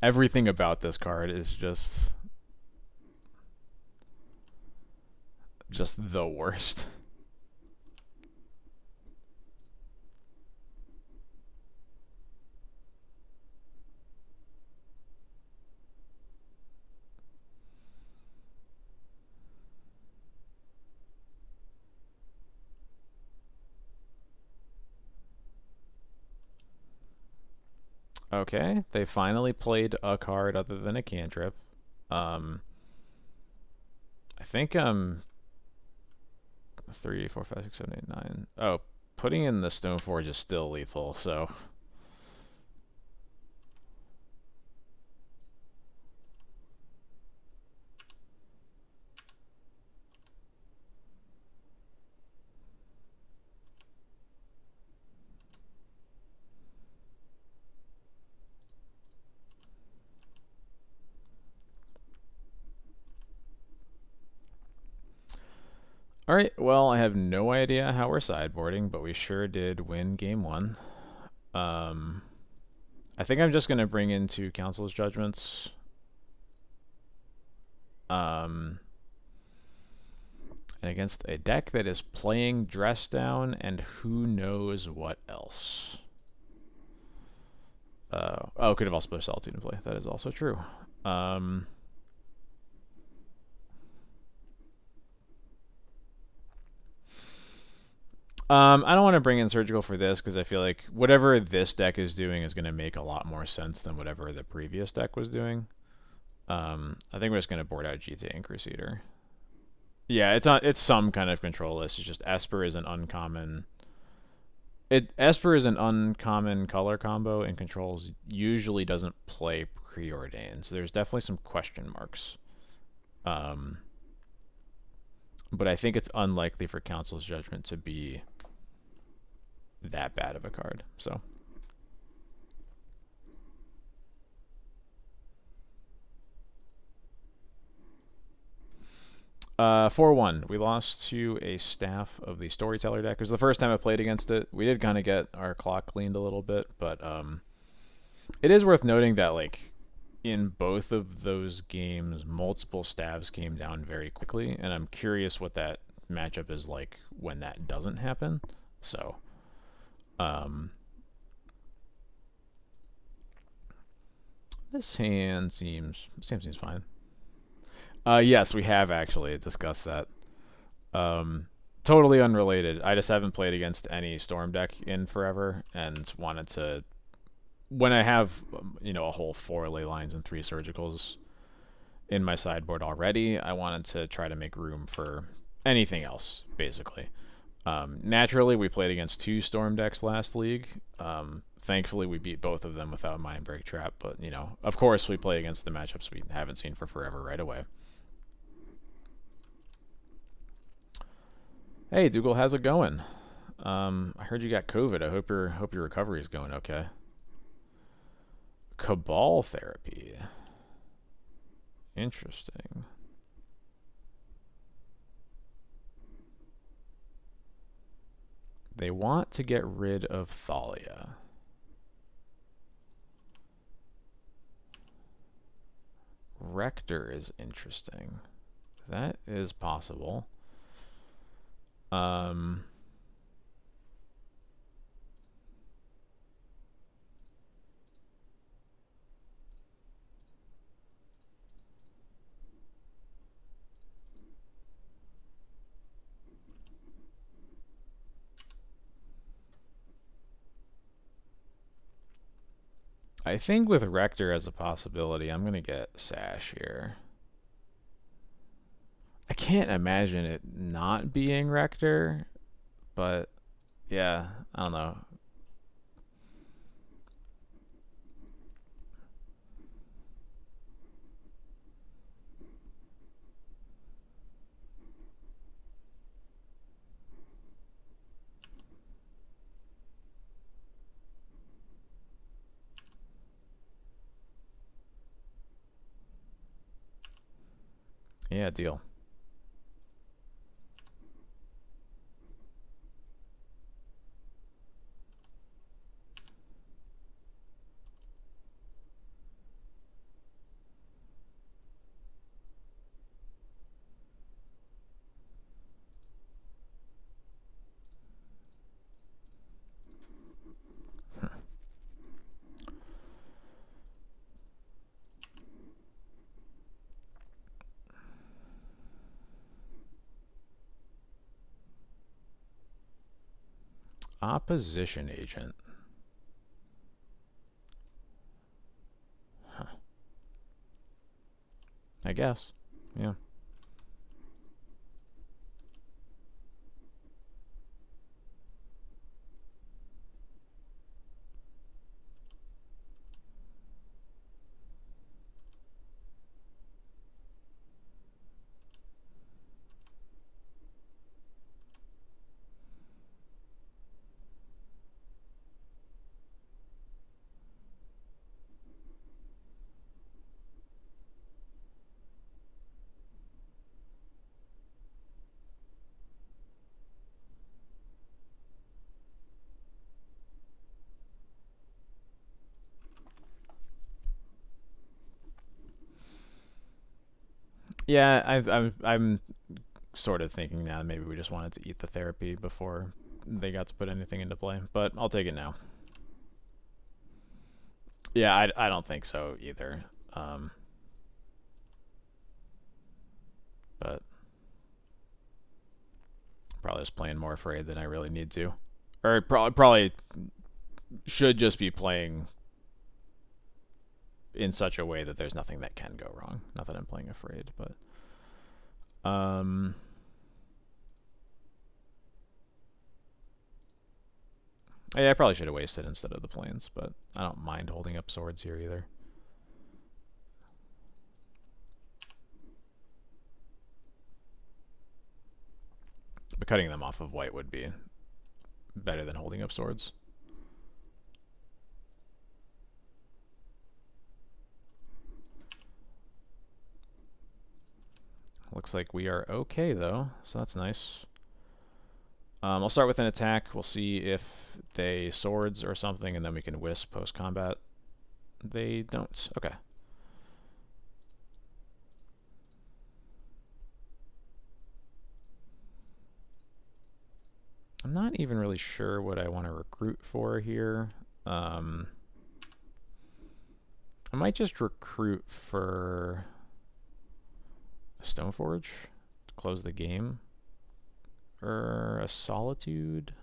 Everything about this card is just the worst. Okay, they finally played a card other than a cantrip. I think 3, 4, 5, 6, 7, 8, 9. Oh, putting in the Stoneforge is still lethal, so alright, well, I have no idea how we're sideboarding, but we sure did win game 1. I think I'm just going to bring in 2 Council's Judgments. And against a deck that is playing Dress Down and who knows what else. Oh, could have also put Solitude in play. That is also true. I don't want to bring in Surgical for this because I feel like whatever this deck is doing is going to make a lot more sense than whatever the previous deck was doing. I think we're just going to board out GTA and Crusader. Yeah, it's some kind of control list. It's just Esper is an uncommon. Esper is an uncommon color combo, and controls usually doesn't play preordained. So there's definitely some question marks. But I think it's unlikely for Council's Judgment to be that bad of a card. So. 4-1. We lost to a staff of the Storyteller deck. It was the first time I played against it. We did kind of get our clock cleaned a little bit, but it is worth noting that like in both of those games, multiple staves came down very quickly, and I'm curious what that matchup is like when that doesn't happen. So, this hand seems fine. Yes, we have actually discussed that. Totally unrelated. I just haven't played against any Storm deck in forever, and wanted to. When I have, a whole 4 ley lines and 3 surgicals in my sideboard already, I wanted to try to make room for anything else, basically. Naturally, we played against 2 Storm decks last league. Thankfully, we beat both of them without Mindbreak Trap, but, of course, we play against the matchups we haven't seen for forever right away. Hey, Dougal, how's it going? I heard you got COVID. I hope your recovery is going okay. Cabal therapy. Interesting. They want to get rid of Thalia. Rector is interesting. That is possible. I think with Rector as a possibility, I'm going to get Sash here. I can't imagine it not being Rector, but yeah, I don't know. Yeah, deal. Opposition agent. Huh. I guess. Yeah. Yeah, I'm sort of thinking now maybe we just wanted to eat the therapy before they got to put anything into play, but I'll take it now. Yeah, I don't think so either. But probably just playing more afraid than I really need to, or probably should just be playing in such a way that there's nothing that can go wrong. Not that I'm playing afraid, but yeah, I probably should have wasted instead of the planes, but I don't mind holding up swords here either. But cutting them off of white would be better than holding up swords. Looks like we are okay though, so that's nice. I'll start with an attack. We'll see if they swords or something, and then we can wisp post-combat. They don't. Okay. I'm not even really sure what I want to recruit for here. I might just recruit for a Stoneforge to close the game. Or a Solitude.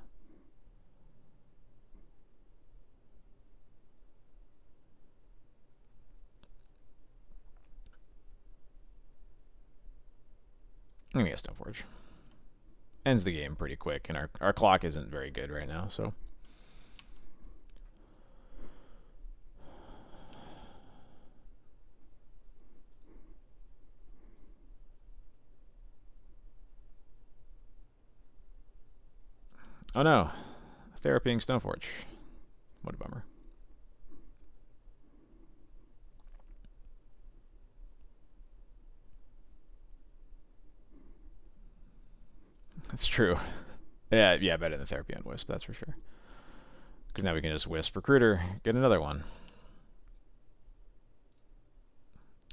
I'm gonna get Stoneforge. Ends the game pretty quick, and our clock isn't very good right now, so. Oh no, Therapying Stoneforge. What a bummer. That's true. Yeah, better than Therapy on Wisp, that's for sure. Because now we can just Wisp Recruiter, get another one.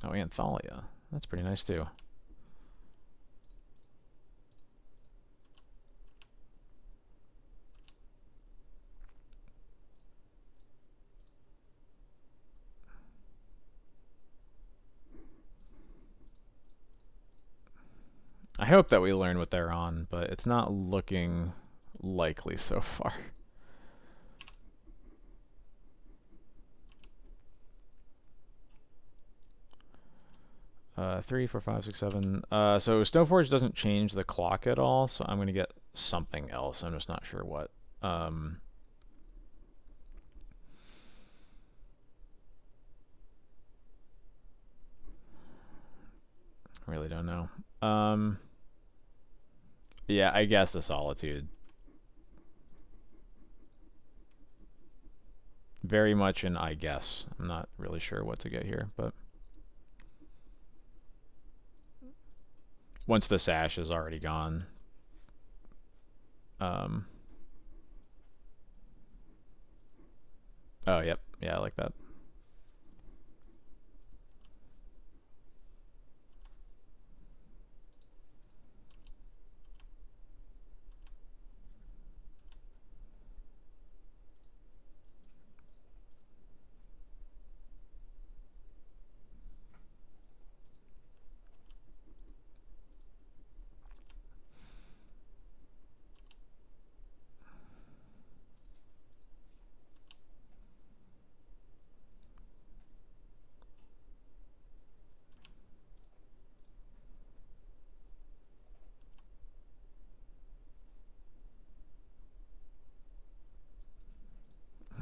Oh, Anthalia. That's pretty nice too. I hope that we learn what they're on, but it's not looking likely so far. 3, 4, 5, 6, 7. So Stoneforge doesn't change the clock at all, so I'm going to get something else. I'm just not sure what. I really don't know. Yeah, I guess the Solitude. Very much an I guess. I'm not really sure what to get here, but once the Sash is already gone. Oh, yep. Yeah, I like that.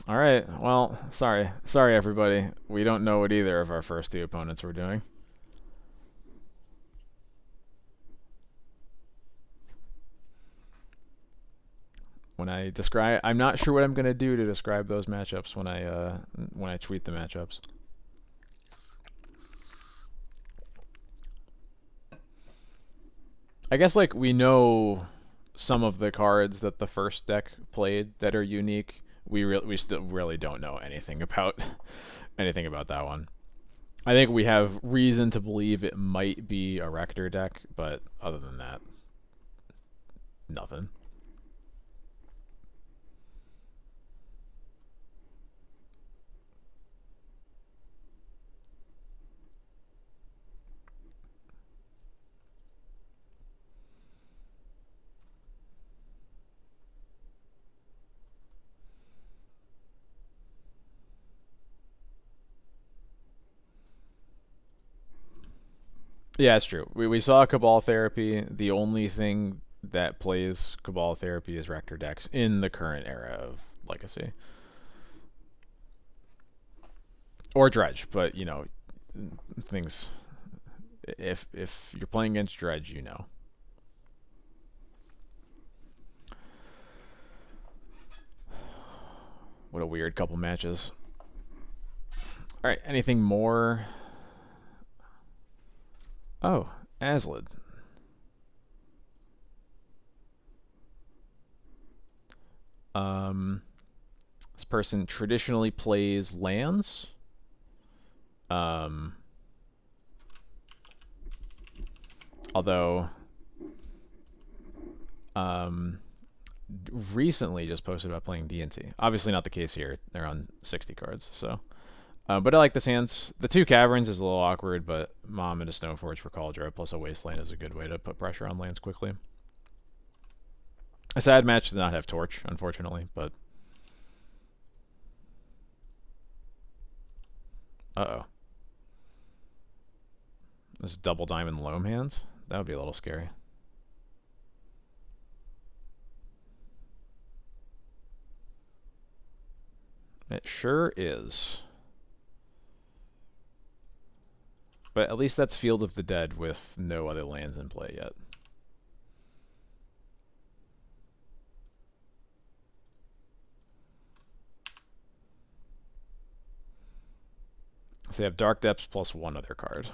All right. Well, sorry everybody. We don't know what either of our first two opponents were doing. When I describe, I'm not sure what I'm gonna do to describe those matchups when I tweet the matchups. I guess like we know some of the cards that the first deck played that are unique. We still really don't know anything about anything about that one. I think we have reason to believe it might be a Rector deck, but other than that, nothing. Yeah, it's true. We saw Cabal Therapy. The only thing that plays Cabal Therapy is Rector decks in the current era of Legacy. Or Dredge, but you know, things if you're playing against Dredge, you know. What a weird couple matches. Alright, anything more? Oh, Aslid. This person traditionally plays lands. Although recently just posted about playing D&T. Obviously not the case here. They're on 60 cards, so. But I like this hands. The two Caverns is a little awkward, but Mom and a Stoneforge for Cauldron plus a Wasteland is a good way to put pressure on lands quickly. A sad match to not have Torch, unfortunately, but... Uh-oh. This double diamond loam hand? That would be a little scary. It sure is. But at least that's Field of the Dead with no other lands in play yet. So they have Dark Depths plus one other card.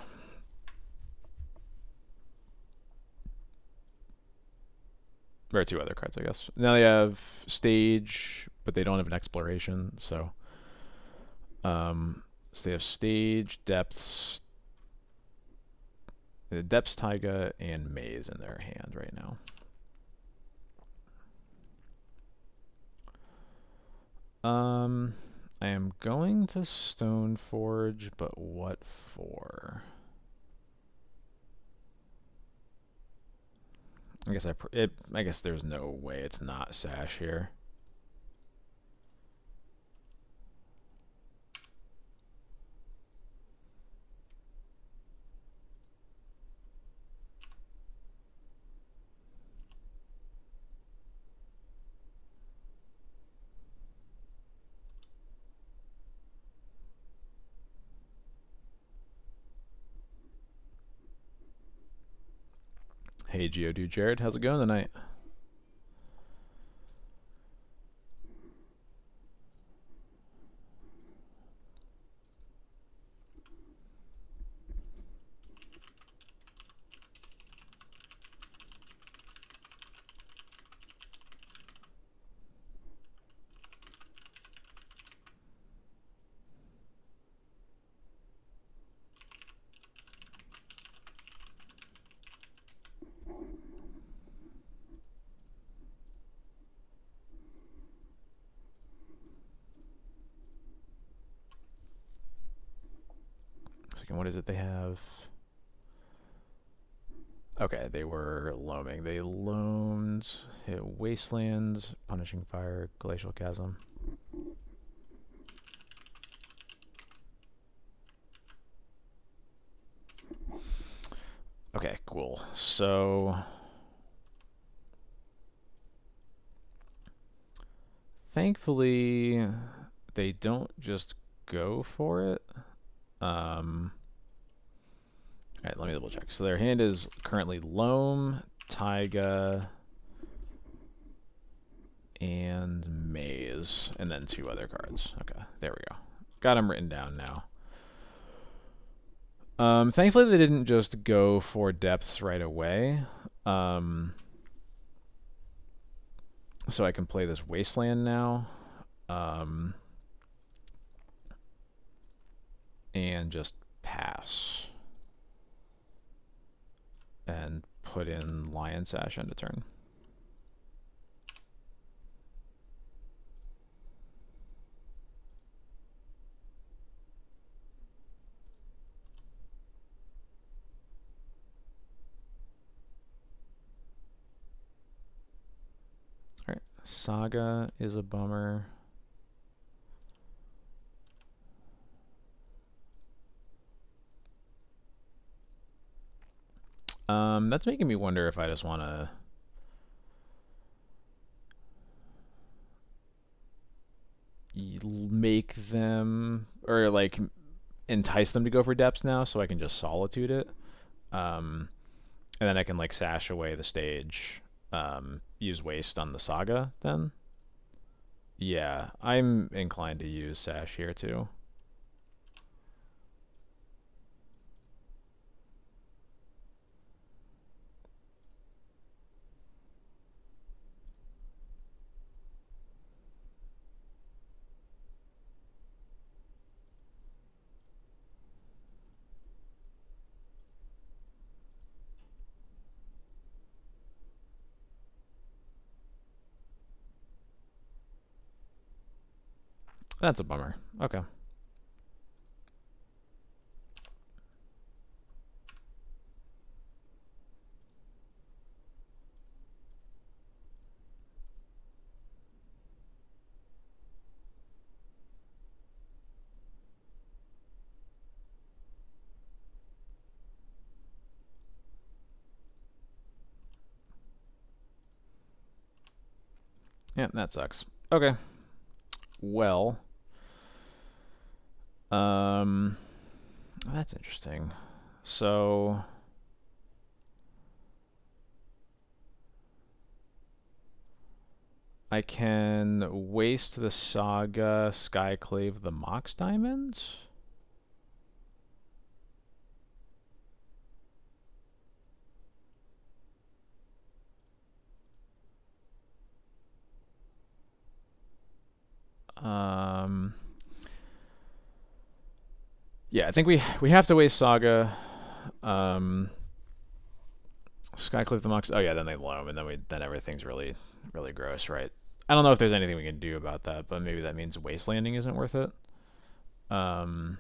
Or two other cards, I guess. Now they have Stage, but they don't have an Exploration, so... so they have Stage, Depths, Depths, Taiga, and Maze in their hand right now. I am going to Stoneforge, but what for? I guess I guess there's no way it's not Sash here. Hey Geodude Jared, how's it going tonight? Second, what is it they have? Okay, they were loaming. They loamed, hit Wasteland, Punishing Fire, Glacial Chasm. Okay, cool. So... thankfully, they don't just go for it. Alright, let me double check. So their hand is currently Loam, Taiga, and Maze, and then two other cards. Okay, there we go. Got them written down now. Thankfully, they didn't just go for depths right away. So I can play this Wasteland now. And just pass. And put in Lion Sash end of turn. Alright, Saga is a bummer. That's making me wonder if I just want to make them, or like entice them to go for depths now, so I can just Solitude it. And then I can like Sash away the stage, use Waste on the Saga then. Yeah, I'm inclined to use Sash here too. That's a bummer. Okay. Yeah, that sucks. Okay. Well, that's interesting. So I can waste the Saga, Skyclave the Mox Diamonds. Yeah, I think we have to waste Saga. Skycliff the Mox. Oh yeah, then they loam, and then everything's really gross, right? I don't know if there's anything we can do about that, but maybe that means Wastelanding isn't worth it. Um,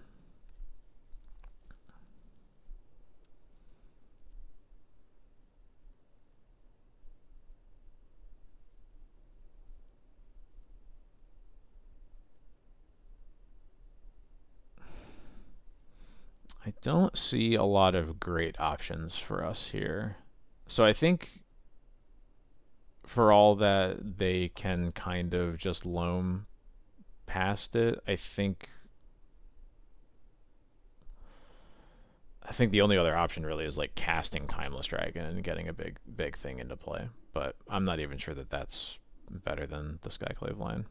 I don't see a lot of great options for us here. So I think for all that they can kind of just loam past it, I think the only other option really is like casting Timeless Dragon and getting a big thing into play. But I'm not even sure that that's better than the Skyclave line.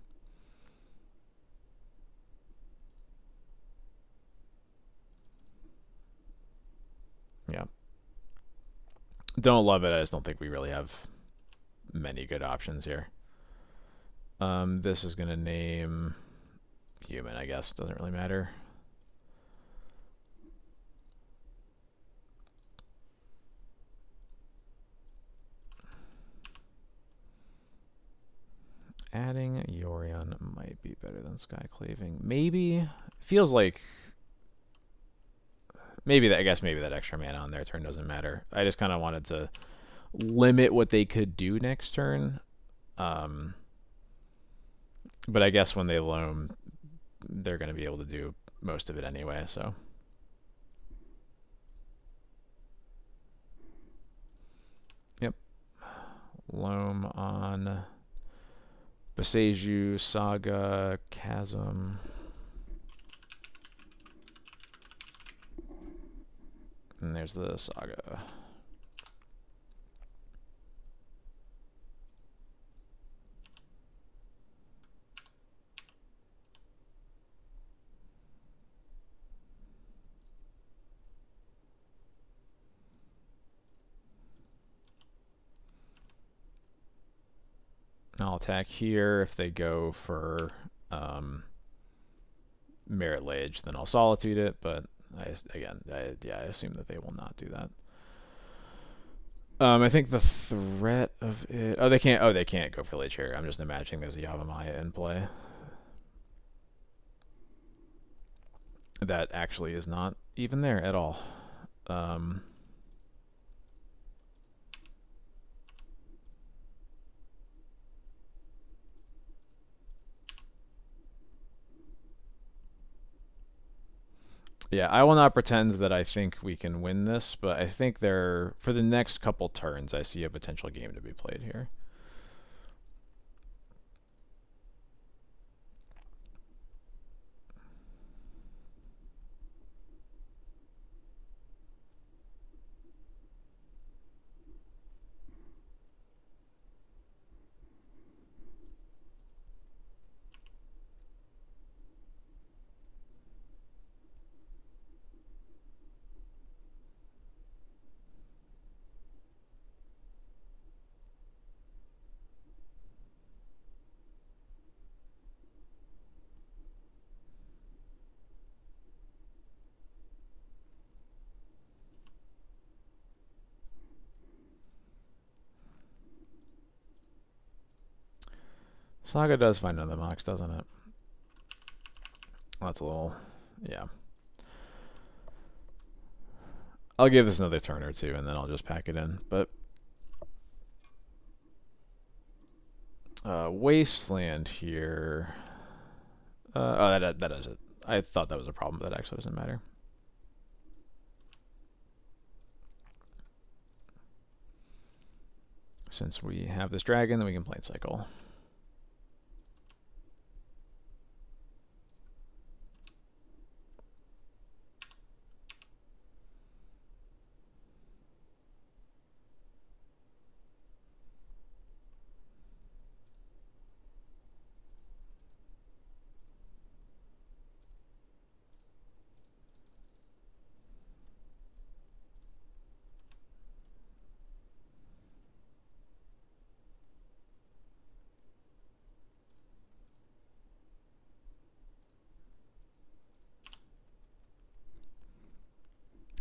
Yeah. Don't love it. I just don't think we really have many good options here. This is gonna name human, I guess. Doesn't really matter. Adding Yorion might be better than Skyclaving. Maybe. Feels like I guess maybe that extra mana on their turn doesn't matter. I just kind of wanted to limit what they could do next turn. But I guess when they loam, they're going to be able to do most of it anyway, so. Yep. Loam on Boseiju, Saga, Chasm. And there's the Saga. I'll attack here. If they go for Merit Lage, then I'll Solitude it, but I assume that they will not do that. I think the threat of it. Oh, they can't. Oh, they can't go for Lage here. I'm just imagining there's a Yavimaya in play. That actually is not even there at all. Yeah, I will not pretend that I think we can win this, but I think for the next couple turns, I see a potential game to be played here. Saga does find another Mox, doesn't it? That's a little, yeah. I'll give this another turn or two, and then I'll just pack it in. But Wasteland here. Oh, that is it. I thought that was a problem, but that actually doesn't matter. Since we have this dragon, then we can Plane Cycle.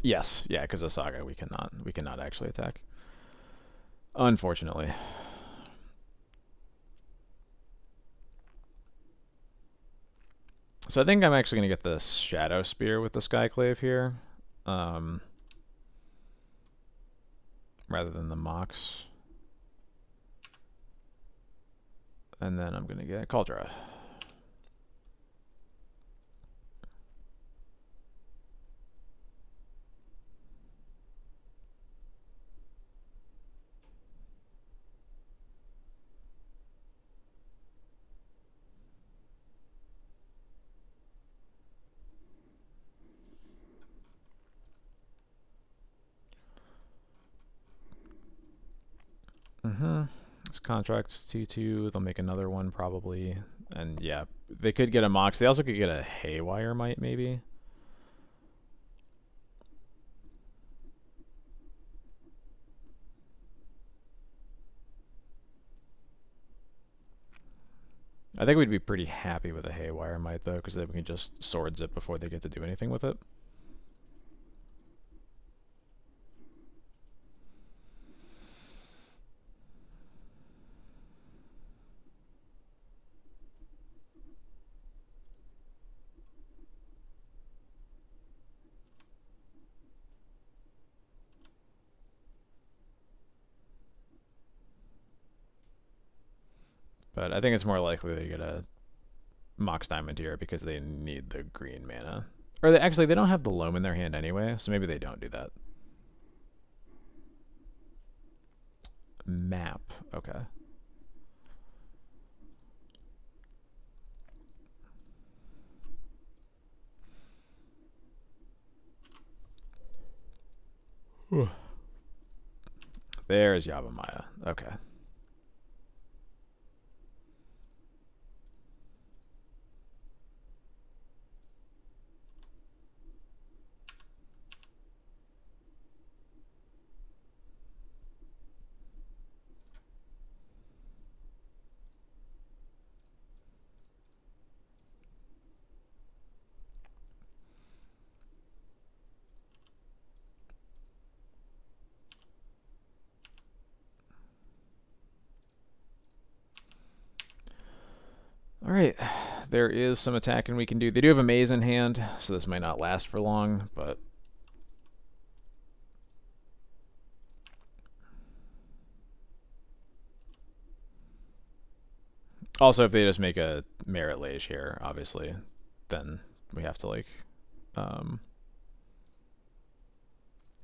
Yes, yeah, because of Saga we cannot actually attack. Unfortunately. So I think I'm actually gonna get the Shadow Spear with the Skyclave here, um, rather than the Mox. And then I'm gonna get Cauldra. This contract's 2/2. They'll make another one probably. And yeah, they could get a Mox. They also could get a Haywire Might maybe. I think we'd be pretty happy with a Haywire Might though, because then we can just Swords it before they get to do anything with it. But I think it's more likely they get a Mox Diamond here because they need the green mana. Or actually, they don't have the Loam in their hand anyway, so maybe they don't do that. Map. Okay. There's Yavimaya. Okay. Alright. There is some attacking we can do. They do have a Maze in hand, so this might not last for long, but... Also, if they just make a Merit Lage here, obviously, then we have to, like...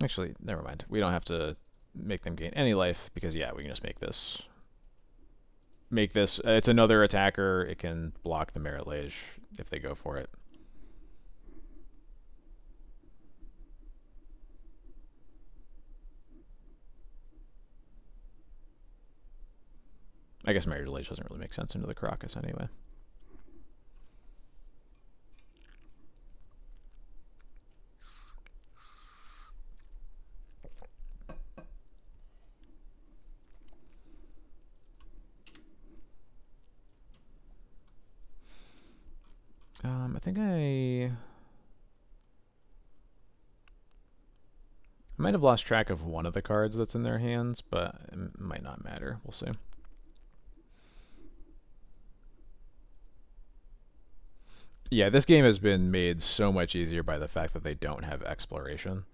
Actually, never mind. We don't have to make them gain any life, because, yeah, we can just make this... It's another attacker. It can block the Merit Lage if they go for it. I guess Merit Lage doesn't really make sense into the Caracas anyway. I think I might have lost track of one of the cards that's in their hands, but it might not matter. We'll see. Yeah, this game has been made so much easier by the fact that they don't have exploration.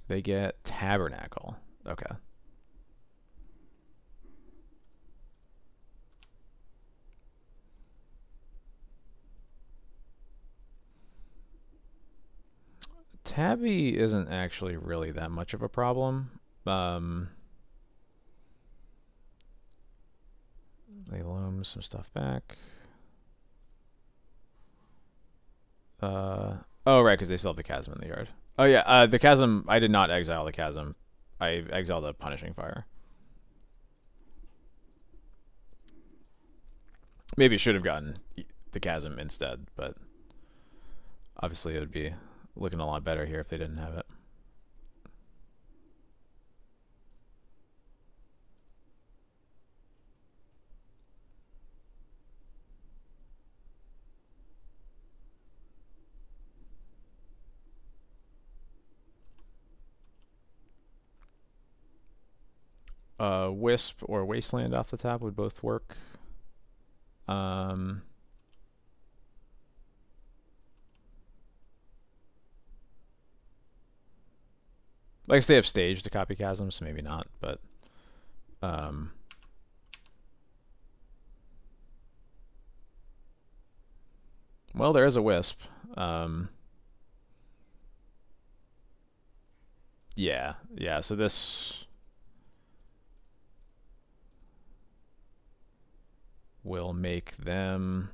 They get Tabernacle. Okay. Tabby isn't actually really that much of a problem. They loam some stuff back. Oh, right, because they still have the Chasm in the yard. Oh, yeah, the Chasm, I did not exile the Chasm. I exiled the Punishing Fire. Maybe it should have gotten the Chasm instead, but obviously it would be looking a lot better here if they didn't have it. Wisp or Wasteland off the top would both work. Um, I guess they have stage to copy Chasm, so maybe not, but um, well, there is a Wisp. Um, yeah, so this will make them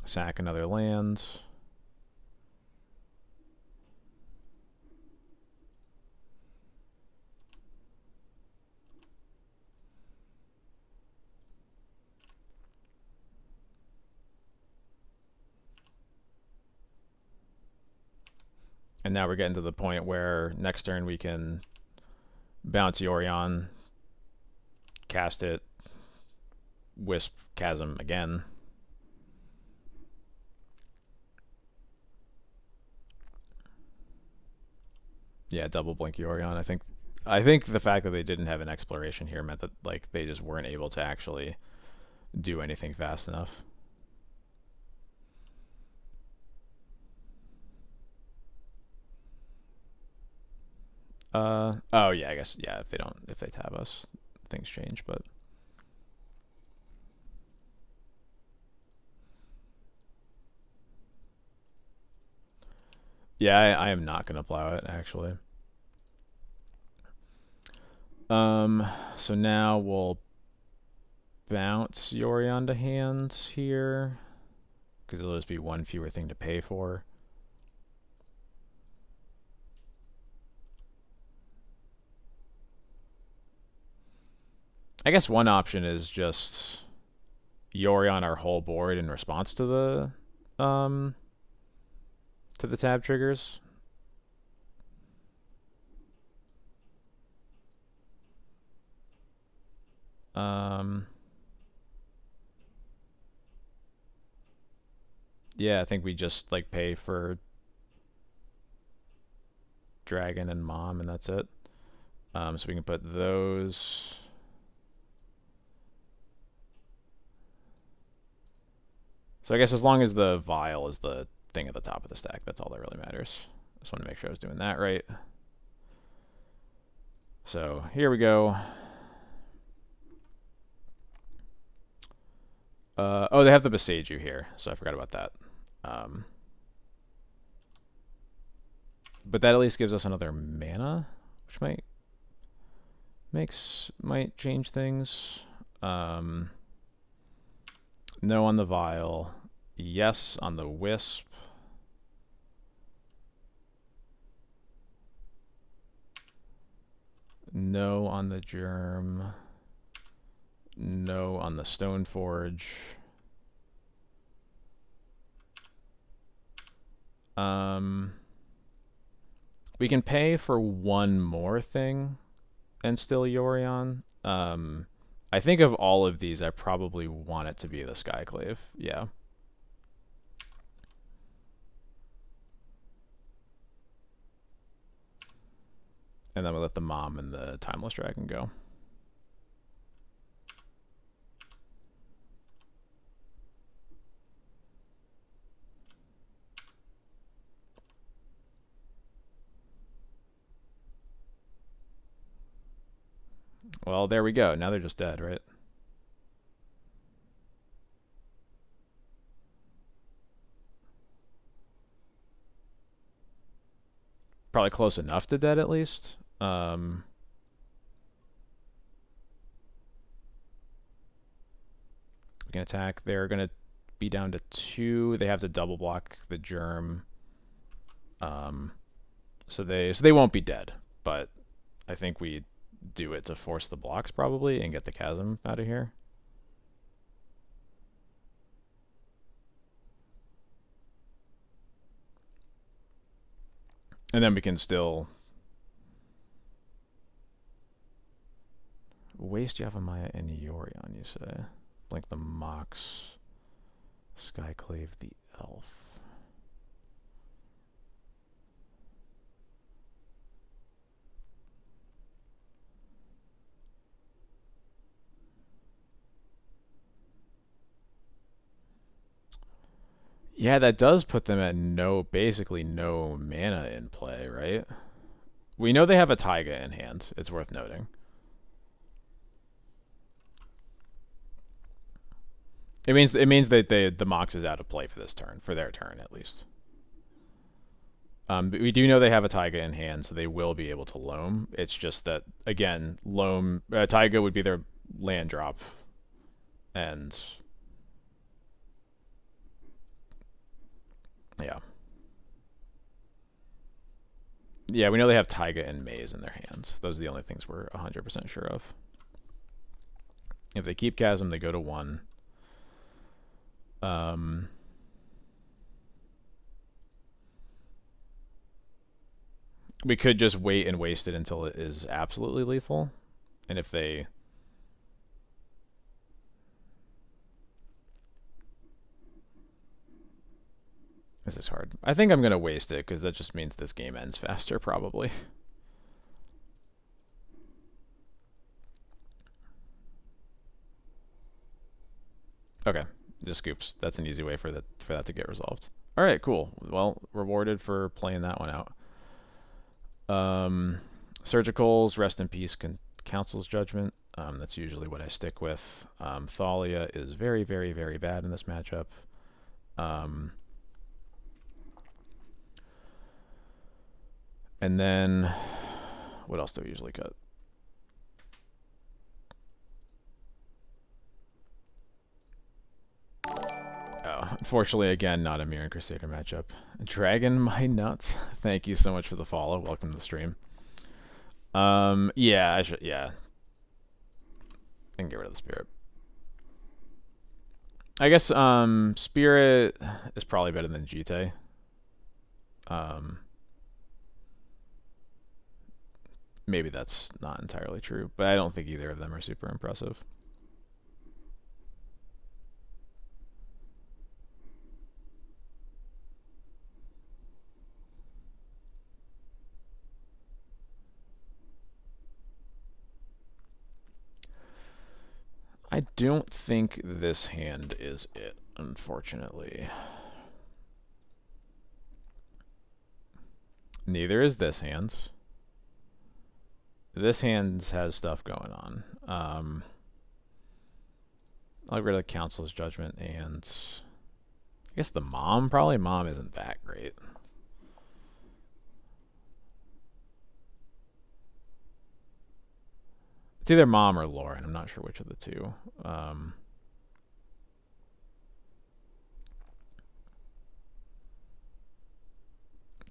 sack another land. And now we're getting to the point where next turn we can bounce Yorion, cast it, Wisp Chasm again. Yeah, double blink Yorion. I think the fact that they didn't have an exploration here meant that like they just weren't able to actually do anything fast enough. Oh yeah, I guess yeah. If they tab us, things change. But yeah, I am not gonna plow it actually. So now we'll bounce Yorion to hand here because it'll just be one fewer thing to pay for. I guess one option is just Yorion our whole board in response to the tab triggers. Yeah, I think we just like pay for Dragon and Mom, and that's it. So we can put those. So I guess as long as the vial is the thing at the top of the stack, that's all that really matters. Just want to make sure I was doing that right. So here we go. Oh, they have the Beseiju here, so I forgot about that. But that at least gives us another mana, which might change things. No on the vial. Yes on the Wisp. No on the Germ. No on the Stoneforge. We can pay for one more thing and still Yorion. I think of all of these, I probably want it to be the Skyclave. Yeah. And then we'll let the Mom and the Timeless Dragon go. Well, there we go. Now they're just dead, right? Probably close enough to dead at least. We can attack. They're going to be down to 2. They have to double block the Germ. So they won't be dead, but I think we do it to force the blocks probably and get the Chasm out of here. And then we can still waste Yavimaya and Yorion, you say. Blink the Mox. Skyclave the Elf. Yeah, that does put them at basically no mana in play, right? We know they have a Taiga in hand. It's worth noting. It means that the Mox is out of play for this turn, for their turn at least. But we do know they have a Taiga in hand, so they will be able to loam. It's just that again, loam Taiga would be their land drop, and yeah, yeah, we know they have Taiga and Maze in their hands. Those are the only things we're 100% sure of. If they keep Chasm, they go to 1. We could just wait and waste it until it is absolutely lethal. And if they... This is hard. I think I'm going to waste it, because that just means this game ends faster, probably. Okay, just scoops. That's an easy way for that to get resolved. Alright, cool. Well, rewarded for playing that one out. Surgicals, Rest in Peace, Council's Judgment. That's usually what I stick with. Thalia is very, very, very bad in this matchup. And then, what else do we usually cut? Oh, unfortunately, again, not a Mirren Crusader matchup. Dragon my nuts. Thank you so much for the follow. Welcome to the stream. Yeah, I should. Yeah, I can get rid of the Spirit. I guess Spirit is probably better than Jite. Maybe that's not entirely true, but I don't think either of them are super impressive. I don't think this hand is it, unfortunately. Neither is this hand. This hand has stuff going on. I'll get rid of the Council's Judgment, and I guess the Mom, probably. Mom isn't that great. It's either Mom or Lauren. I'm not sure which of the two.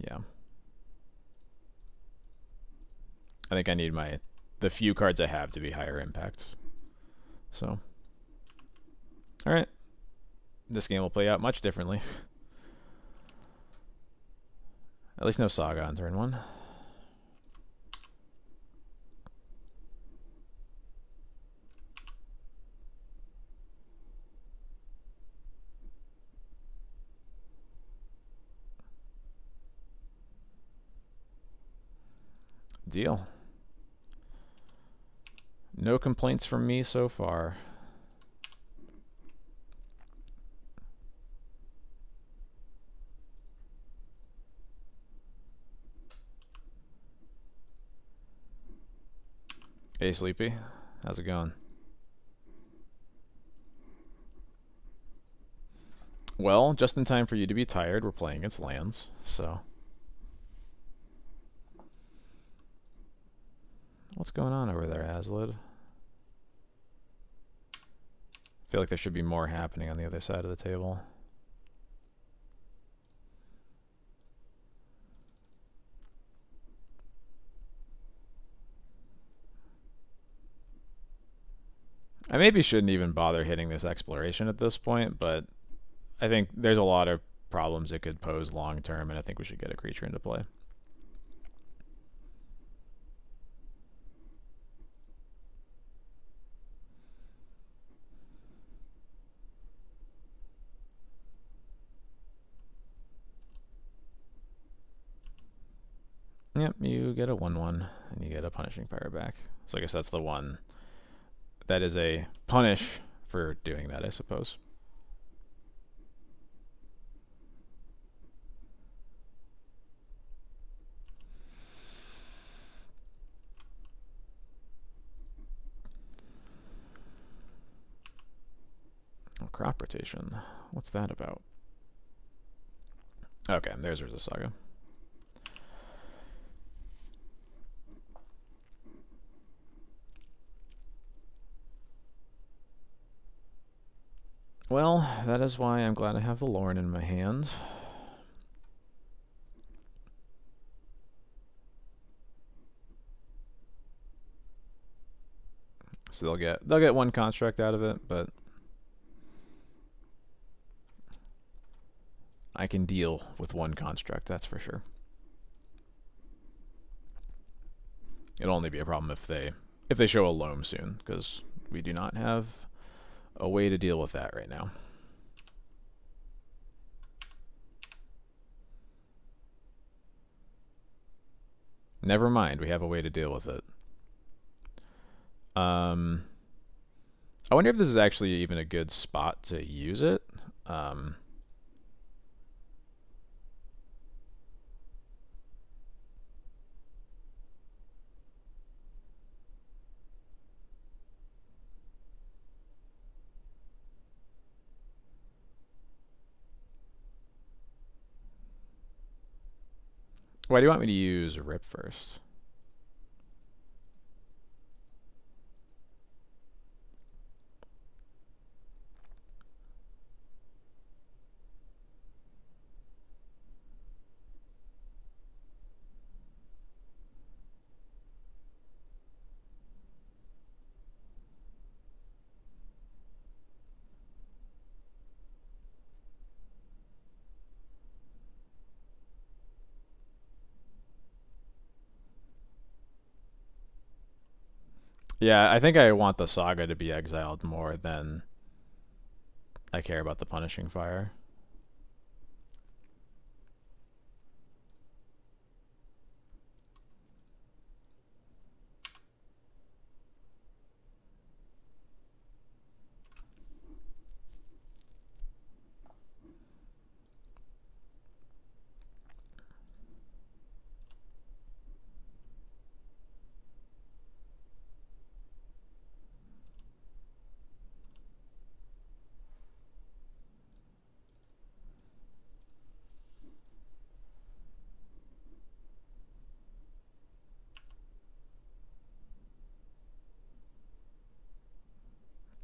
Yeah. I think I need the few cards I have to be higher impact. So, alright. This game will play out much differently. At least no Saga on turn 1. Deal. No complaints from me so far. Hey, Sleepy. How's it going? Well, just in time for you to be tired, we're playing against lands, so... What's going on over there, Aslid? I feel like there should be more happening on the other side of the table. I maybe shouldn't even bother hitting this exploration at this point, but I think there's a lot of problems it could pose long term, and I think we should get a creature into play. Yep, you get a 1/1, and you get a Punishing Fire back. So I guess that's the one. That is a punish for doing that, I suppose. crop rotation. What's that about? Okay, there's Urza Saga. Well, that is why I'm glad I have the Lauren in my hand. So they'll get one construct out of it, but I can deal with one construct, that's for sure. It'll only be a problem if they show a loam soon, because we do not have a way to deal with that right now. Never mind, we have a way to deal with it. I wonder if this is actually even a good spot to use it. Why do you want me to use Rip first? Yeah, I think I want the Saga to be exiled more than I care about the Punishing Fire.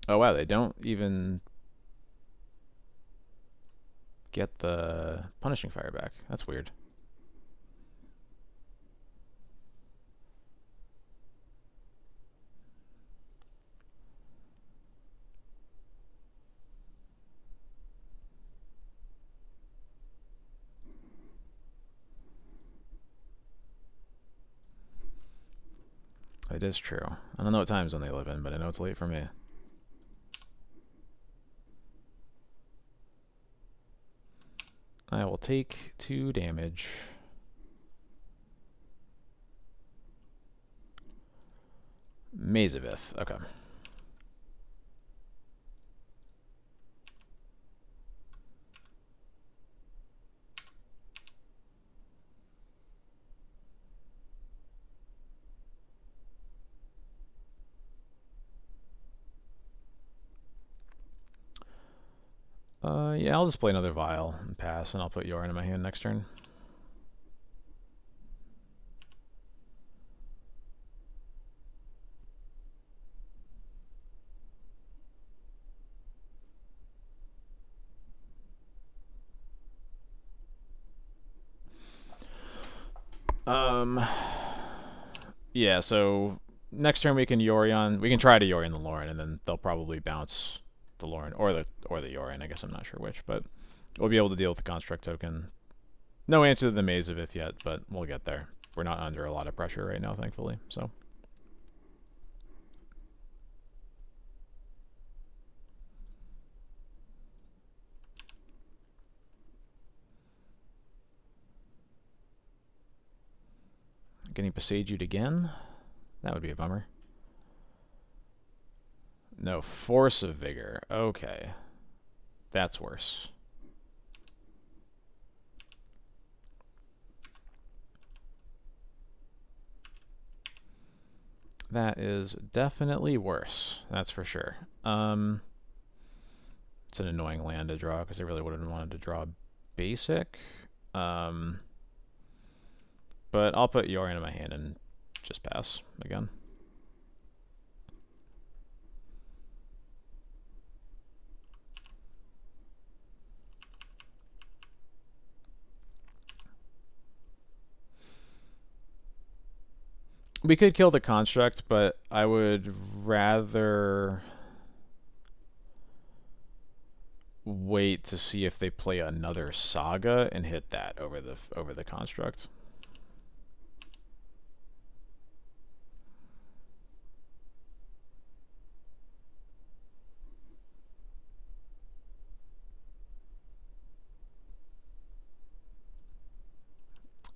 Oh wow, they don't even get the Punishing Fire back. That's weird. It is true. I don't know what time zone they live in, but I know it's late for me. I will take 2 damage. Mazavith, okay. Yeah, I'll just play another Vial and pass, and I'll put Yorion in my hand next turn. Yeah, so next turn we can Yorion. We can try to Yorion the Lauren, and then they'll probably bounce the Lauren or the Yorion. I guess I'm not sure which, but we'll be able to deal with the construct token. No answer to the Mazavith yet, but we'll get there. We're not under a lot of pressure right now, thankfully. So. Getting Besaged again? That would be a bummer. No, Force of Vigor. Okay. That's worse. That is definitely worse. That's for sure. It's an annoying land to draw because I really would have wanted to draw basic. But I'll put Yorion in my hand and just pass again. We could kill the construct, but I would rather wait to see if they play another saga and hit that over the construct.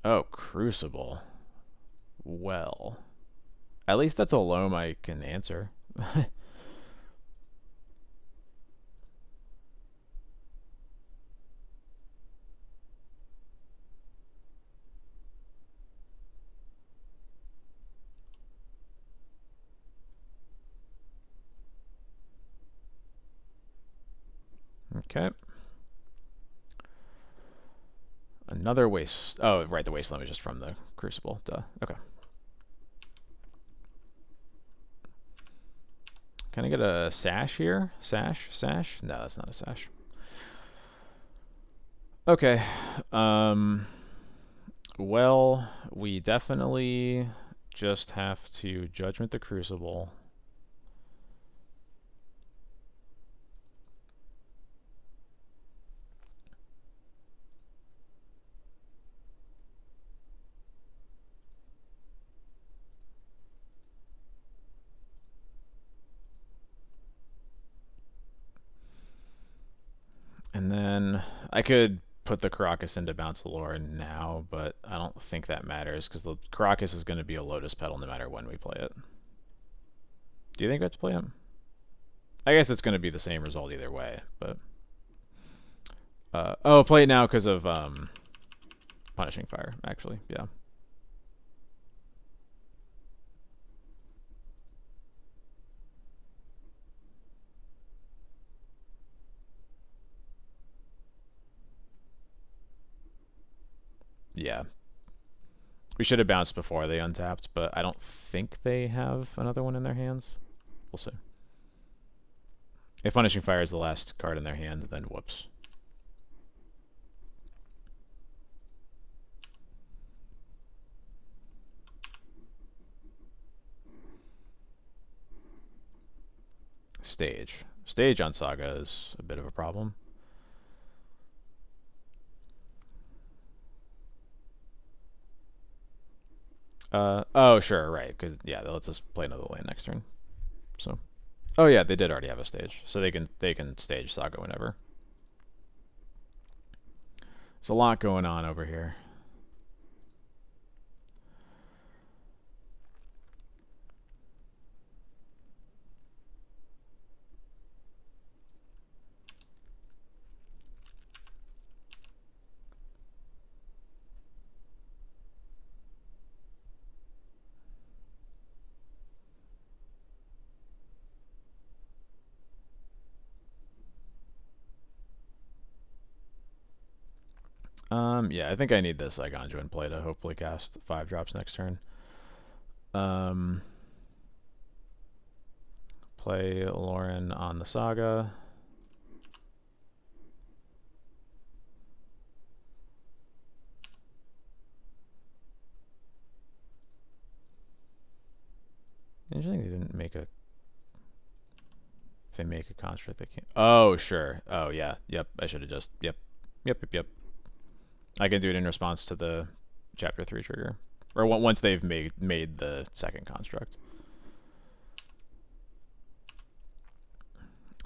Oh, Crucible. Well, at least that's a loam I can answer. Okay. Another waste. Oh, right, the wasteland was just from the Crucible. Duh. Okay. Can I get a sash here? Sash? Sash? No, that's not a sash. Okay. Well, we definitely just have to Judgment the Crucible. And then I could put the Caracas into Bounce the Lore now, but I don't think that matters because the Caracas is going to be a Lotus Petal no matter when we play it. Do you think we have to play it? I guess it's going to be the same result either way, but... oh, play it now because of Punishing Fire, actually, yeah. Yeah. We should have bounced before they untapped, but I don't think they have another one in their hands. We'll see. If Punishing Fire is the last card in their hand, then whoops. Stage. Stage on Saga is a bit of a problem. Oh, sure, right, because, yeah, that lets us play another lane next turn. So, oh yeah, they did already have a stage, so they can stage Saga whenever. There's a lot going on over here. Yeah, I think I need this Igonjo in play to hopefully cast 5 drops next turn. Play Lauren on the Saga. Interesting they didn't make a... If they make a construct, they can't... Oh, sure. Oh, yeah. Yep, I should have just... Yep. I can do it in response to the Chapter 3 trigger. Or once they've made the second construct.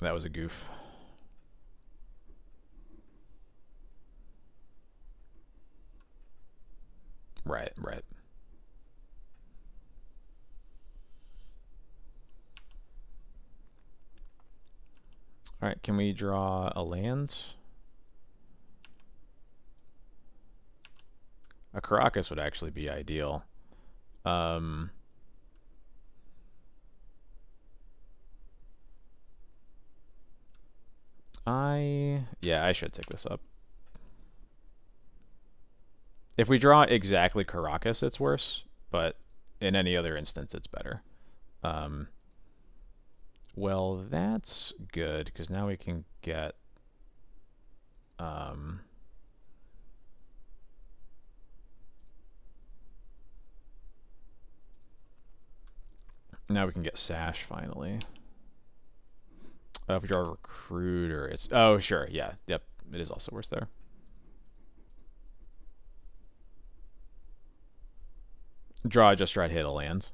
That was a goof. Right. Alright, can we draw a land? A Caracas would actually be ideal. Yeah, I should take this up. If we draw exactly Caracas, it's worse, but in any other instance, it's better. Well, that's good, because now we can get... now we can get Sash, finally. If we draw a Recruiter, it's... oh, sure, yeah, yep, it is also worse there. Draw, just try to hit a land.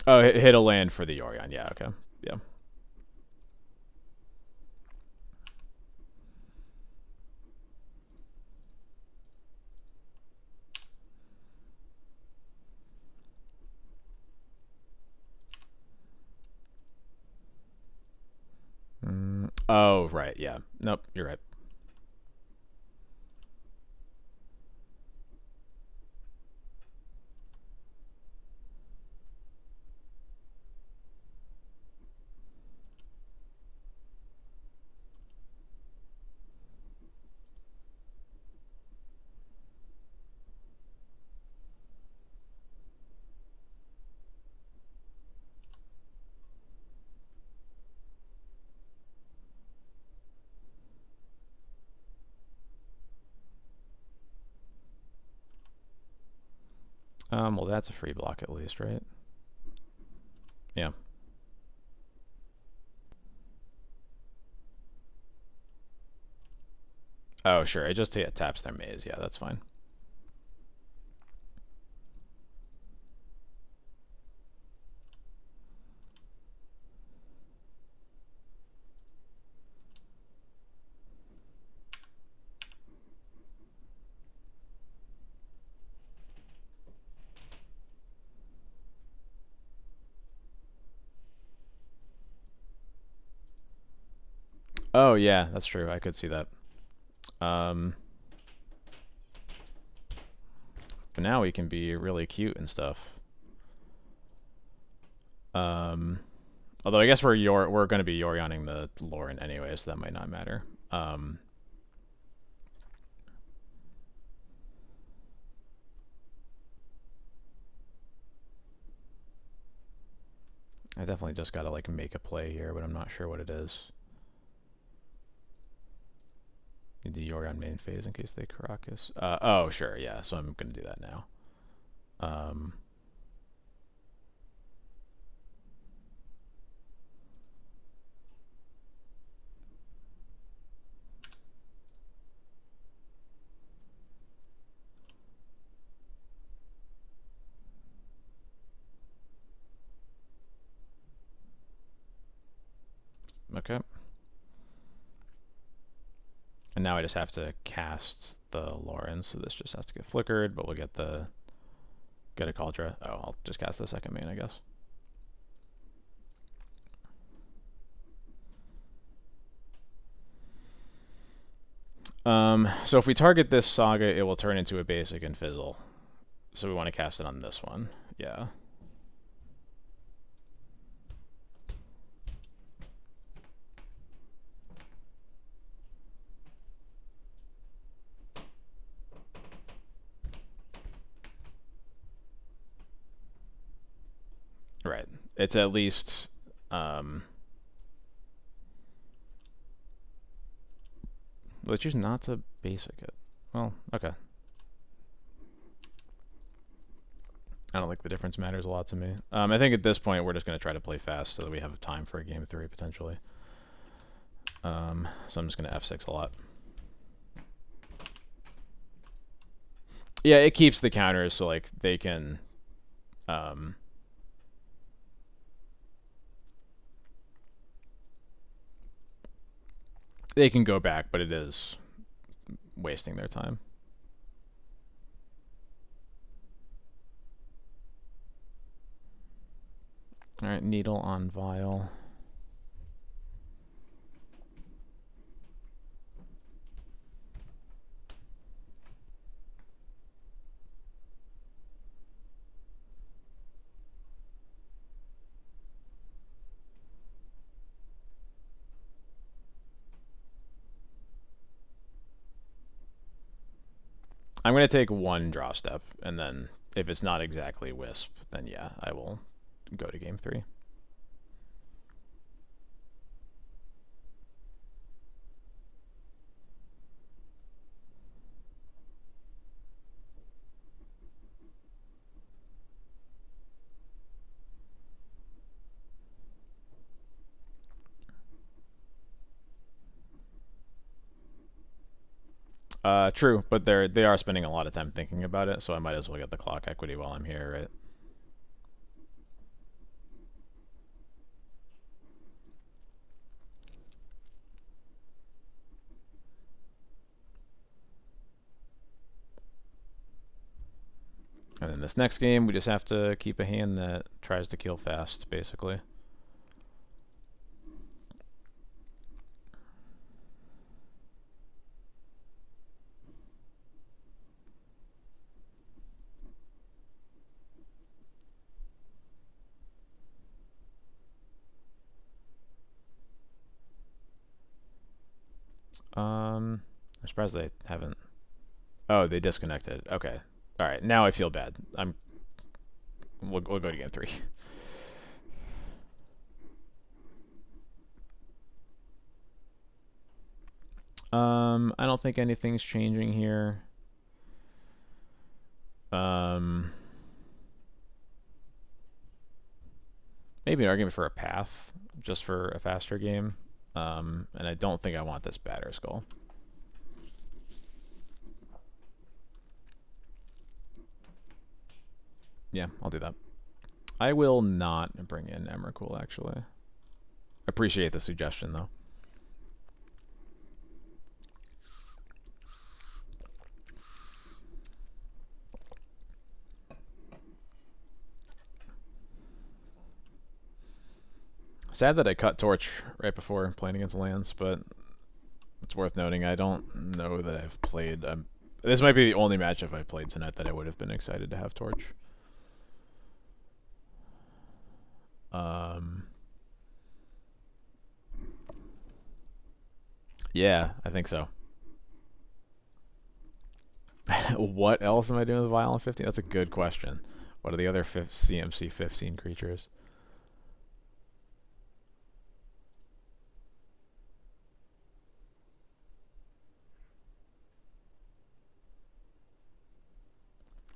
Oh, hit a land for the Yorion. Yeah, okay. Yeah. Oh, right. Yeah. Nope, you're right. Well, that's a free block at least, right? Yeah. Oh, sure. It just taps their maze. Yeah, that's fine. Oh, yeah, that's true. I could see that. But now we can be really cute and stuff. Although I guess we're going to be Yorioning the Lauren anyway, so that might not matter. I definitely just gotta like make a play here, but I'm not sure what it is. Need the Yorion main phase in case they Caracas. Oh, sure, yeah. So I'm gonna do that now. Okay. And now I just have to cast the Lauren, so this just has to get flickered, but we'll get a Cauldra. Oh, I'll just cast the second main, I guess. So if we target this Saga, it will turn into a basic and fizzle. So we want to cast it on this one. Yeah. Right. It's at least... let's choose not to basic it. Well, okay. I don't think the difference matters a lot to me. I think at this point we're just going to try to play fast so that we have time for a game 3 potentially. So I'm just going to F6 a lot. Yeah, it keeps the counters so like they can go back, but it is wasting their time. All right, Needle on Vial. I'm going to take one draw step, and then if it's not exactly Wisp, then yeah, I will go to game 3. True, but they are spending a lot of time thinking about it, so I might as well get the clock equity while I'm here, right? And then this next game, we just have to keep a hand that tries to kill fast, basically. I'm surprised they haven't. Oh, they disconnected. Okay. All right. Now I feel bad. We'll go to game 3. I don't think anything's changing here. Maybe an argument for a path, just for a faster game. And I don't think I want this batter skull. Yeah, I'll do that. I will not bring in Emrakul, actually. Appreciate the suggestion, though. Sad that I cut Torch right before playing against lands, but it's worth noting I don't know that I've played... this might be the only matchup I've played tonight that I would have been excited to have Torch. Yeah, I think so. What else am I doing with Violent 15? That's a good question. What are the other CMC 15 creatures?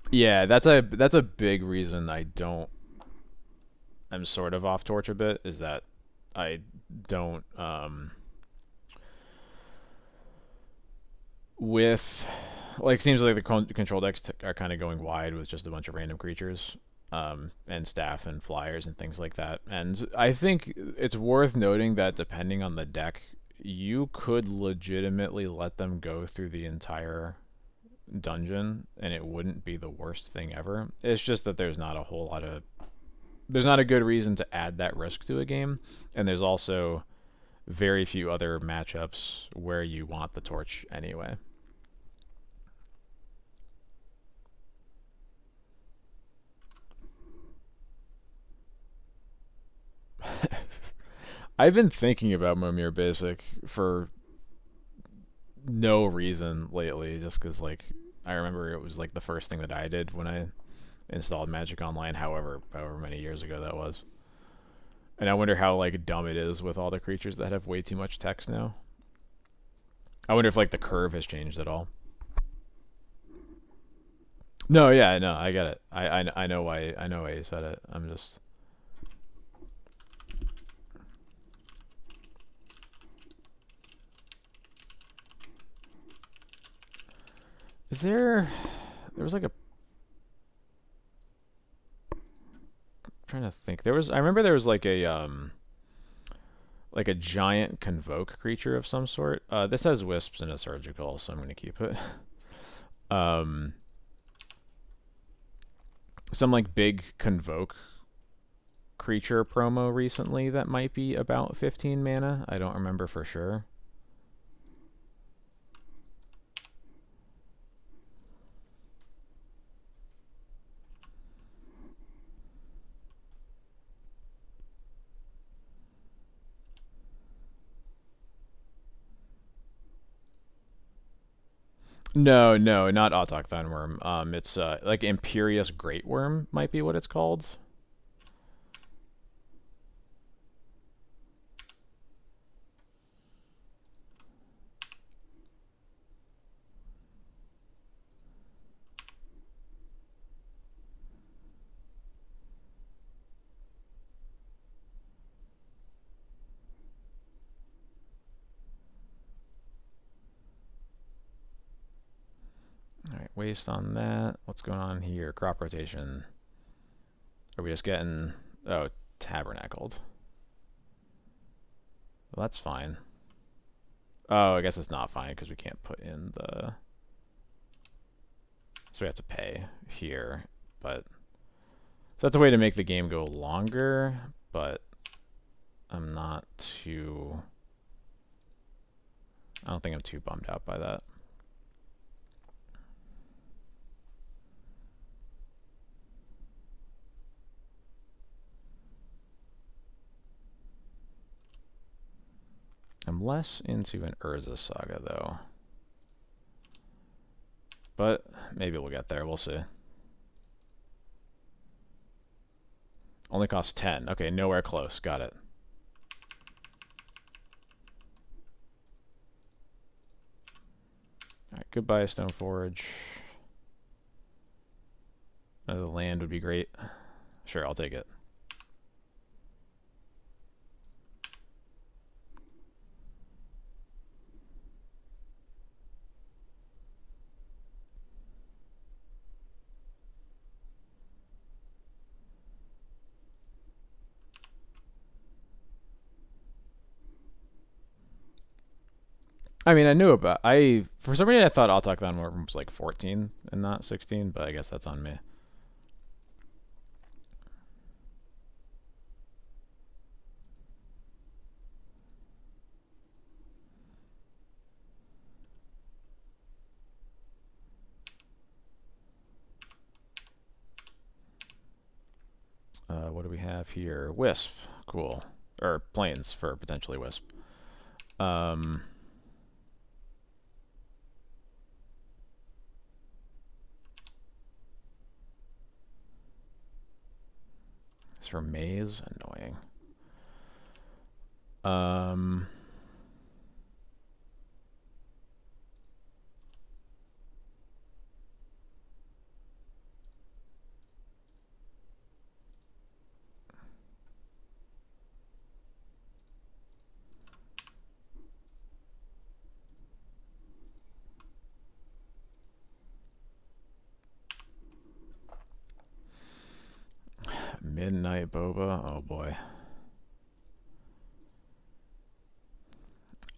Yeah, that's a big reason I'm sort of off Torch a bit, is that I don't with like seems like the control decks are kind of going wide with just a bunch of random creatures, and staff and flyers and things like that. And I think it's worth noting that depending on the deck, you could legitimately let them go through the entire dungeon and it wouldn't be the worst thing ever. It's just that there's not a good reason to add that risk to a game, and there's also very few other matchups where you want the Torch anyway. I've been thinking about Momir Basic for no reason lately, just because like I remember it was like the first thing that I did when I installed Magic Online, however many years ago that was. And I wonder how like dumb it is with all the creatures that have way too much text now. I wonder if like the curve has changed at all. No, yeah, no, I get it. I know why you said it. I'm just. Is there? There was like a. I'm trying to think. I remember there was like a giant convoke creature of some sort. This has wisps and a surgical, so I'm gonna keep it. um, some like big convoke creature promo recently that might be about 15 mana. I don't remember for sure. No, no, not autochthon worm. It's like Imperious Great Worm might be what it's called. All right, waste on that. What's going on here? Crop rotation. Are we just getting... Oh, tabernacled. Well, that's fine. Oh, I guess it's not fine because we can't put in the... So we have to pay here. But... So that's a way to make the game go longer, but I'm not too... I don't think I'm too bummed out by that. I'm less into an Urza Saga, though. But maybe we'll get there. We'll see. Only costs 10. Okay, nowhere close. Got it. Alright, goodbye, Stoneforge. Another land would be great. Sure, I'll take it. I mean, I knew about... For some reason, I thought Autochthon Worm was like 14 and not 16, but I guess that's on me. What do we have here? Wisp. Cool. Or Plains for potentially Wisp. It's for Maze. Annoying. Midnight Boba. Oh boy.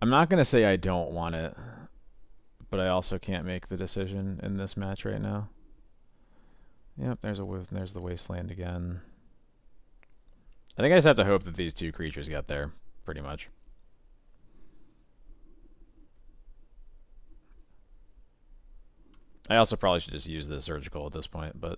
I'm not going to say I don't want it, but I also can't make the decision in this match right now. Yep, there's the Wasteland again. I think I just have to hope that these two creatures get there, pretty much. I also probably should just use the Surgical at this point, but...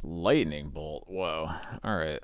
Lightning Bolt. Whoa. Alright.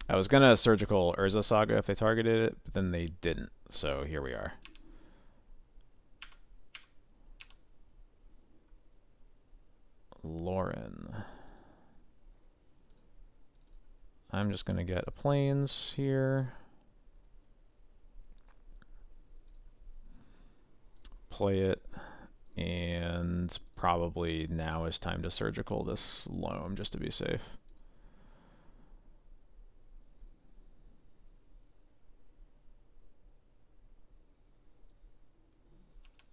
I was gonna Surgical Urza Saga if they targeted it, but then they didn't. So here we are. Lauren. I'm just gonna get a Plains here. Play it. And probably now is time to surgical this loam just to be safe.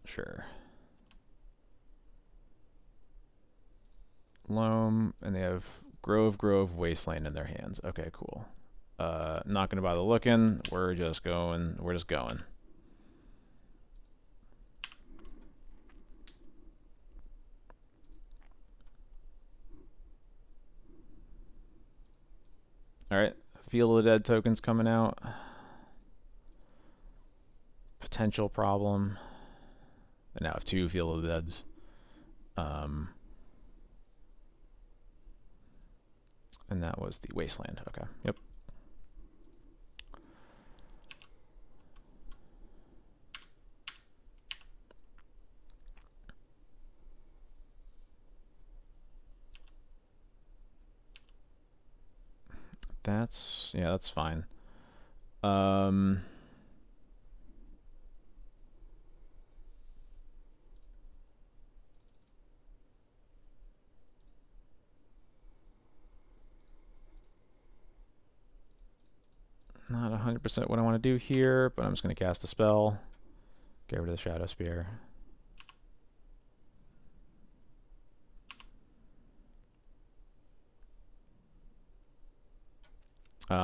Sure. Loam, and they have Grove, Wasteland in their hands. Okay, cool. Not gonna bother looking. We're just going. Alright, Field of the Dead tokens coming out. Potential problem. And now I have 2 Field of the Deads. And that was the Wasteland. Okay, yep. That's fine. Not 100% what I want to do here, but I'm just going to cast a spell. Get rid of the Shadow Spear.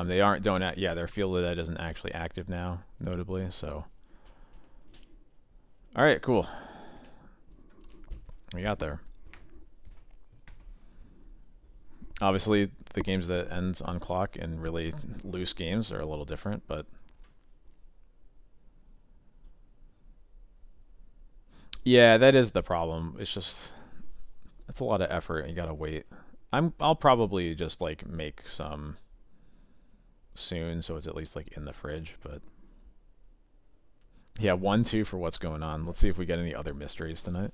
They aren't yeah, their Field of the Dead isn't actually active now, notably, so. Alright, cool. We got there. Obviously, the games that ends on clock and really loose games are a little different, but yeah, that is the problem. It's just it's a lot of effort and you gotta wait. I'll probably just like make some soon, so it's at least like in the fridge. But yeah, 1-2 for what's going on. Let's see if we get any other mysteries tonight.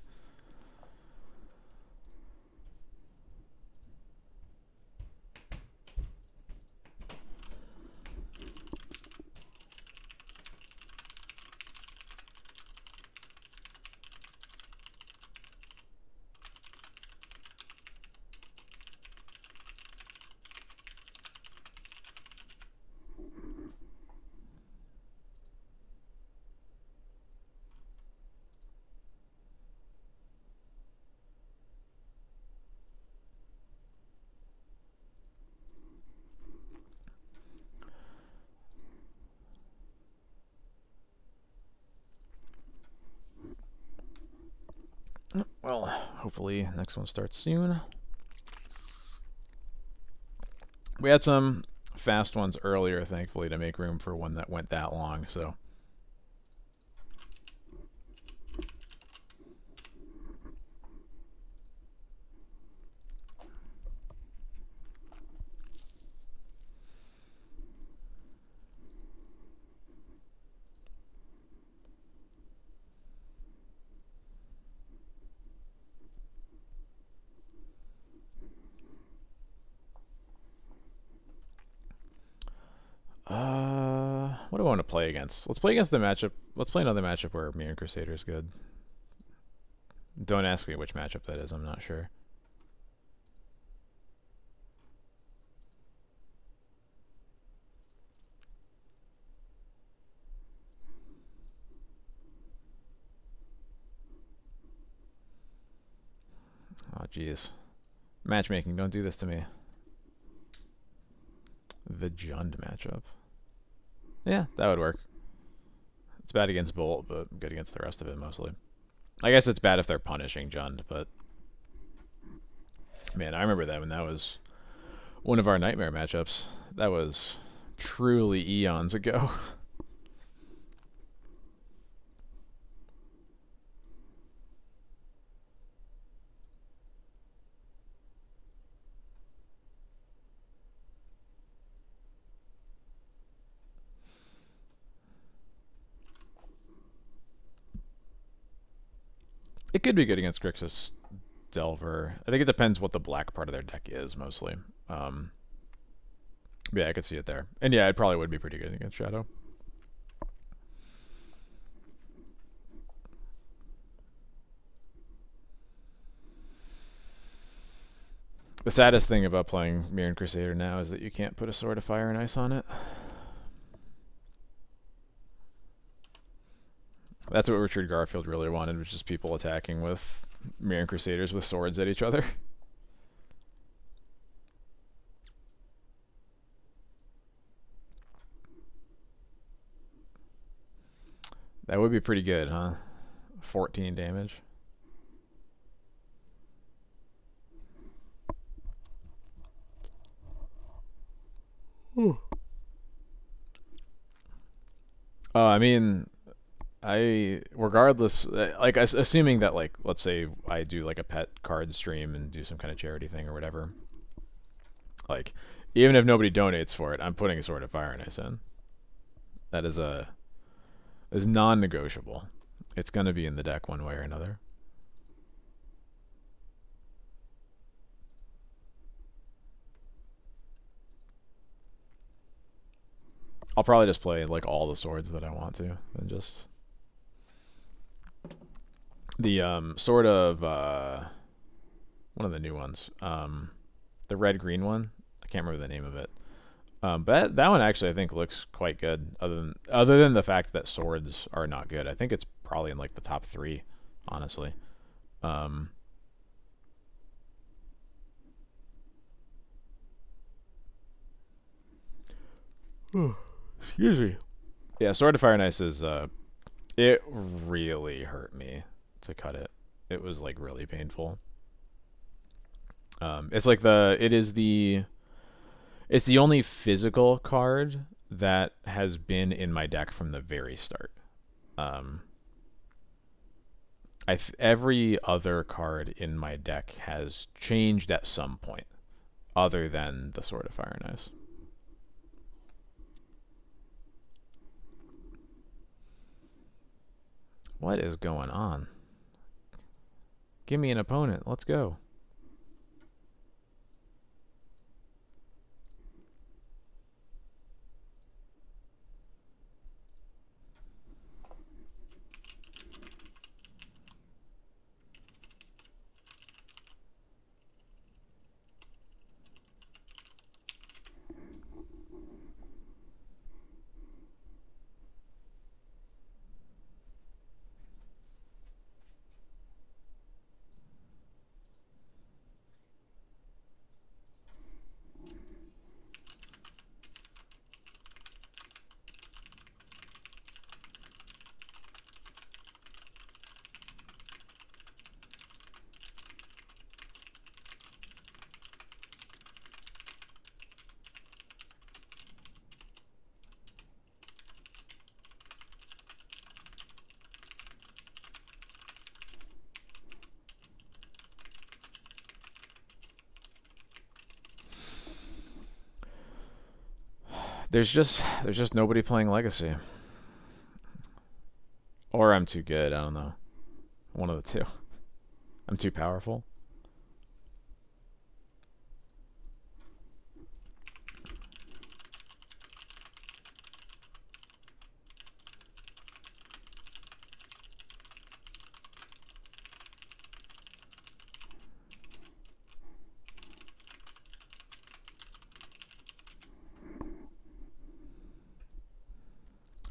Well, hopefully next one starts soon. We had some fast ones earlier, thankfully, to make room for one that went that long, so. What do I want to play against? Let's play against the matchup. Let's play another matchup where Mirror Crusader is good. Don't ask me which matchup that is. I'm not sure. Oh, jeez. Matchmaking, don't do this to me. The Jund matchup. Yeah, that would work. It's bad against Bolt, but good against the rest of it mostly. I guess it's bad if they're punishing Jund, but man, I remember that when that was one of our nightmare matchups. That was truly eons ago. It could be good against Grixis Delver. I think it depends what the black part of their deck is, mostly. Yeah, I could see it there. And yeah, it probably would be pretty good against Shadow. The saddest thing about playing Mirren Crusader now is that you can't put a Sword of Fire and Ice on it. That's what Richard Garfield really wanted, was just people attacking with Mirren Crusaders with swords at each other. That would be pretty good, huh? 14 damage. I mean, regardless, like, assuming that, like, let's say I do like a pet card stream and do some kind of charity thing or whatever, like, even if nobody donates for it, I'm putting a Sword of Fire and Ice in. That is non-negotiable. It's gonna be in the deck one way or another. I'll probably just play like all the swords that I want to, and just the sort of one of the new ones, the red green one. I can't remember the name of it. But that one actually I think looks quite good. Other than the fact that swords are not good, I think it's probably in like the top 3, honestly. Um, Excuse me. Yeah, Sword of Fire and Ice is it really hurt me to cut it. It was like really painful. It's like it's the only physical card that has been in my deck from the very start. Um, every other card in my deck has changed at some point, other than the Sword of Fire and Ice. What is going on? Give me an opponent. Let's go. There's just nobody playing Legacy. Or I'm too good, I don't know. One of the two. I'm too powerful.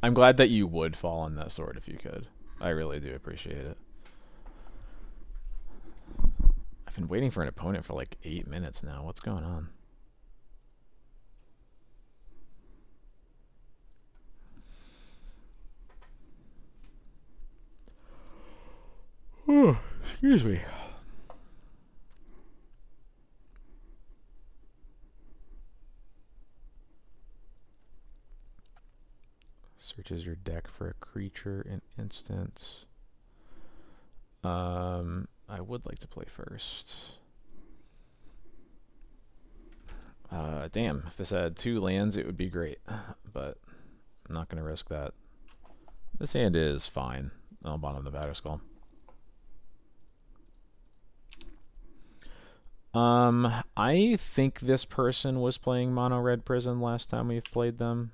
I'm glad that you would fall on that sword if you could. I really do appreciate it. I've been waiting for an opponent for like 8 minutes now. What's going on? Oh, excuse me. Searches your deck for a creature in instance. I would like to play first. Damn, if this had 2 lands, it would be great. But I'm not going to risk that. This hand is fine. I'll bottom the Batterskull. I think this person was playing Mono Red Prison last time we've played them.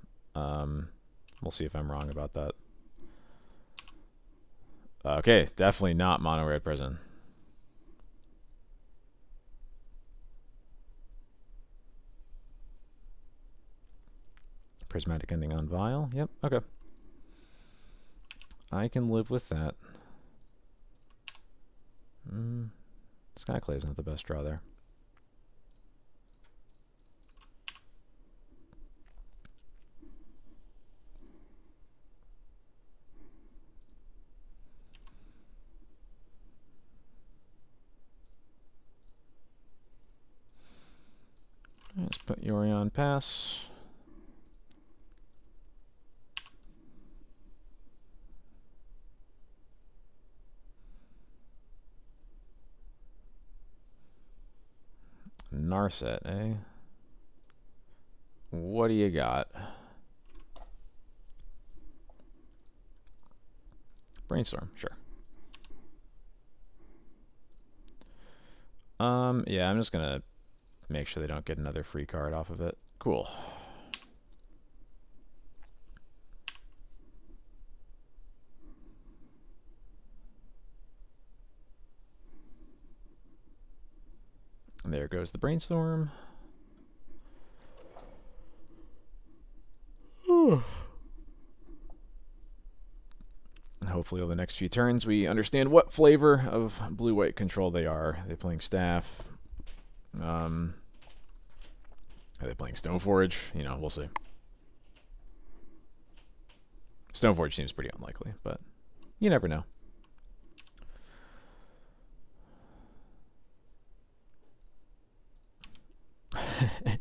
We'll see if I'm wrong about that. Okay, definitely not Mono Red Prison. Prismatic ending on Vial. Yep, okay. I can live with that. Skyclave's not the best draw there. Let's put Yorion pass. Narset, eh? What do you got? Brainstorm, sure. Yeah, I'm just gonna make sure they don't get another free card off of it. Cool. And there goes the Brainstorm. Hopefully over the next few turns we understand what flavor of blue-white control they are. Are they playing Staff? Are they playing Stoneforge? You know, we'll see. Stoneforge seems pretty unlikely, but you never know.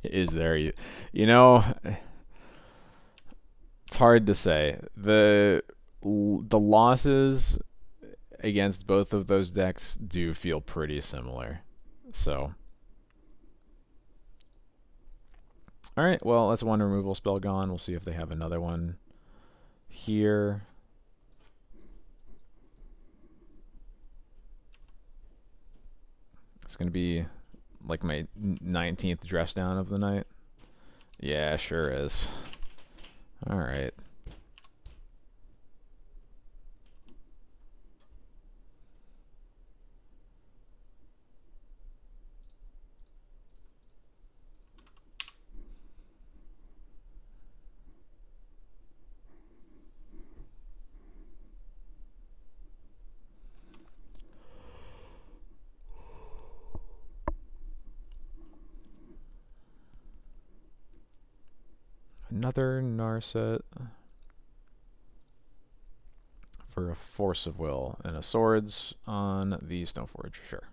Is there? You know, it's hard to say. The losses against both of those decks do feel pretty similar. So, all right. Well, that's one removal spell gone. We'll see if they have another one here. It's gonna be like my 19th dress down of the night. Yeah, sure is. All right. Another Narset for a Force of Will and a Swords on the Stoneforge. Sure.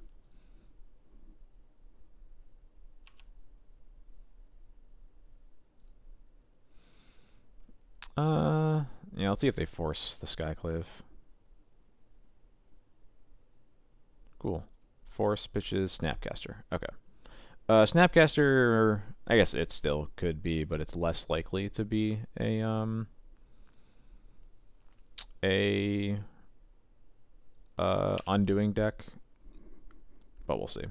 Yeah, let's see if they force the Skyclave. Cool. Force pitches Snapcaster. Okay. Snapcaster, I guess it still could be, but it's less likely to be a undoing deck. But we'll see.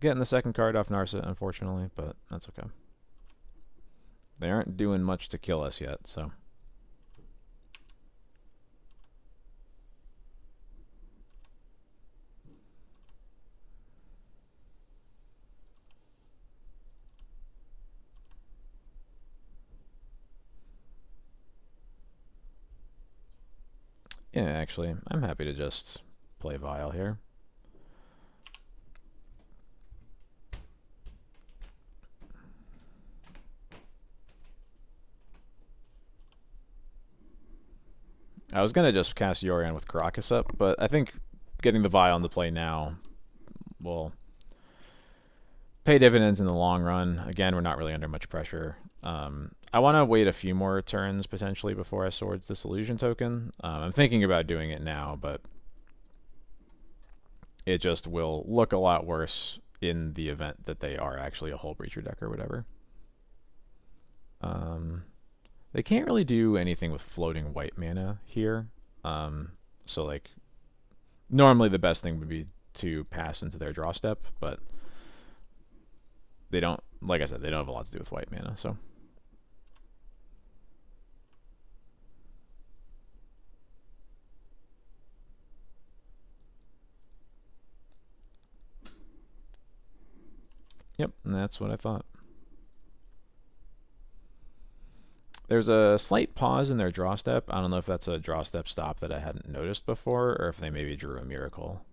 Getting the second card off Narset, unfortunately, but that's okay. They aren't doing much to kill us yet, so. Yeah, actually, I'm happy to just play Vial here. I was going to just cast Yorion with Caracas up, but I think getting the Vial into play now will pay dividends in the long run. Again, we're not really under much pressure. I want to wait a few more turns, potentially, before I Swords this Illusion token. I'm thinking about doing it now, but it just will look a lot worse in the event that they are actually a Hull Breacher deck or whatever. They can't really do anything with floating white mana here. So, like, normally the best thing would be to pass into their draw step, but they don't, like I said, they don't have a lot to do with white mana, so. Yep, and that's what I thought. There's a slight pause in their draw step. I don't know if that's a draw step stop that I hadn't noticed before, or if they maybe drew a miracle.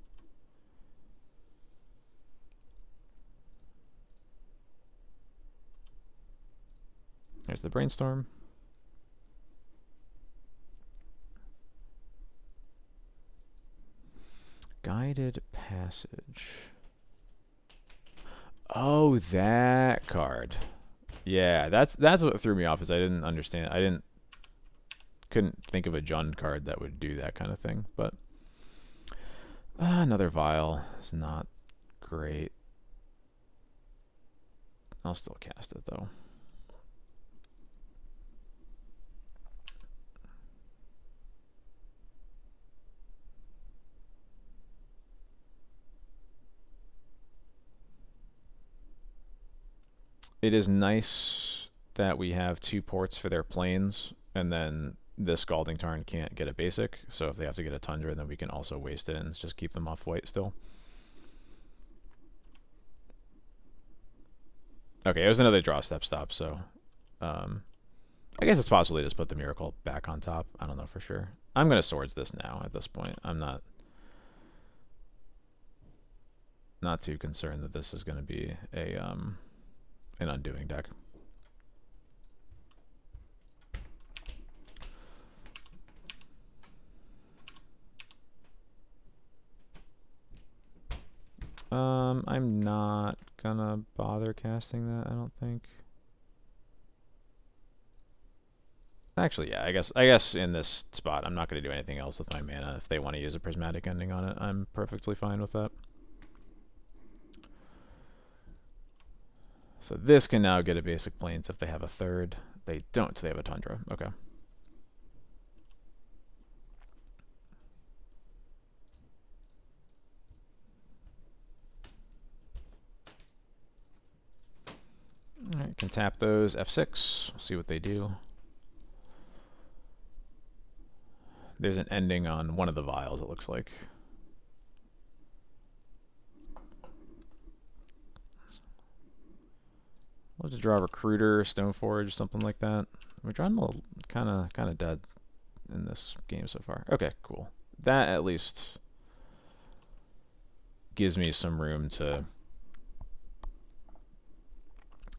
There's the brainstorm. Guided passage. Oh, that card. Yeah, that's what threw me off, is I didn't understand. Couldn't think of a Jund card that would do that kind of thing. But another vial is not great. I'll still cast it though. It is nice that we have 2 ports for their planes, and then this Scalding Tarn can't get a basic, so if they have to get a Tundra, then we can also waste it and just keep them off white still. Okay, it was another draw step stop, so I guess it's possible they just put the Miracle back on top. I don't know for sure. I'm going to Swords this now at this point. I'm not too concerned that this is going to be a an Undoing deck. I'm not gonna bother casting that, I don't think. Actually, yeah, I guess in this spot I'm not gonna do anything else with my mana. If they want to use a Prismatic Ending on it, I'm perfectly fine with that. So this can now get a basic Plains if they have a third. They don't, so they have a Tundra. Okay. Alright, can tap those. F6. See what they do. There's an ending on one of the vials, it looks like. We'll just draw Recruiter, Stoneforge, something like that. We're drawing a little kind of dead in this game so far. Okay, cool. That at least gives me some room to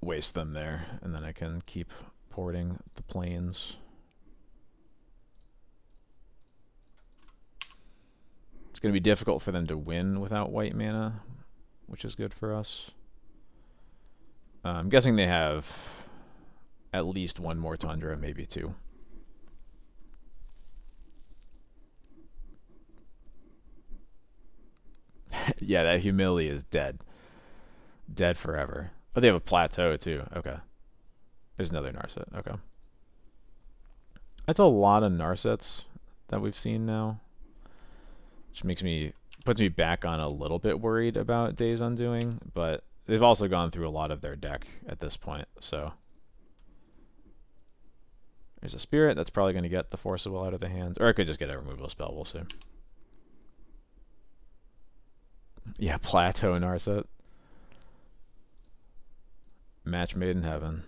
waste them there, and then I can keep porting the planes. It's going to be difficult for them to win without white mana, which is good for us. I'm guessing they have at least one more Tundra, maybe 2. Yeah, that Humility is dead. Dead forever. Oh, they have a Plateau, too. Okay. There's another Narset. Okay. That's a lot of Narsets that we've seen now, which puts me back on a little bit worried about Days Undoing, but they've also gone through a lot of their deck at this point, so. There's a Spirit that's probably going to get the Forcible out of the hand, or I could just get a removal spell, we'll see. Yeah, Plateau Narset. Match made in heaven.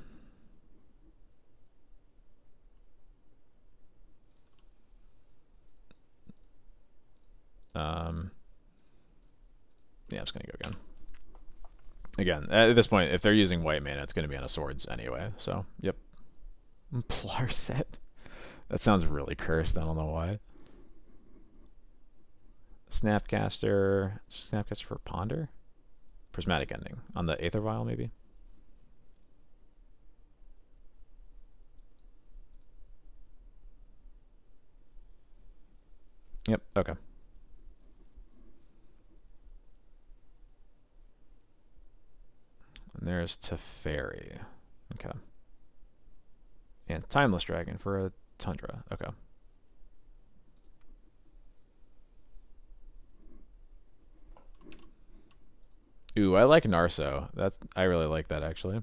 Yeah, I'm just going to go again. Again, at this point, if they're using white mana, it's going to be on a Swords anyway, so, yep. Plarset. That sounds really cursed, I don't know why. Snapcaster for Ponder? Prismatic Ending. On the Aether Vial, maybe? Yep, okay. And there's Teferi. Okay. And Timeless Dragon for a Tundra. Okay. Ooh, I like Narso. I really like that, actually.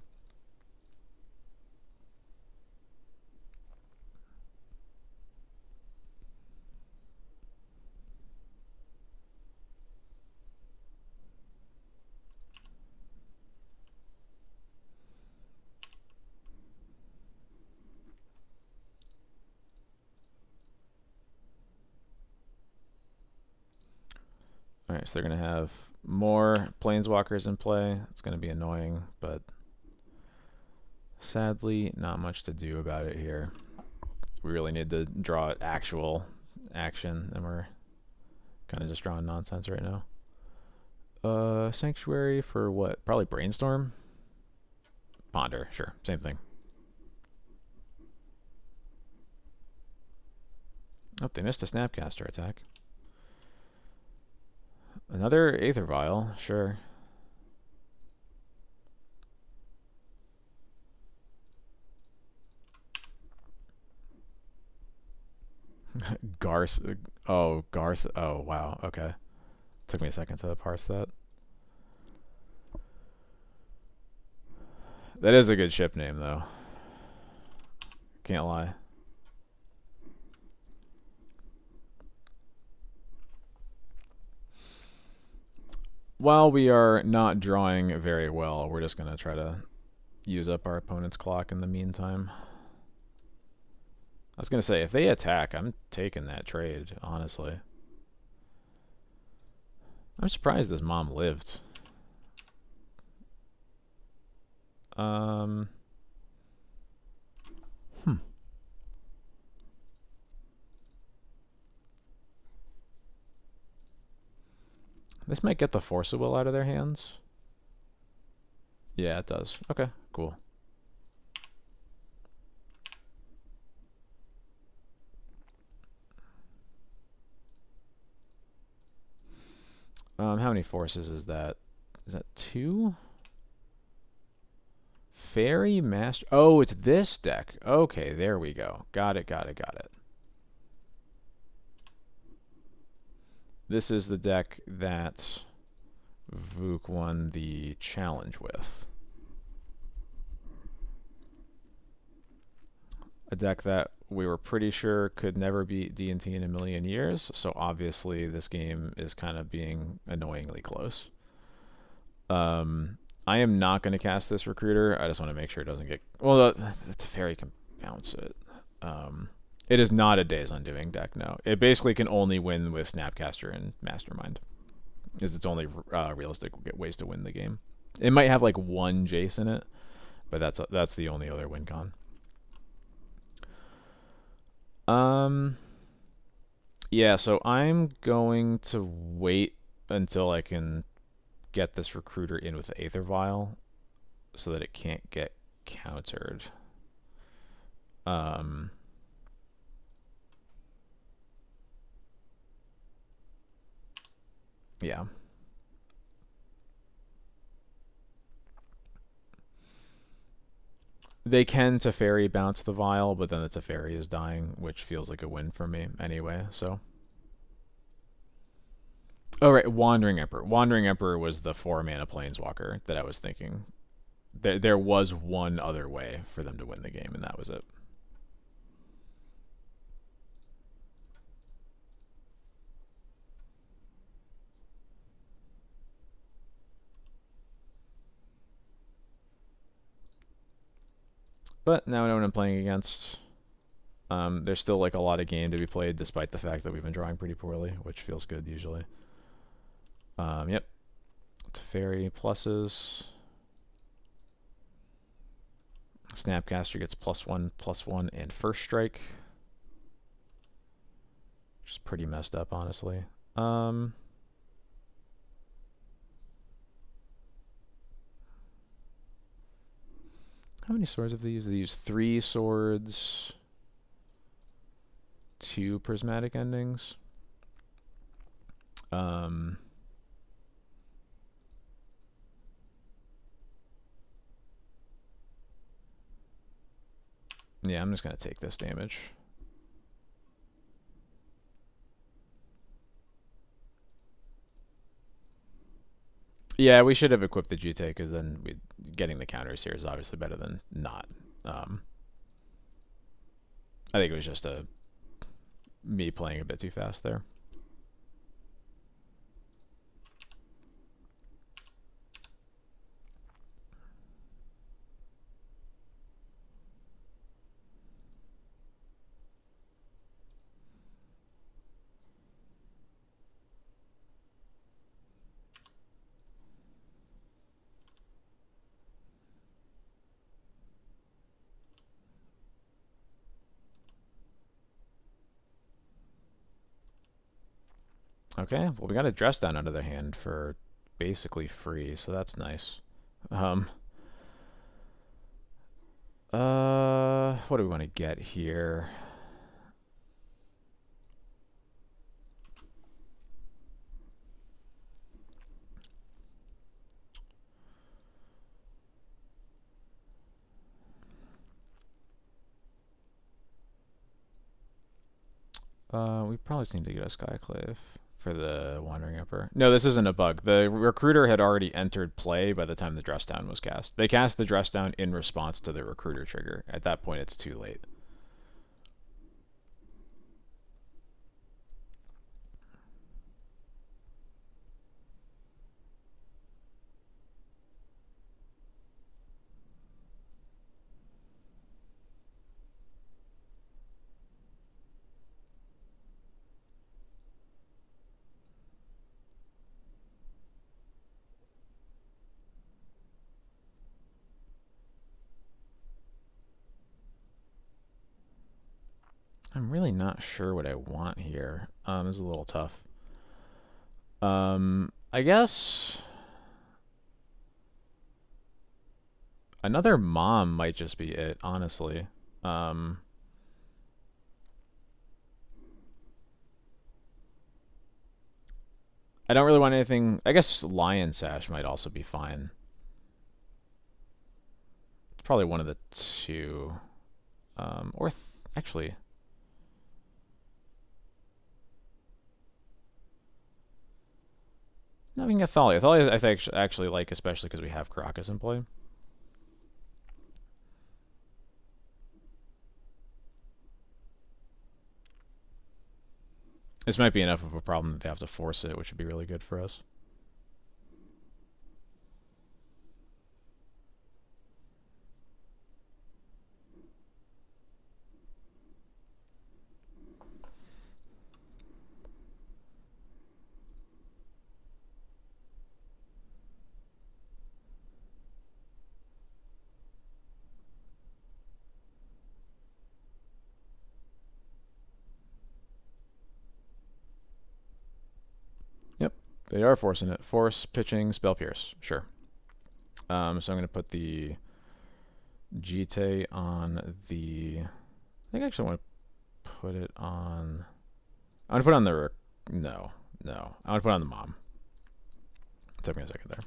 Alright, so they're going to have more planeswalkers in play. It's going to be annoying, but sadly, not much to do about it here. We really need to draw actual action, and we're kind of just drawing nonsense right now. Sanctuary for what? Probably Brainstorm? Ponder, sure, same thing. Oh, they missed a Snapcaster attack. Another Aether Vial, sure. Garce. Oh, Garce. Oh, wow. Okay. Took me a second to parse that. That is a good ship name, though. Can't lie. While we are not drawing very well, we're just going to try to use up our opponent's clock in the meantime. I was going to say, if they attack, I'm taking that trade, honestly. I'm surprised this mom lived. Hmm. This might get the Force of Will out of their hands. Yeah, it does. Okay, cool. How many forces is that? Is that 2? Fairy Master. Oh, it's this deck. Okay, there we go. Got it, got it, got it. This is the deck that Vuk won the challenge with. A deck that we were pretty sure could never beat D&T in a million years, so obviously this game is kind of being annoyingly close. I am not going to cast this Recruiter. I just want to make sure it doesn't get... Well, the Fairy can bounce it. It is not a Days Undoing deck, no. It basically can only win with Snapcaster and Mastermind. Is its only realistic ways to win the game. It might have like one Jace in it, but that's the only other win con. Yeah, so I'm going to wait until I can get this Recruiter in with the Aether Vial so that it can't get countered. Yeah. They can Teferi bounce the Vial, but then the Teferi is dying, which feels like a win for me anyway, so... Oh, right, Wandering Emperor. Wandering Emperor was the 4-mana Planeswalker that I was thinking. There was one other way for them to win the game, and that was it. But now I know what I'm playing against. There's still like a lot of game to be played, despite the fact that we've been drawing pretty poorly, which feels good usually. Yep. Teferi pluses. Snapcaster gets +1/+1, and first strike. Which is pretty messed up, honestly. How many swords have they used? They used 3 swords, 2 prismatic endings. Yeah, I'm just going to take this damage. Yeah, we should have equipped the Jute, because then getting the counters here is obviously better than not. I think it was just me playing a bit too fast there. Okay, well we got a dress down under their hand for basically free, so that's nice. Um, what do we want to get here? We probably just need to get a Skyclave for the Wandering Emperor. No, this isn't a bug. The recruiter had already entered play by the time the dress down was cast. They cast the dress down in response to the recruiter trigger. At that point, it's too late. I'm really not sure what I want here. This is a little tough. I guess another mom might just be it, honestly. Um, I don't really want anything. I guess Lion Sash might also be fine. It's probably one of the two. Or actually, no, we can get Thalia. Thalia, I think actually like, especially because we have Caracas in play. This might be enough of a problem that they have to force it, which would be really good for us. Yep, they are forcing it. Force, pitching, spell pierce. Sure. So I'm going to put the Jite on the... I think I actually want to put it on... I want to put it on the... No. I want to put it on the mom. It took me a second there.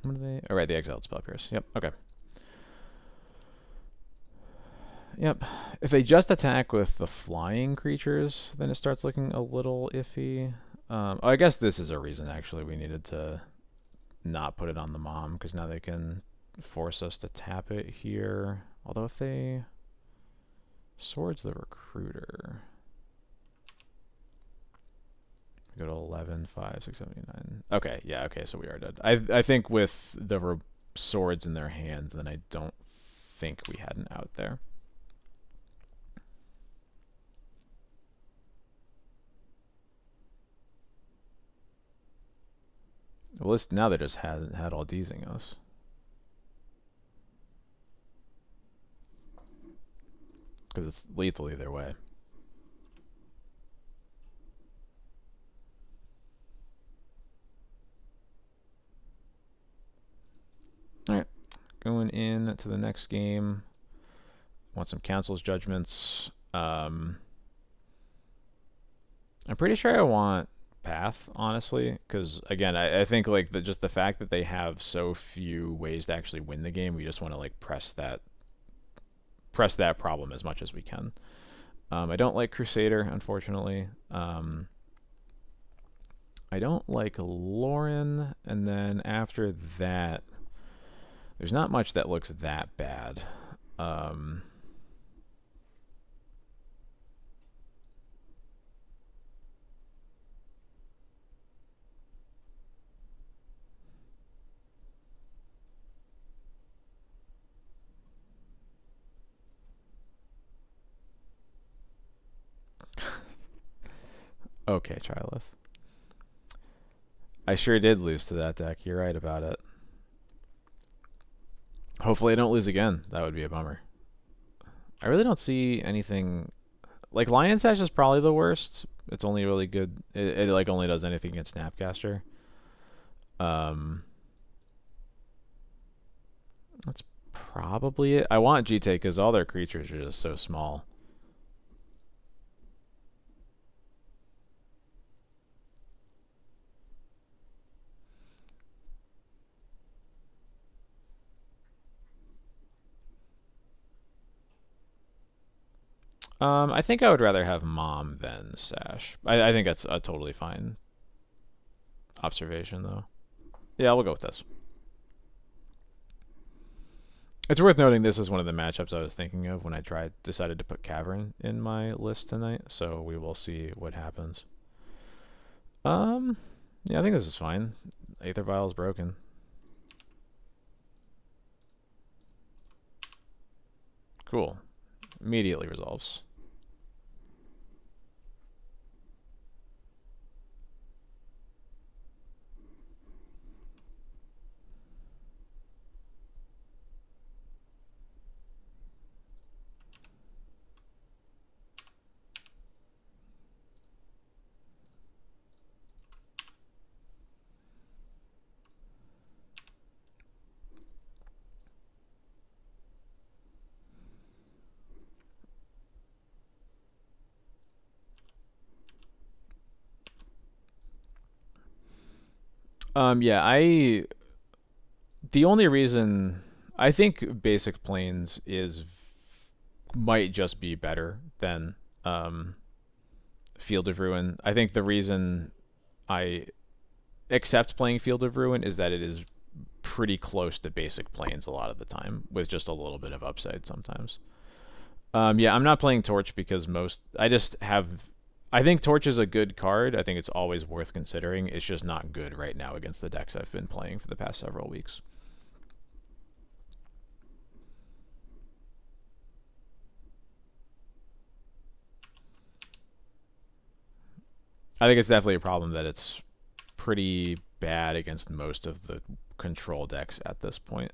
What are they? Oh, right, the exiled spell pierce. Yep, okay. Yep. If they just attack with the flying creatures, then it starts looking a little iffy. I guess this is a reason, actually, we needed to not put it on the mom, because now they can force us to tap it here. Although if they... Swords the recruiter. We go to 11, 5, 6, 7, 8, 9. Okay, yeah, okay, so we are dead. I think with the swords in their hands, then I don't think we had an out there. Well, this, now they just had all deezing us. Because it's lethal either way. Alright, going in to the next game. Want some Council's Judgments. I'm pretty sure I want Path, honestly, because again, I think like just the fact that they have so few ways to actually win the game, we just want to like press that problem as much as we can. I don't like Crusader, unfortunately. I don't like Lauren, and then after that, there's not much that looks that bad. Okay, Trilith. I sure did lose to that deck. You're right about it. Hopefully I don't lose again. That would be a bummer. I really don't see anything... Like, Lion's Sash is probably the worst. It's only really good... It like, only does anything against Snapcaster. That's probably it. I want GT because all their creatures are just so small. I think I would rather have Mom than Sash. I think that's a totally fine observation, though. Yeah, we'll go with this. It's worth noting this is one of the matchups I was thinking of when I decided to put Cavern in my list tonight, so we will see what happens. Yeah, I think this is fine. Aether Vial is broken. Cool. Immediately resolves. Yeah, the only reason I think basic planes might just be better than Field of Ruin. I think the reason I accept playing Field of Ruin is that it is pretty close to basic planes a lot of the time, with just a little bit of upside sometimes. Yeah, I'm not playing Torch because I think Torch is a good card. I think it's always worth considering. It's just not good right now against the decks I've been playing for the past several weeks. I think it's definitely a problem that it's pretty bad against most of the control decks at this point.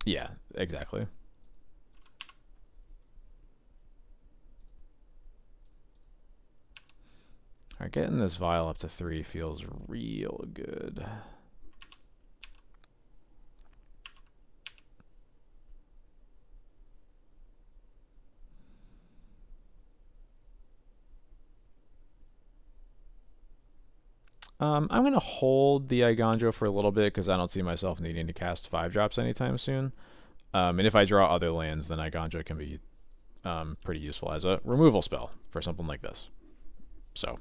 Yeah, exactly. Alright, getting this vial up to 3 feels real good. I'm going to hold the Igandro for a little bit because I don't see myself needing to cast 5-drops anytime soon. And if I draw other lands, then Igandro can be pretty useful as a removal spell for something like this. So.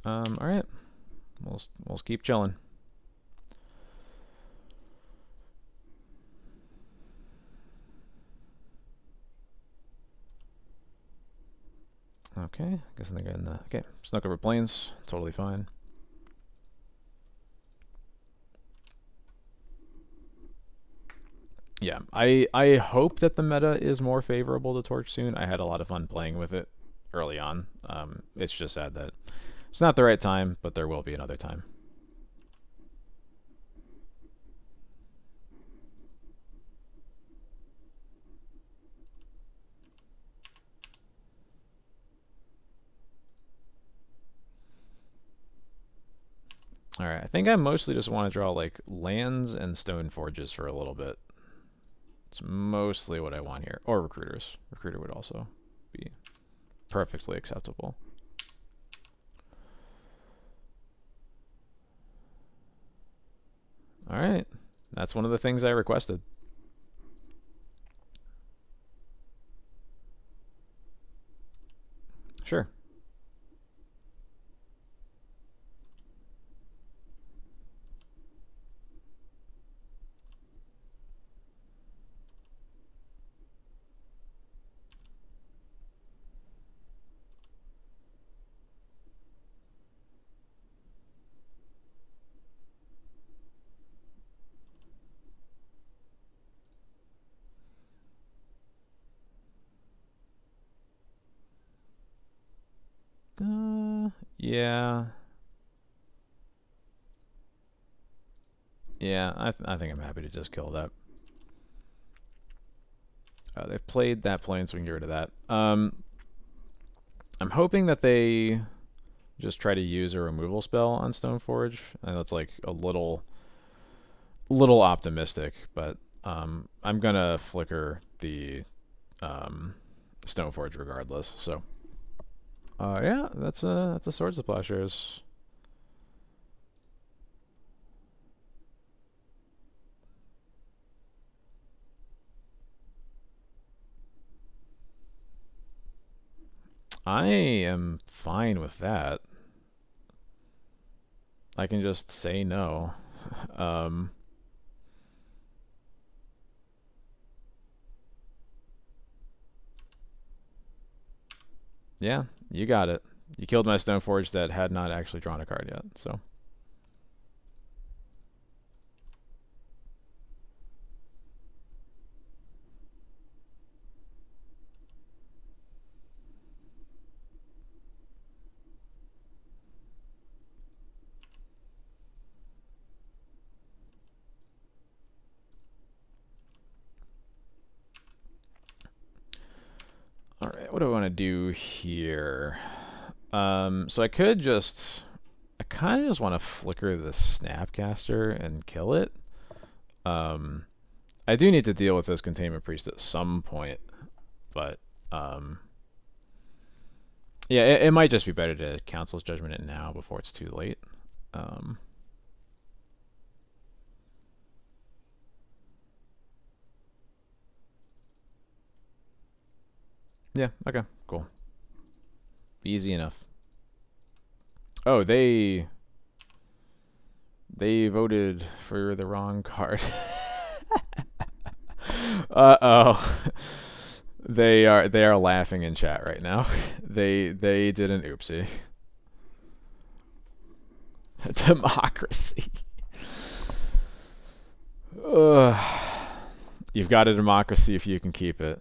All right, we'll keep chilling. Okay, guessing they're getting okay. Snuck over planes, totally fine. Yeah, I hope that the meta is more favorable to Torch soon. I had a lot of fun playing with it early on. It's just sad that it's not the right time, but there will be another time. Alright, I think I mostly just want to draw like lands and stone forges for a little bit. It's mostly what I want here. Or recruiters. Recruiter would also be perfectly acceptable. Alright. That's one of the things I requested. Sure. Yeah. Yeah, I think I'm happy to just kill that. They've played that plane, so we can get rid of that. I'm hoping that they just try to use a removal spell on Stoneforge. And that's like a little optimistic, but I'm gonna flicker the Stoneforge regardless. So yeah, that's a Swords of Plowshares. I am fine with that. I can just say no. um, yeah, you got it. You killed my Stoneforge that had not actually drawn a card yet, so. Alright, what do I want to do here? So I could just... I kind of just want to flicker the Snapcaster and kill it. I do need to deal with this Containment Priest at some point, but... yeah, it might just be better to Council's Judgment it now before it's too late. Yeah, okay, cool. Easy enough. Oh, they voted for the wrong card. Uh-oh. They are laughing in chat right now. They did an oopsie. Democracy. You've got a democracy if you can keep it.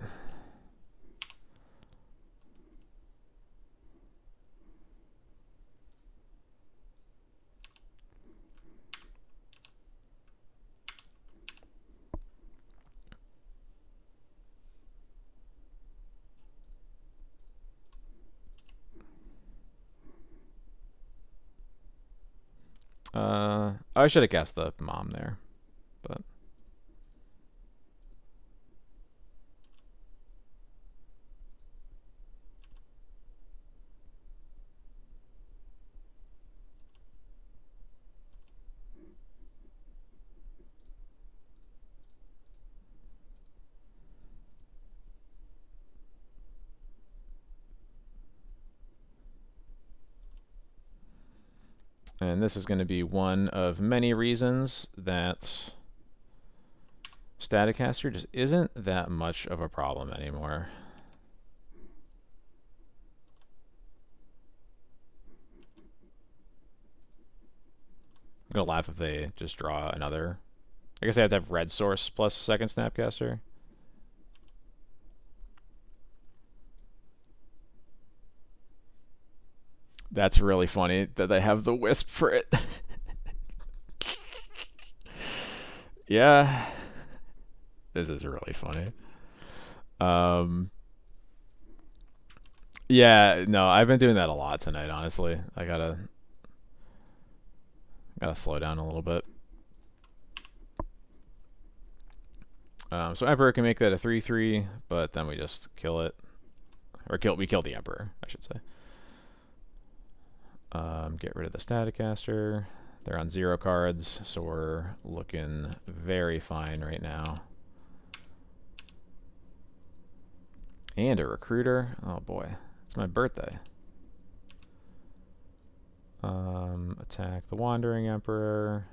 I should have guessed the mom there, but and this is going to be one of many reasons that Staticaster just isn't that much of a problem anymore. I'm gonna laugh if they just draw another. I guess they have to have red source plus second Snapcaster. That's really funny that they have the Wisp for it. Yeah. This is really funny. Yeah, no, I've been doing that a lot tonight, honestly. I gotta slow down a little bit. So Emperor can make that a 3/3, but then we just kill it. Or we kill the Emperor, I should say. Get rid of the Staticaster. They're on 0 cards, so we're looking very fine right now. And a recruiter. Oh boy, it's my birthday. Attack the Wandering Emperor.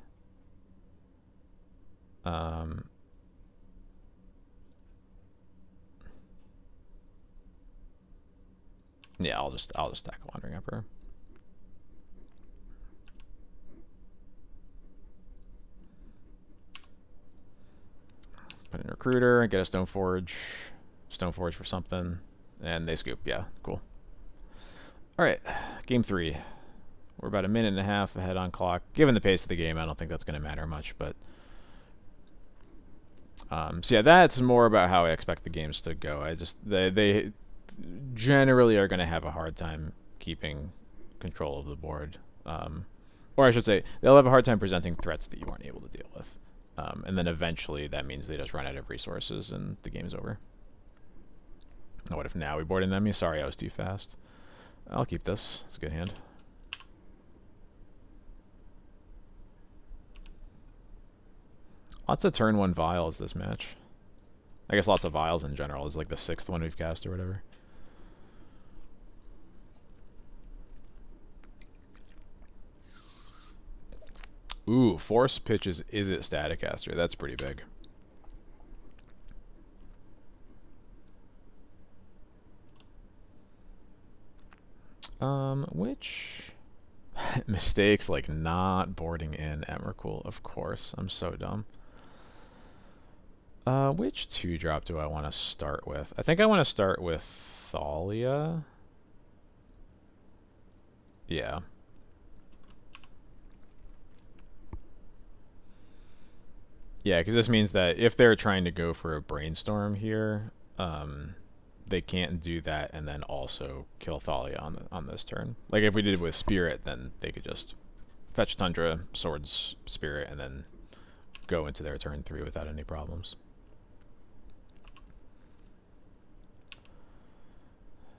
Yeah, I'll just attack the Wandering Emperor. Put in recruiter, get a Stoneforge for something, and they scoop. Yeah, cool. All right, game 3. We're about a minute and a half ahead on clock. Given the pace of the game, I don't think that's going to matter much, but so yeah, that's more about how I expect the games to go. They generally are going to have a hard time keeping control of the board, or I should say, they'll have a hard time presenting threats that you aren't able to deal with, and then eventually that means they just run out of resources and the game's over. Oh, what if now we board an enemy? Sorry, I was too fast. I'll keep this. It's a good hand. Lots of turn 1 vials this match. I guess lots of vials in general is like the 6th one we've cast or whatever. Ooh, force pitches is it Staticaster? That's pretty big. Which mistakes like not boarding in Emrakul, of course. I'm so dumb. Which 2-drop do I want to start with? I think I want to start with Thalia. Yeah. Yeah, because this means that if they're trying to go for a brainstorm here, they can't do that and then also kill Thalia on this turn. Like if we did it with Spirit, then they could just fetch Tundra, Swords, Spirit, and then go into their turn 3 without any problems.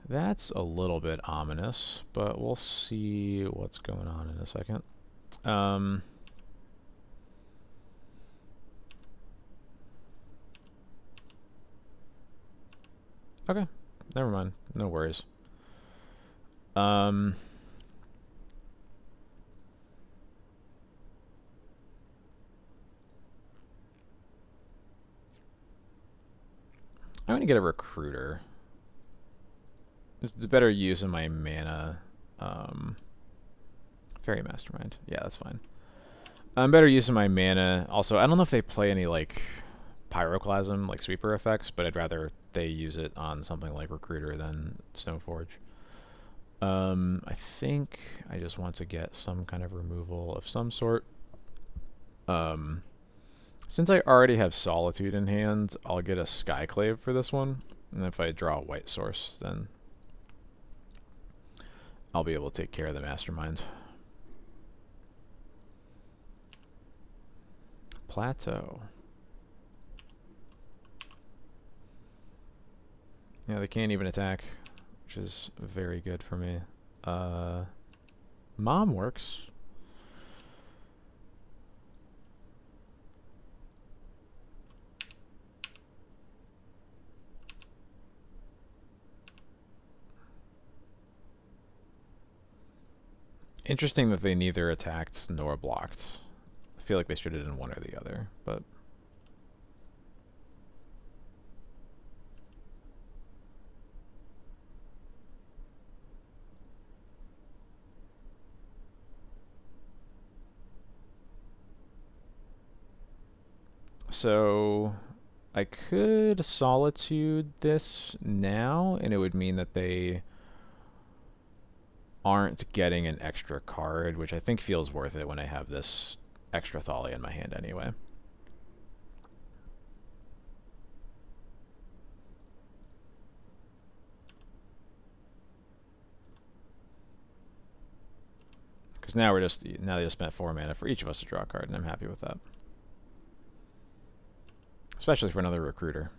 That's a little bit ominous, but we'll see what's going on in a second. Okay, never mind. No worries. I'm going to get a recruiter. It's a better use of my mana. Fairy Mastermind. Yeah, that's fine. I'm better use of my mana. Also, I don't know if they play any like Pyroclasm, like sweeper effects, but I'd rather they use it on something like Recruiter than Stoneforge. I think I just want to get some kind of removal of some sort. Since I already have Solitude in hand, I'll get a Skyclave for this one. And if I draw a white source, then I'll be able to take care of the Mastermind. Plateau. Yeah, they can't even attack, which is very good for me. Mom works. Interesting that they neither attacked nor blocked. I feel like they should have done one or the other, but... So I could Solitude this now, and it would mean that they aren't getting an extra card, which I think feels worth it when I have this extra Thalia in my hand anyway. Because now they just spent 4 mana for each of us to draw a card, and I'm happy with that. Especially for another recruiter.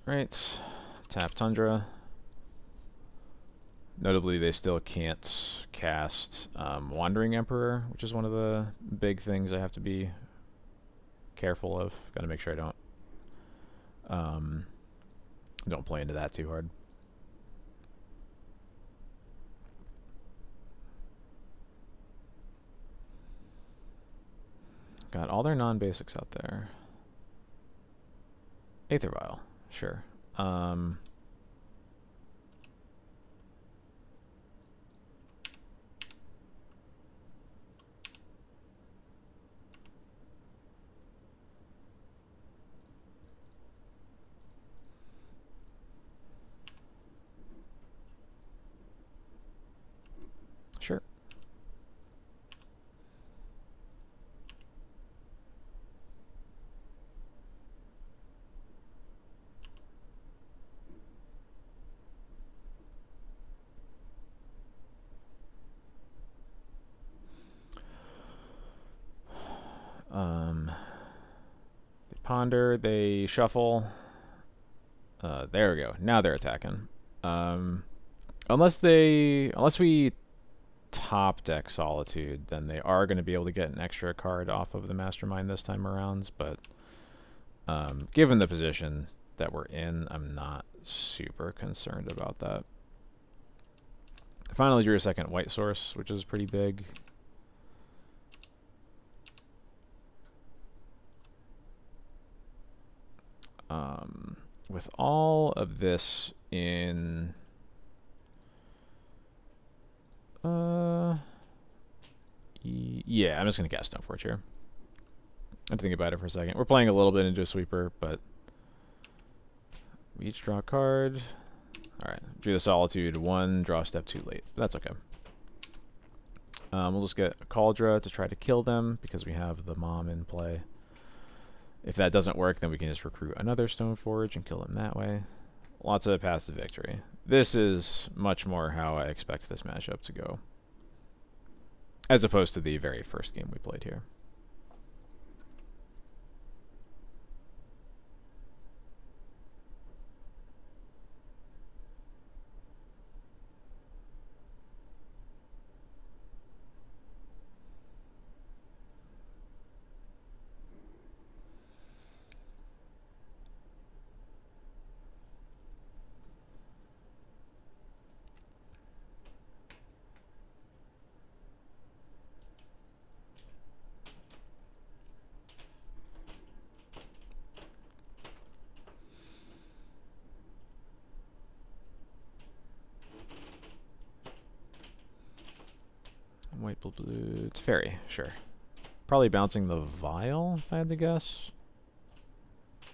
Right, tap Tundra. Notably, they still can't cast Wandering Emperor, which is one of the big things I have to be careful of. Got to make sure I don't play into that too hard. Got all their non-basics out there. Aether Vial, sure. Sure. They ponder, they shuffle. There we go. Now they're attacking. Unless we top deck Solitude, then they are going to be able to get an extra card off of the Mastermind this time around. But given the position that we're in, I'm not super concerned about that. I finally drew a second white source, which is pretty big. With all of this in... yeah, I'm just going to cast Stoneforge here. I have to think about it for a second. We're playing a little bit into a sweeper, but we each draw a card. Alright, drew the Solitude 1, draw a step too late. But that's okay. We'll just get a Cauldra to try to kill them, because we have the Mom in play. If that doesn't work, then we can just recruit another Stoneforge and kill them that way. Lots of paths to victory. This is much more how I expect this matchup to go, as opposed to the very first game we played here. White, blue, blue. It's fairy, sure. Probably bouncing the vial, if I had to guess.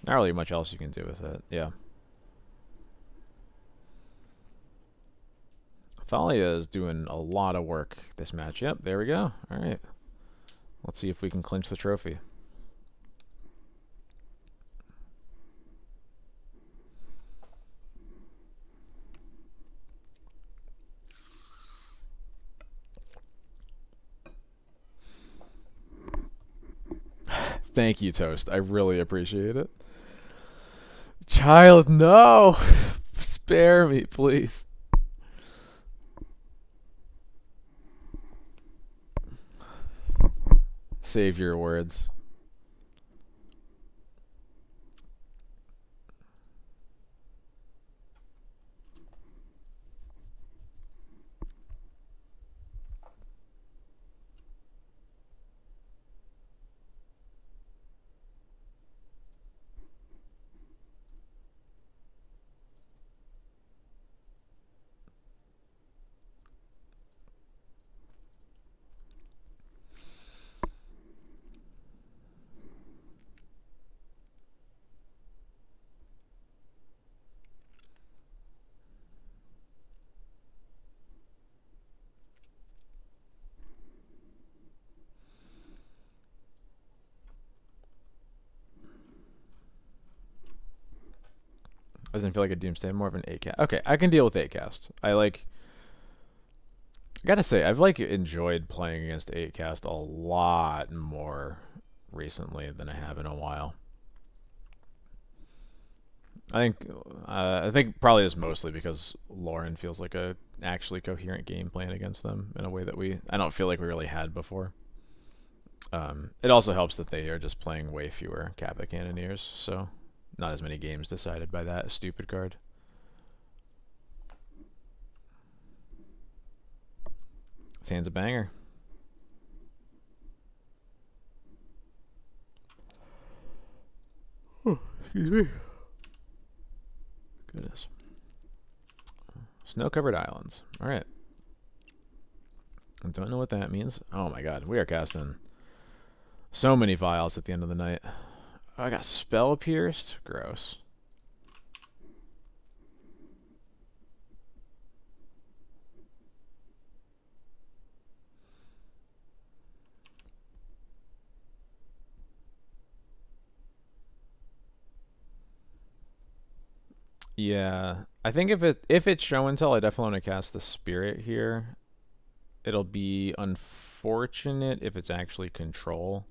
Not really much else you can do with it, yeah. Thalia is doing a lot of work this match. Yep, there we go. Alright. Let's see if we can clinch the trophy. Thank you, Toast. I really appreciate it. Child, no! Spare me, please. Save your words. Doesn't feel like a Doomsday, more of an 8-cast. Okay, I can deal with 8-cast. I gotta say, I've enjoyed playing against 8-cast a lot more recently than I have in a while. I think probably is mostly because Lauren feels like a actually coherent game plan against them in a way that I don't feel like we really had before. It also helps that they are just playing way fewer Kappa Cannoneers, so not as many games decided by that stupid card. This hand's a banger. Oh, excuse me. Goodness. Snow-covered islands. All right. I don't know what that means. Oh my god, we are casting so many vials at the end of the night. Oh, I got spell pierced. Gross. Yeah, I think if it's show and tell, I definitely want to cast the spirit here. It'll be unfortunate if it's actually control,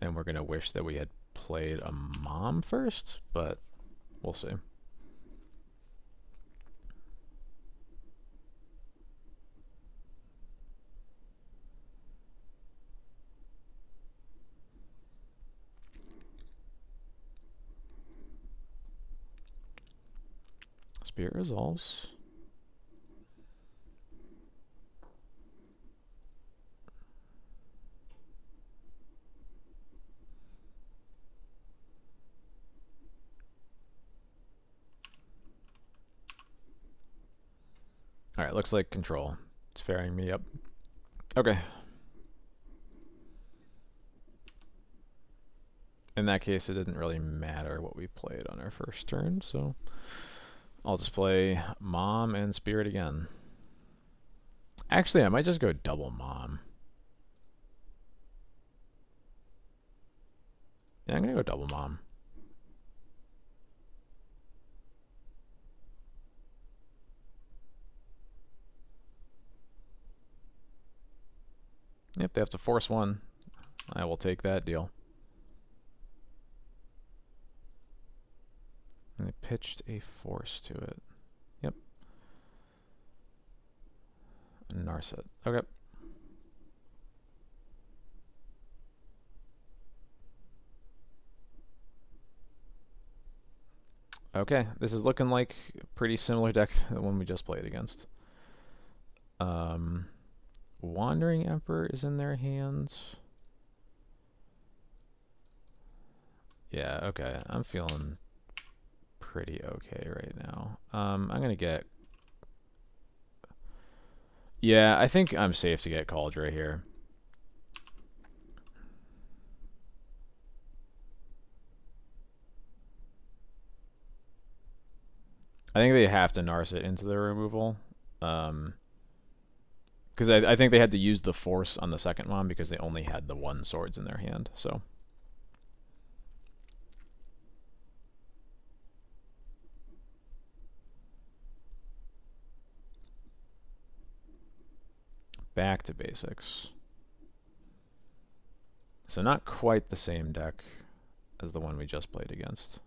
and we're gonna wish that we had played a mom first, but we'll see. Spirit resolves. Alright, looks like control. It's ferrying me up. Okay. In that case, it didn't really matter what we played on our first turn, so I'll just play Mom and Spirit again. Actually, I might just go double Mom. Yeah, I'm gonna go double Mom. Yep, they have to force one. I will take that deal. And they pitched a force to it. Yep. Narset. Okay. Okay, this is looking like a pretty similar deck to the one we just played against. Wandering Emperor is in their hands. Yeah, okay. I'm feeling pretty okay right now. I'm gonna get... Yeah, I think I'm safe to get Cauldra here. I think they have to Narset into the removal. Because I think they had to use the Force on the second one because they only had the one swords in their hand, so... Back to basics. So not quite the same deck as the one we just played against.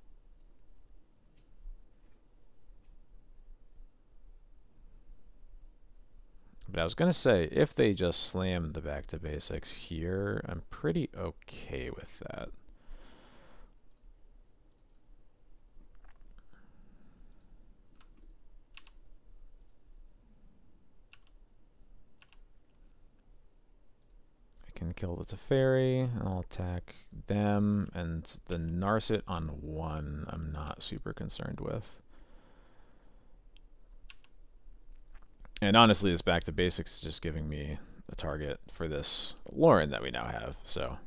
But I was going to say, if they just slammed the back to basics here, I'm pretty okay with that. I can kill the Teferi, I'll attack them, and the Narset on one I'm not super concerned with. And honestly, this back to basics is just giving me a target for this Lauren that we now have, so...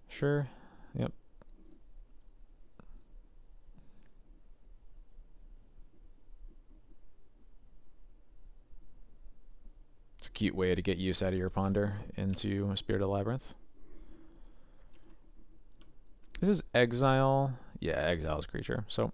Sure, yep. It's a cute way to get use out of your Ponder into Spirit of Labyrinth. This is Exile. Yeah, Exile's creature, so...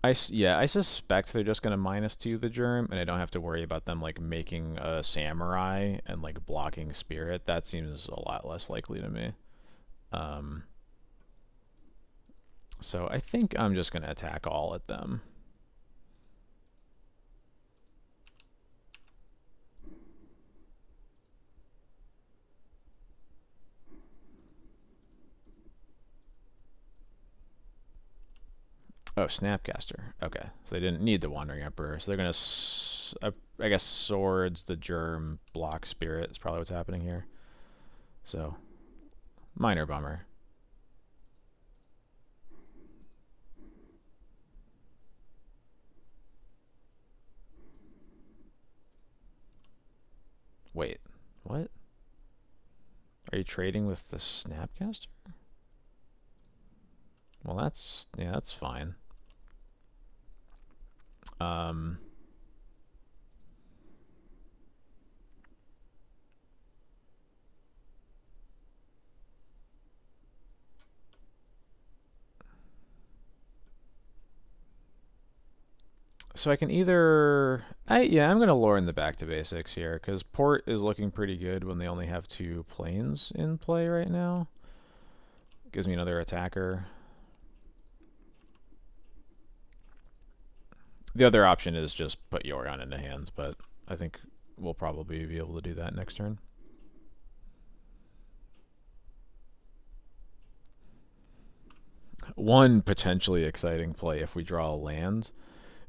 Yeah, I suspect they're just gonna -2 the germ, and I don't have to worry about them like making a samurai and like blocking spirit. That seems a lot less likely to me. Um, so I think I'm just gonna attack all at them. Oh, Snapcaster. Okay, so they didn't need the Wandering Emperor, so they're gonna. I guess swords, the germ, block spirit is probably what's happening here. So minor bummer. Wait, what? Are you trading with the Snapcaster? Well, that's fine. Um, so I can either I'm gonna lure in the back to basics here because port is looking pretty good when they only have 2 planes in play right now. Gives me another attacker. The other option is just put Yorion into hands, but I think we'll probably be able to do that next turn. One potentially exciting play if we draw a land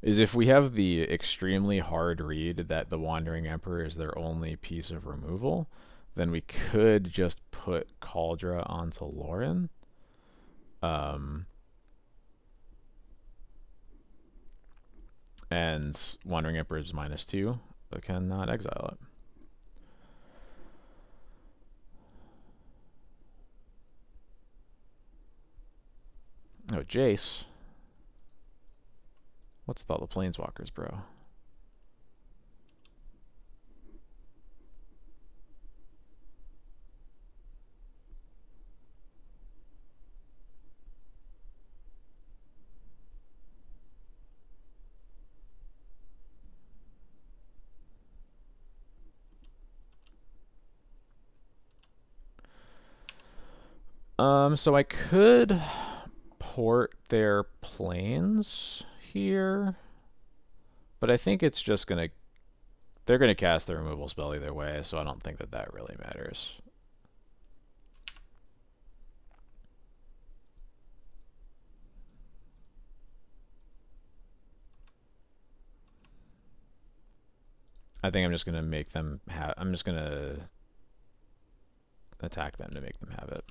is if we have the extremely hard read that the Wandering Emperor is their only piece of removal, then we could just put Cauldra onto Lauren. And Wandering Emperor is -2, but cannot exile it. Oh, Jace. What's with all the planeswalkers, bro? So I could port their planes here, but I think it's just they're gonna cast the removal spell either way, so I don't think that really matters. I think I'm just gonna make them have. I'm just gonna attack them to make them have it.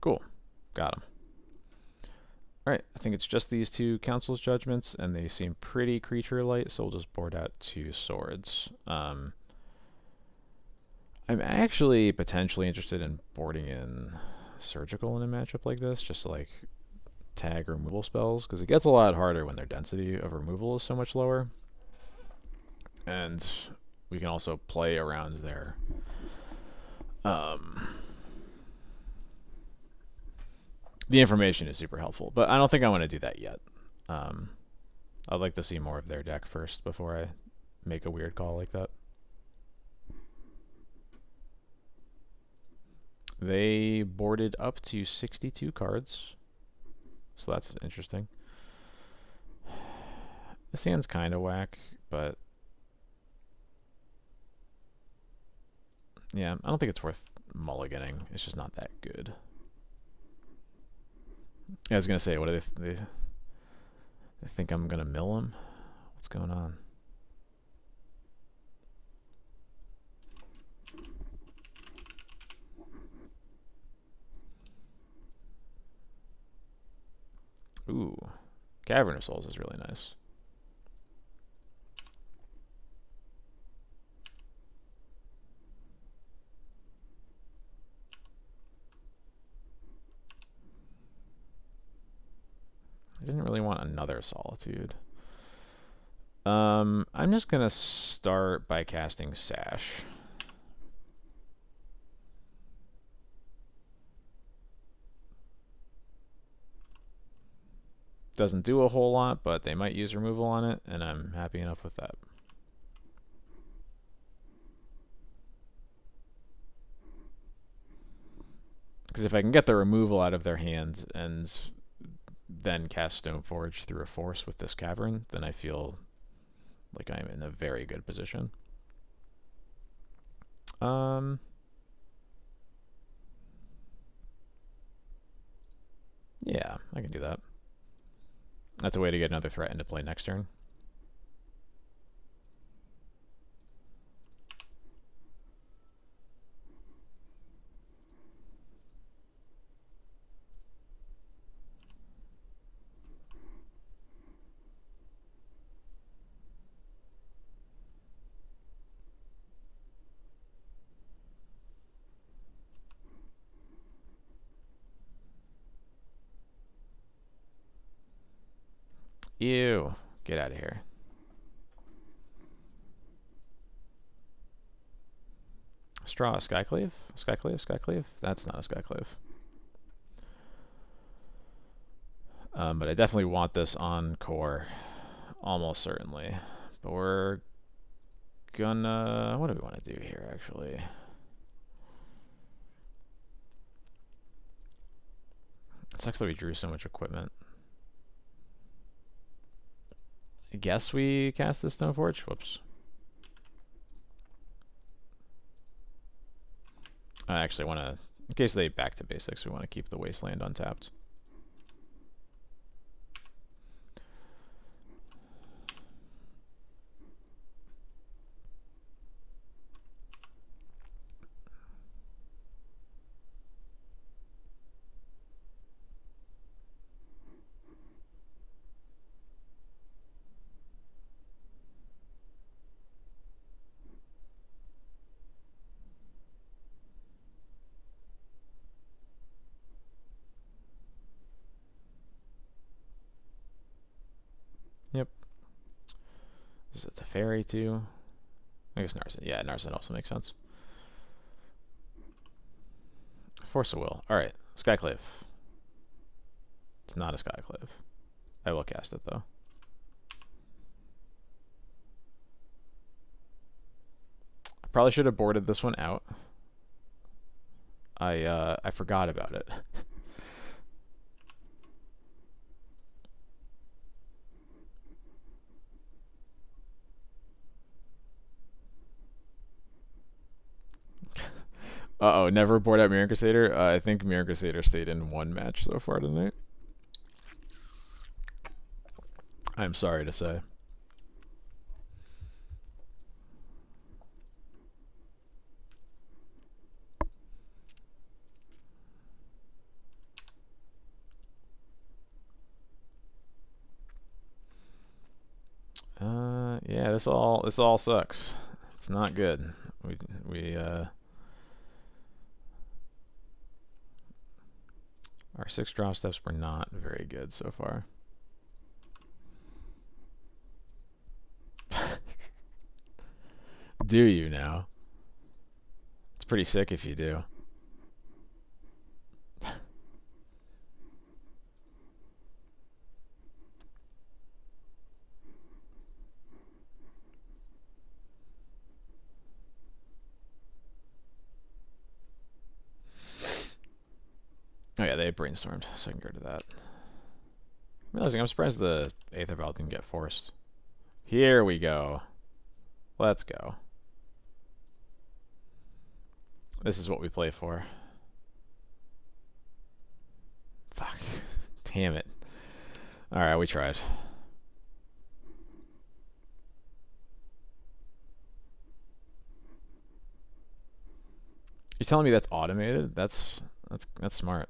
Cool, got them. Alright, I think it's just these 2 Council's Judgments, and they seem pretty creature light, so we'll just board out 2 swords. I'm actually potentially interested in boarding in Surgical in a matchup like this, just to like tag removal spells, because it gets a lot harder when their density of removal is so much lower. And we can also play around their the information is super helpful, but I don't think I want to do that yet. I'd like to see more of their deck first before I make a weird call like that. They boarded up to 62 cards, so that's interesting. This hand's kind of whack, but yeah, I don't think it's worth mulliganing. It's just not that good. Yeah, I was gonna say, what do they think I'm gonna mill them? What's going on? Ooh, Cavern of Souls is really nice. I didn't really want another Solitude. I'm just gonna start by casting Sash. Doesn't do a whole lot, but they might use removal on it, and I'm happy enough with that. Because if I can get the removal out of their hands and then cast Stoneforge through a force with this Cavern, then I feel like I'm in a very good position. Yeah, I can do that. That's a way to get another threat into play next turn. Ew. Get out of here. Straw, Skyclave? Skyclave? Skyclave? That's not a Skyclave. But I definitely want this on core. Almost certainly. But we're gonna... What do we want to do here, actually? It sucks that we drew so much equipment. I guess we cast the Stoneforge? Whoops. I actually want to... In case they back to basics, we want to keep the Wasteland untapped. Yep. Is it a fairy too? I guess Narset. Yeah, Narset also makes sense. Force of Will. Alright, Skyclave. It's not a Skyclave. I will cast it though. I probably should have boarded this one out. I forgot about it. Uh-oh, never board out Mirror Crusader? I think Mirror Crusader stayed in one match so far tonight. I'm sorry to say. Yeah, this all sucks. It's not good. Our 6 draw steps were not very good so far. Do you now? It's pretty sick if you do. Oh yeah, they brainstormed, so I can go to that. I'm realizing I'm surprised the Aether Valve didn't get forced. Here we go. Let's go. This is what we play for. Fuck. Damn it. Alright, we tried. You're telling me that's automated? That's smart.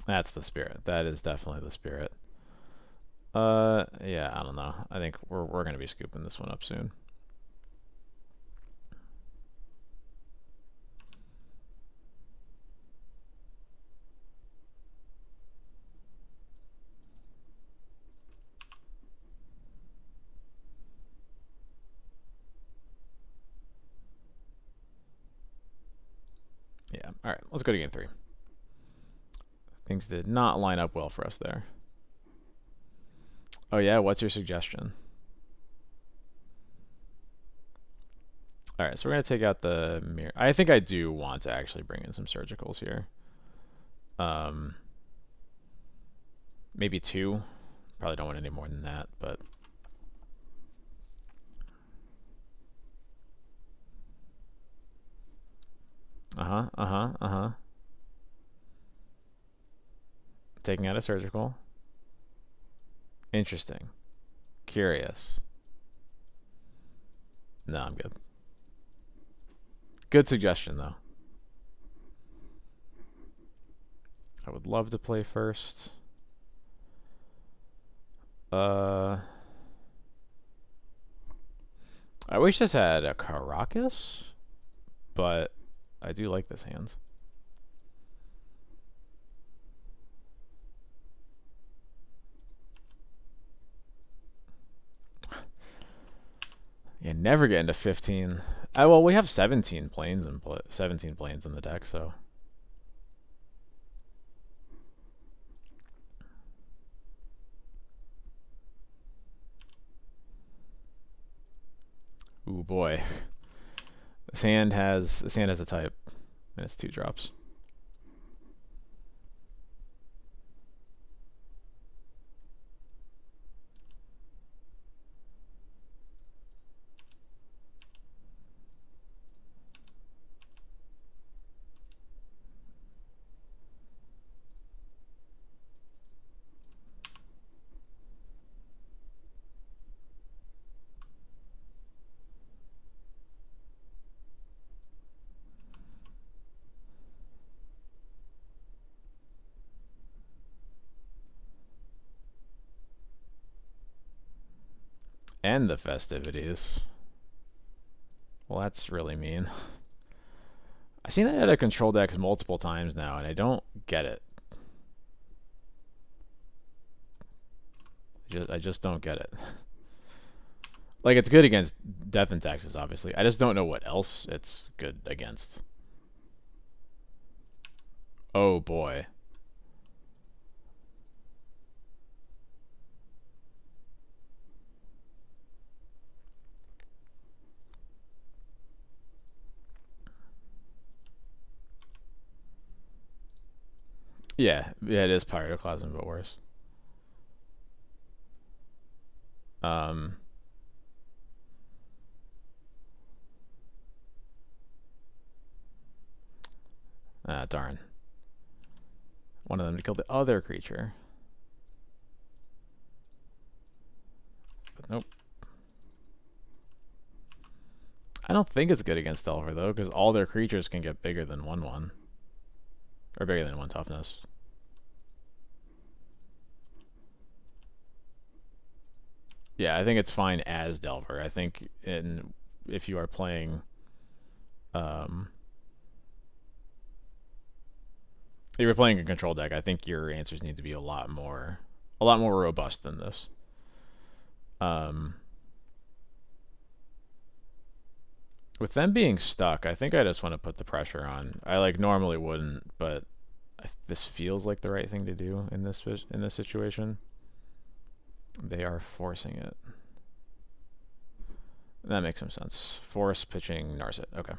That's the spirit. That is definitely the spirit. Yeah, I don't know. I think we're gonna be scooping this one up soon. Yeah. All right. Let's go to game 3. Things did not line up well for us there. Oh yeah. What's your suggestion? All right. So we're gonna take out the mirror. I think I do want to actually bring in some surgicals here. Maybe 2. Probably don't want any more than that, but. Taking out a surgical. Interesting. Curious. No, I'm good. Good suggestion, though. I would love to play first. I wish this had a Caracas, but I do like this hand. You never get into 15. Well, we have 17 planes in 17 planes in the deck, so. Ooh boy, this hand has a type, and it's 2 drops. And the festivities. Well, that's really mean. I've seen that at a control decks multiple times now, and I don't get it. I just don't get it. Like, it's good against Death and Taxes, obviously. I just don't know what else it's good against. Oh boy. Yeah, it is Pyroclasm, but worse. Um, darn. One of them to kill the other creature. But nope. I don't think it's good against Delver, though, because all their creatures can get bigger than 1/1. Or bigger than 1 toughness. Yeah, I think it's fine as Delver. I think if you are playing if you're playing a control deck, I think your answers need to be a lot more robust than this. With them being stuck, I think I just want to put the pressure on. I normally wouldn't, but this feels like the right thing to do in this situation. They are forcing it. That makes some sense. Force pitching Narset. Okay.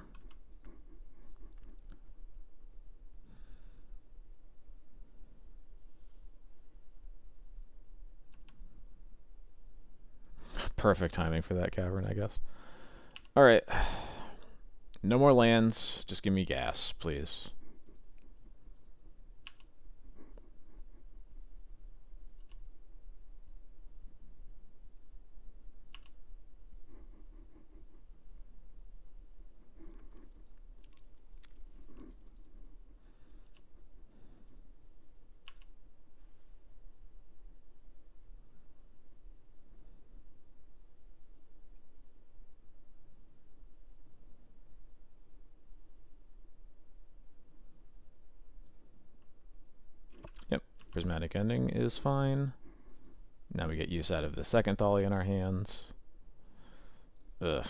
Perfect timing for that cavern, I guess. All right. No more lands. Just give me gas, please. Prismatic Ending is fine. Now we get use out of the second Thalia in our hands. Ugh.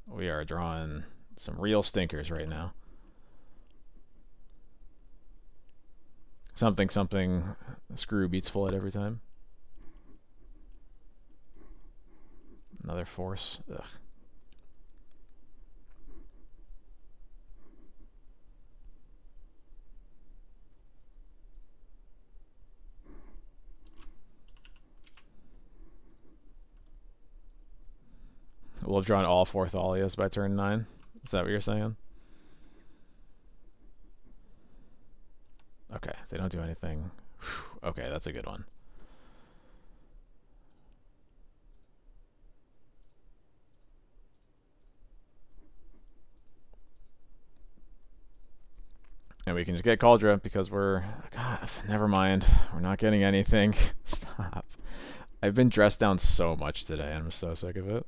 We are drawing some real stinkers right now. Something, something, screw beats full head every time. Another force. Ugh. We'll have drawn all 4 Thalias by turn 9. Is that what you're saying? Okay, they don't do anything. Whew. Okay, that's a good one. And we can just get Cauldra because we're... God, never mind. We're not getting anything. Stop. I've been dressed down so much today, and I'm so sick of it.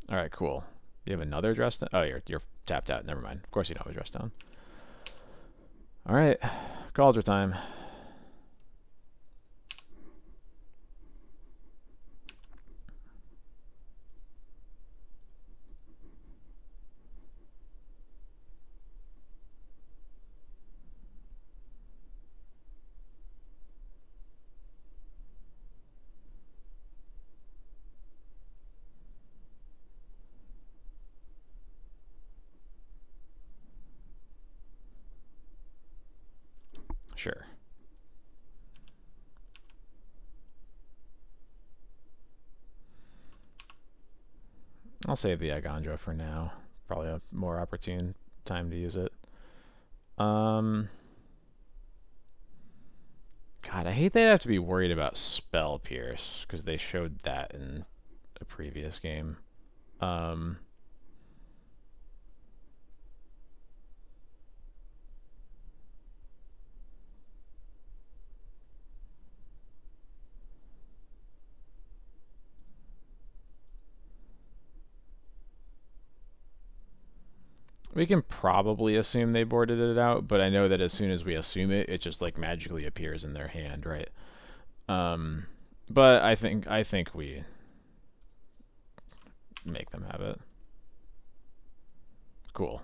Alright, cool. You have another dress down? Oh, you're tapped out. Never mind. Of course you don't have a dress down. Alright. Cauldra time. Sure. I'll save the Agandra for now. Probably a more opportune time to use it. God, I hate they'd have to be worried about Spell Pierce, because they showed that in a previous game. We can probably assume they boarded it out, but I know that as soon as we assume it, it just like magically appears in their hand, right? But I think we make them have it. Cool.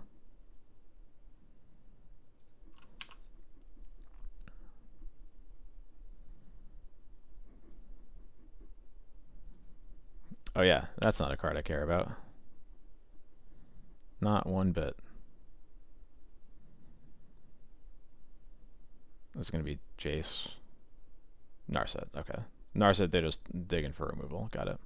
Oh yeah, that's not a card I care about. Not one bit. This is going to be Jace. Narset, okay. Narset, they're just digging for removal. Got it.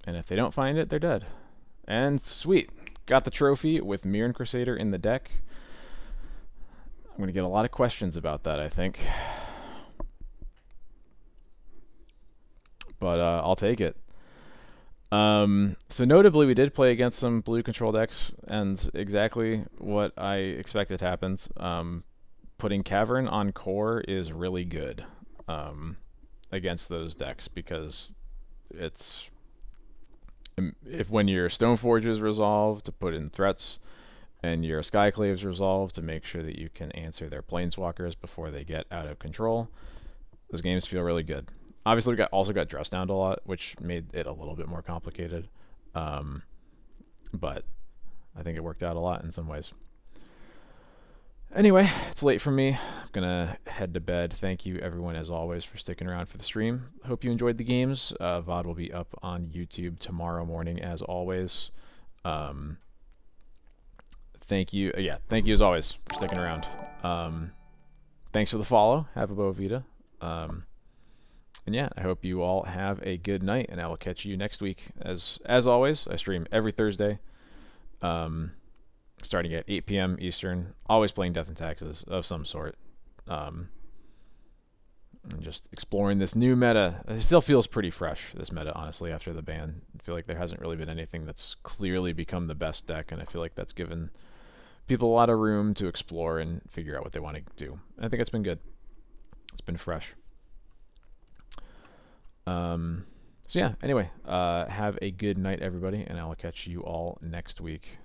And if they don't find it, they're dead. And sweet. Got the trophy with Mirren Crusader in the deck. I'm going to get a lot of questions about that, I think. But I'll take it. So notably, we did play against some blue control decks, and exactly what I expected happened. Putting Cavern on core is really good against those decks, because it's if when your Stoneforge is resolved to put in threats, and your Skyclave's resolved to make sure that you can answer their Planeswalkers before they get out of control, those games feel really good. Obviously, we also got dress down a lot, which made it a little bit more complicated. But I think it worked out a lot in some ways. Anyway, it's late for me. I'm going to head to bed. Thank you, everyone, as always, for sticking around for the stream. Hope you enjoyed the games. VOD will be up on YouTube tomorrow morning, as always. Thank you. Thank you, as always, for sticking around. Thanks for the follow. Have a Boa Vita. And yeah, I hope you all have a good night, and I will catch you next week. As always, I stream every Thursday, starting at 8 p.m. Eastern, always playing Death and Taxes of some sort. and just exploring this new meta. It still feels pretty fresh, this meta, honestly, after the ban. I feel like there hasn't really been anything that's clearly become the best deck, and I feel like that's given people a lot of room to explore and figure out what they want to do. I think it's been good. It's been fresh. So yeah, anyway, have a good night, everybody, and I'll catch you all next week.